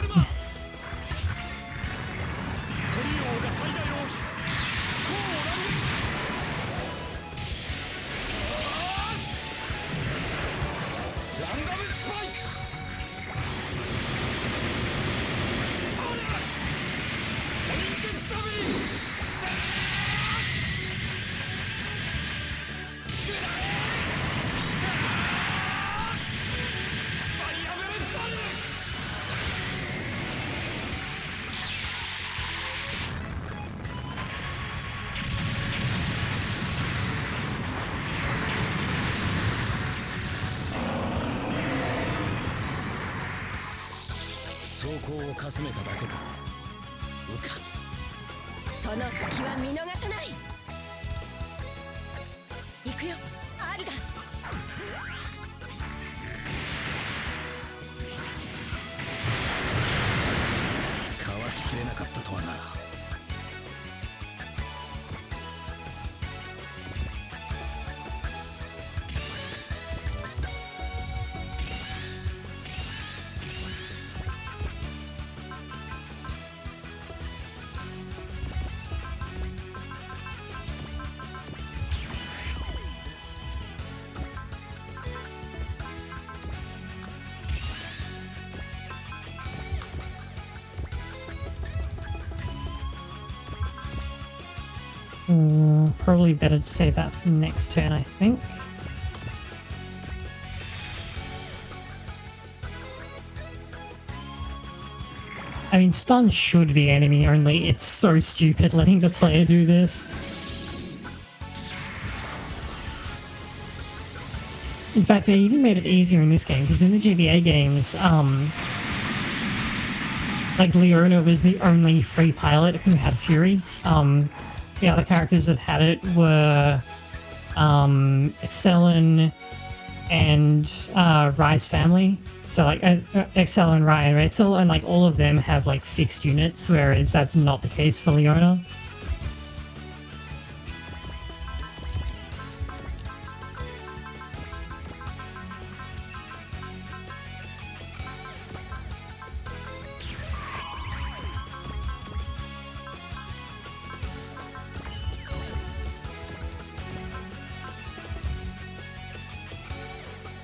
しきれなかったとはな。Probably better to save that for next turn, I think. I mean, stun should be enemy only. It's so stupid letting the player do this. In fact, they even made it easier in this game, because in the GBA games, like Leona was the only free pilot who had Fury. The other characters that had it were Excellin and Rai's family. So like Excel and Rai and Retzel, and like all of them have like fixed units, whereas that's not the case for Leona.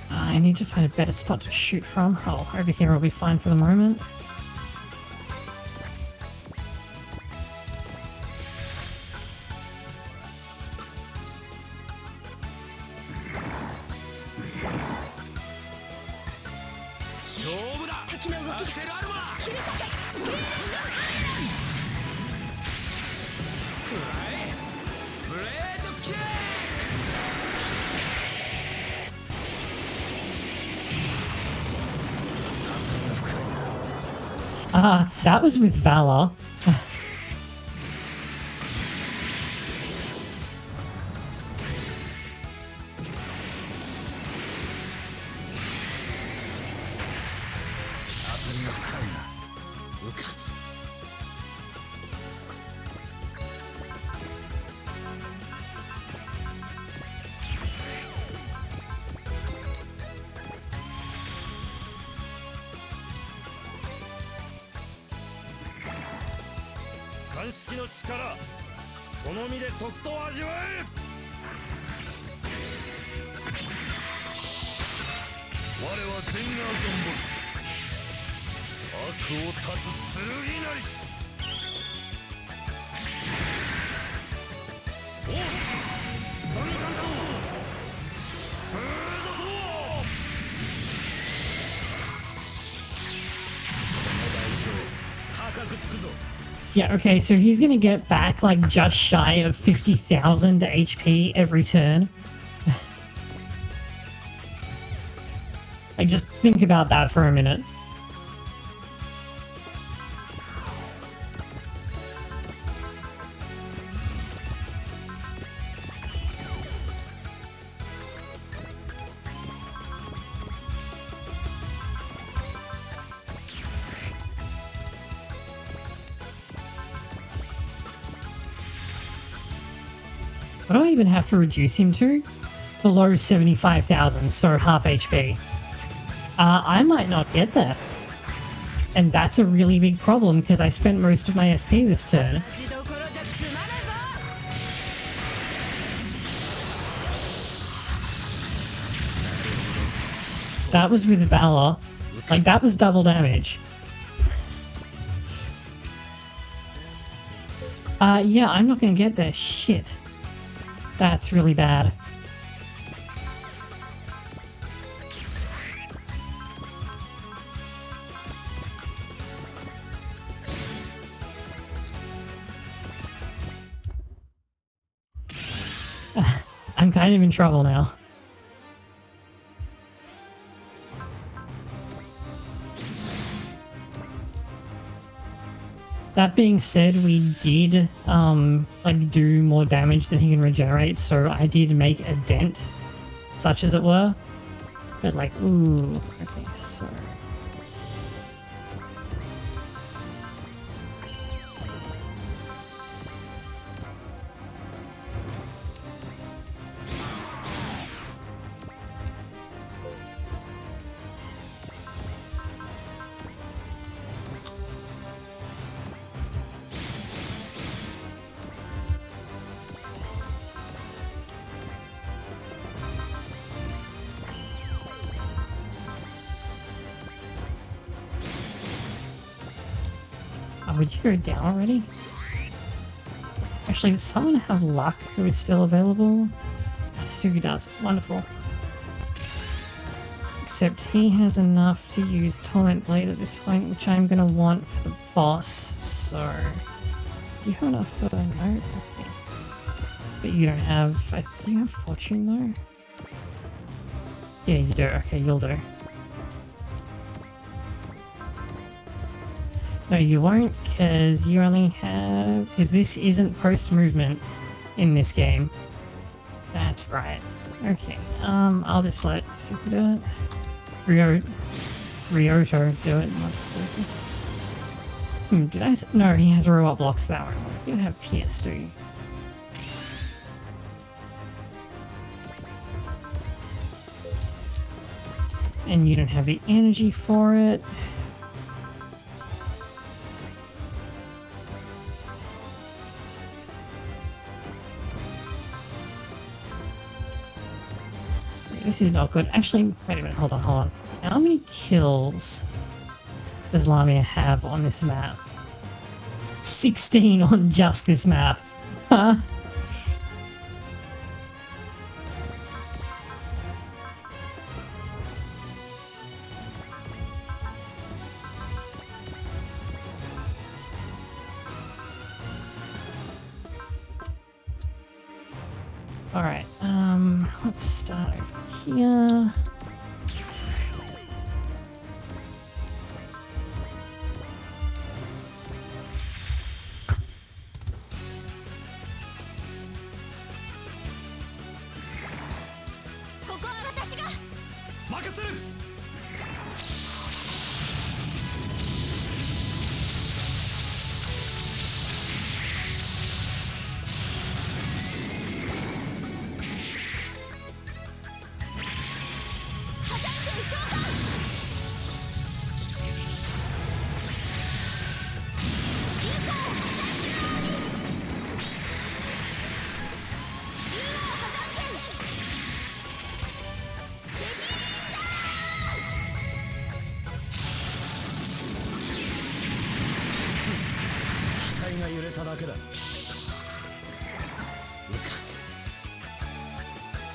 I need to find a better spot to shoot from. Oh, over here will be fine for the moment. That was with Valor. Yeah, okay, so he's gonna get back like just shy of 50,000 HP every turn. Like, just think about that for a minute. What do I even have to reduce him to? Below 75,000, so half HP. I might not get that. And that's a really big problem, because I spent most of my SP this turn. That was with Valor. Like, that was double damage. Yeah, I'm not gonna get there. Shit. That's really bad. I'm kind of in trouble now. That being said, we did like do more damage than he can regenerate, so I did make a dent, such as it were. But like, ooh, okay, so would you go down already? Actually, does someone have luck who is still available? Sugi does. Wonderful. Except he has enough to use Torrent Blade at this point, which I'm gonna want for the boss, so... Do you have enough for... No? Okay. But you don't have... Do you have Fortune, though? Yeah, you do. Okay, you'll do. No, you won't, because you only have... Because this isn't post-movement in this game. That's right. Okay, I'll just let Super do it. Ryoto do it, not just Super. Did I... No, he has robot blocks that one. You don't have PS, do you? And you don't have the energy for it. This is not good. Actually, wait a minute, hold on. How many kills does Lamia have on this map? 16 on just this map. Huh? Alright, let's start over here.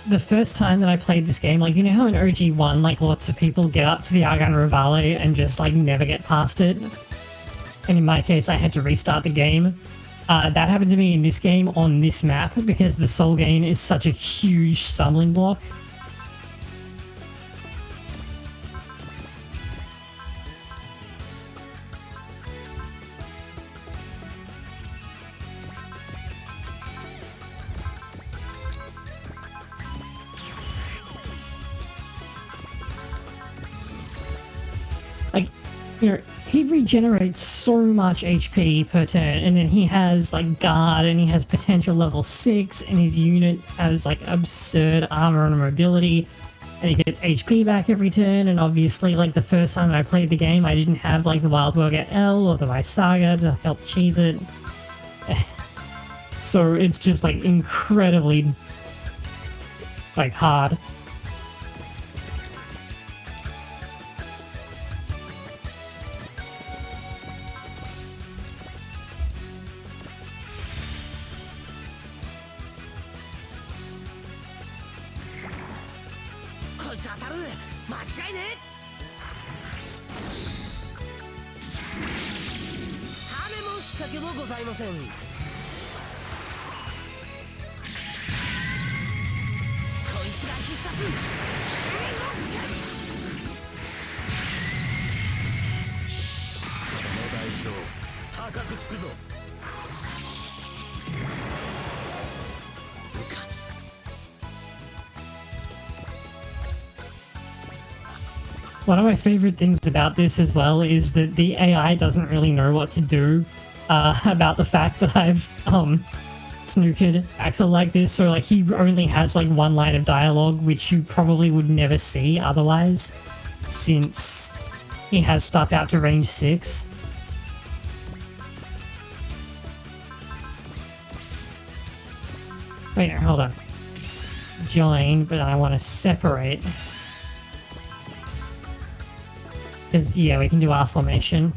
The first time that I played this game, like, you know how in OG1, like, lots of people get up to the Argan Rivale and just, like, never get past it? And in my case, I had to restart the game. That happened to me in this game on this map because the Soul Gain is such a huge stumbling block. Like, you know, he regenerates so much HP per turn, and then he has, like, guard, and he has potential level 6, and his unit has, like, absurd armor and mobility, and he gets HP back every turn, and obviously, like, the first time I played the game, I didn't have, like, the Wildwurger L or the Vaisaga to help cheese it. So it's just, like, incredibly, like, hard. One of my favorite things about this as well is that the AI doesn't really know what to do about the fact that I've snookered Axel like this, so like he only has like one line of dialogue, which you probably would never see otherwise, since he has stuff out to range 6. Wait, no, hold on. Join, but I want to separate. Because, yeah, we can do our formation.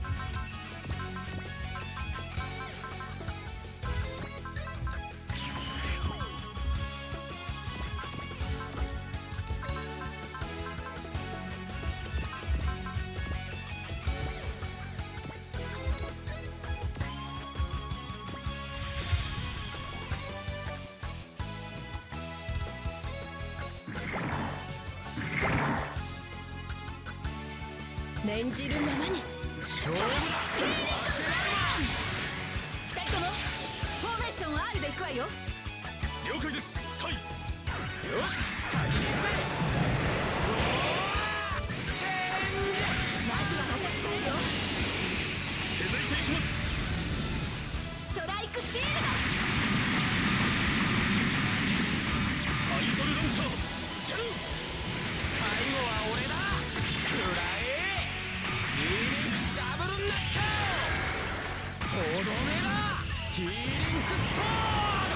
念じるままに勝負だ。2人ともフォーメーション R で行くわよ。了解です。タイ。よし、先に行くぜ。まずは私からよ。続いていきます。ストライクシールド。アイソルランチャーシャル。最後は俺だ。くらえ。リーリンクダブルナッカー。とどめだ。T リンクソード。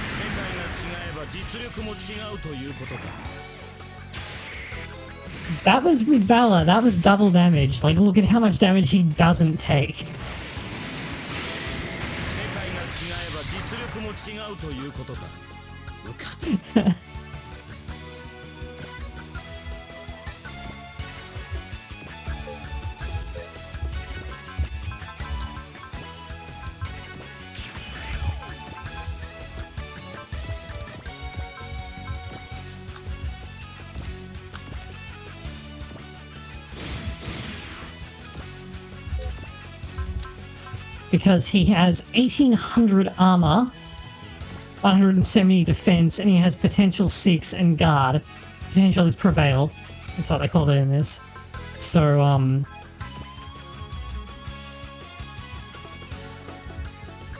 世界が違えば実力も違うということか。That was with Valor, that was double damage. Like, look at how much damage he doesn't take. 世界が違えば実力も違うということか。うかつ。Because he has 1800 armor, 170 defense, and he has potential 6 and guard. Potential is prevail. That's what they called it in this. So,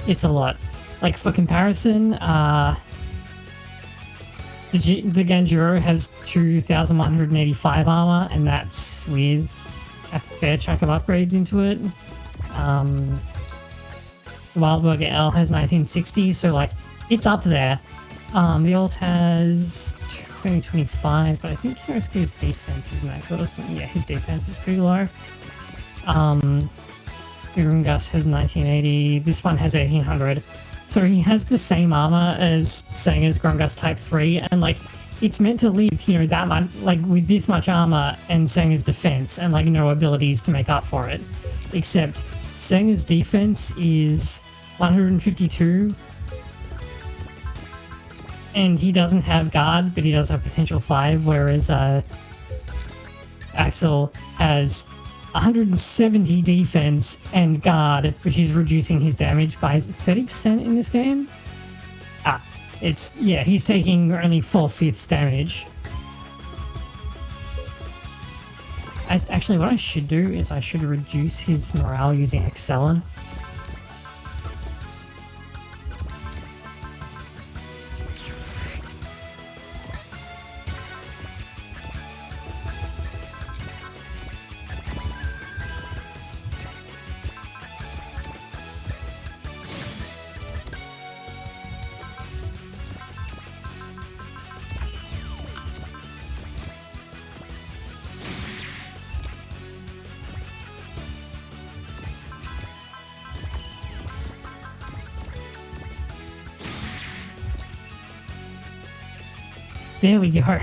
it's a lot. Like, for comparison, the Ganjuro has 2185 armor, and that's with a fair chunk of upgrades into it. Wildwurger L has 1960, so like it's up there. The ult has 2025, but I think Hirosuke's defense isn't that good or something. Yeah, his defense is pretty low. Urungus has 1980. This one has 1800. So he has the same armor as Senga's Grungus Type 3, and like it's meant to leave, you know, that much, like with this much armor and Senga's defense and like no abilities to make up for it. Except Senga's defense is 152, and he doesn't have guard, but he does have potential 5, whereas Axel has 170 defense and guard, which is reducing his damage by 30% in this game. Yeah, he's taking only 4/5 damage. Actually, what I should do is I should reduce his morale using Excellent. There we go.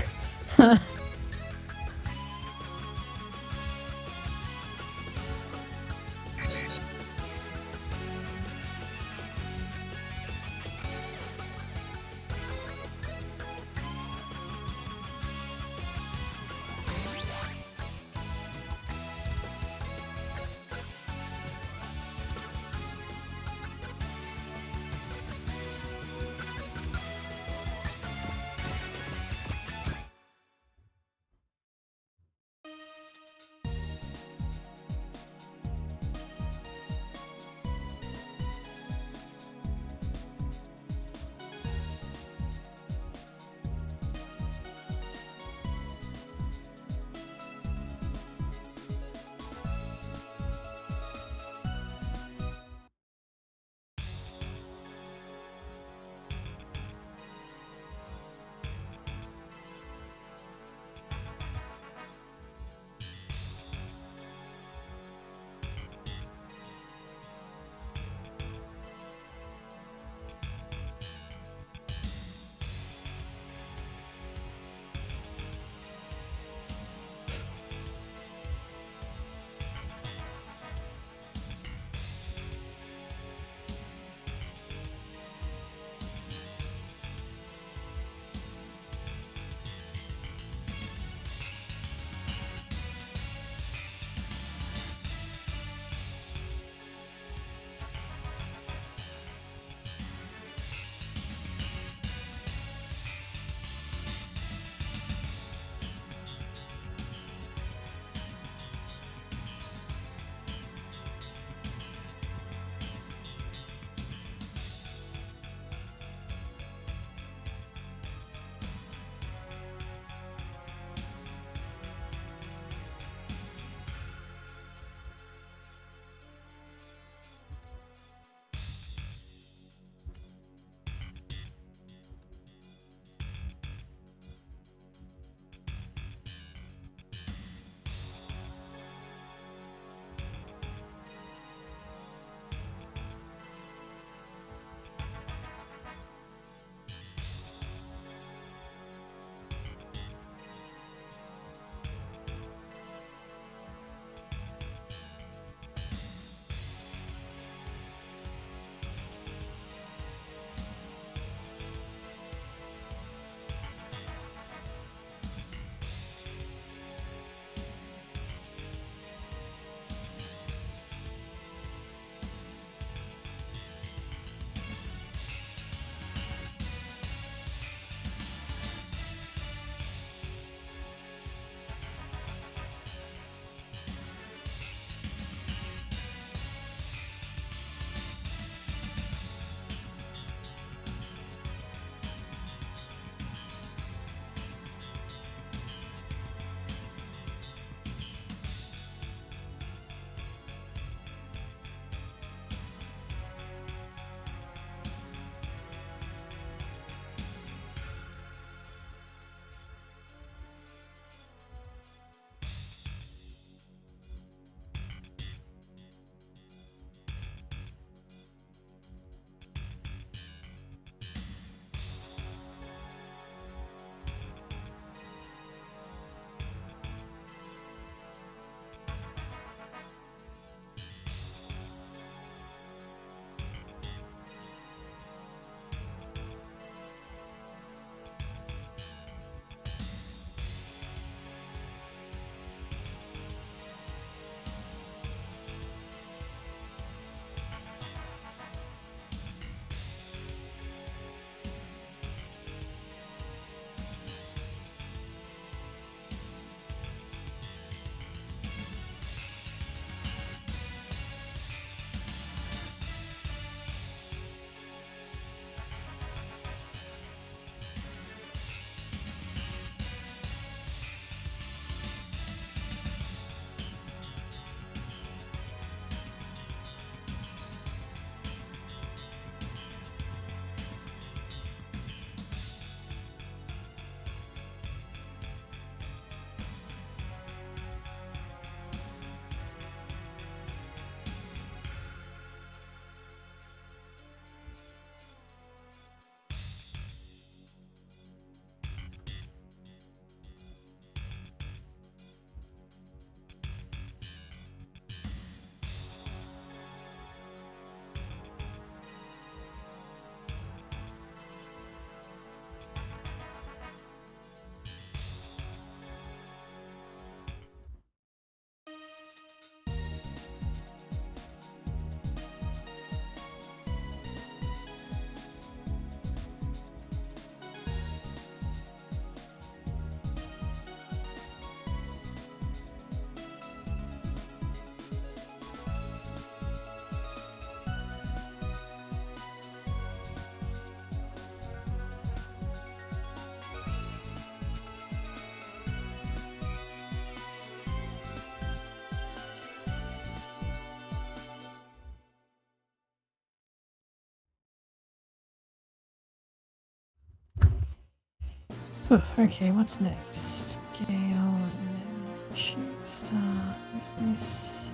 Okay, what's next? Gale and then Shooting Star. What's this?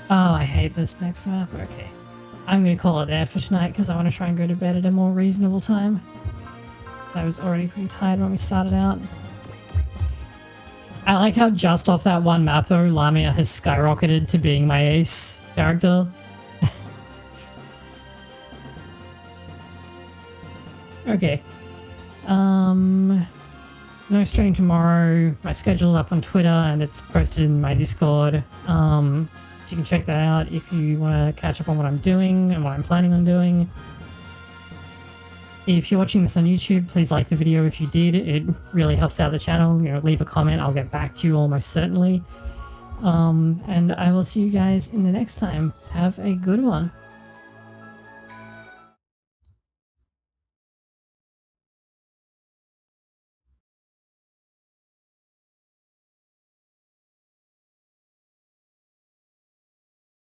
Oh, I hate this next map. Okay. I'm gonna call it there for tonight because I want to try and go to bed at a more reasonable time. I was already pretty tired when we started out. I like how just off that one map though, Lamia has skyrocketed to being my ace character. Okay. No stream tomorrow. My schedule's up on Twitter and it's posted in my Discord. So you can check that out if you want to catch up on what I'm doing and what I'm planning on doing. If you're watching this on YouTube, please like the video if you did. It really helps out the channel. You know, leave a comment. I'll get back to you almost certainly. And I will see you guys in the next time. Have a good one.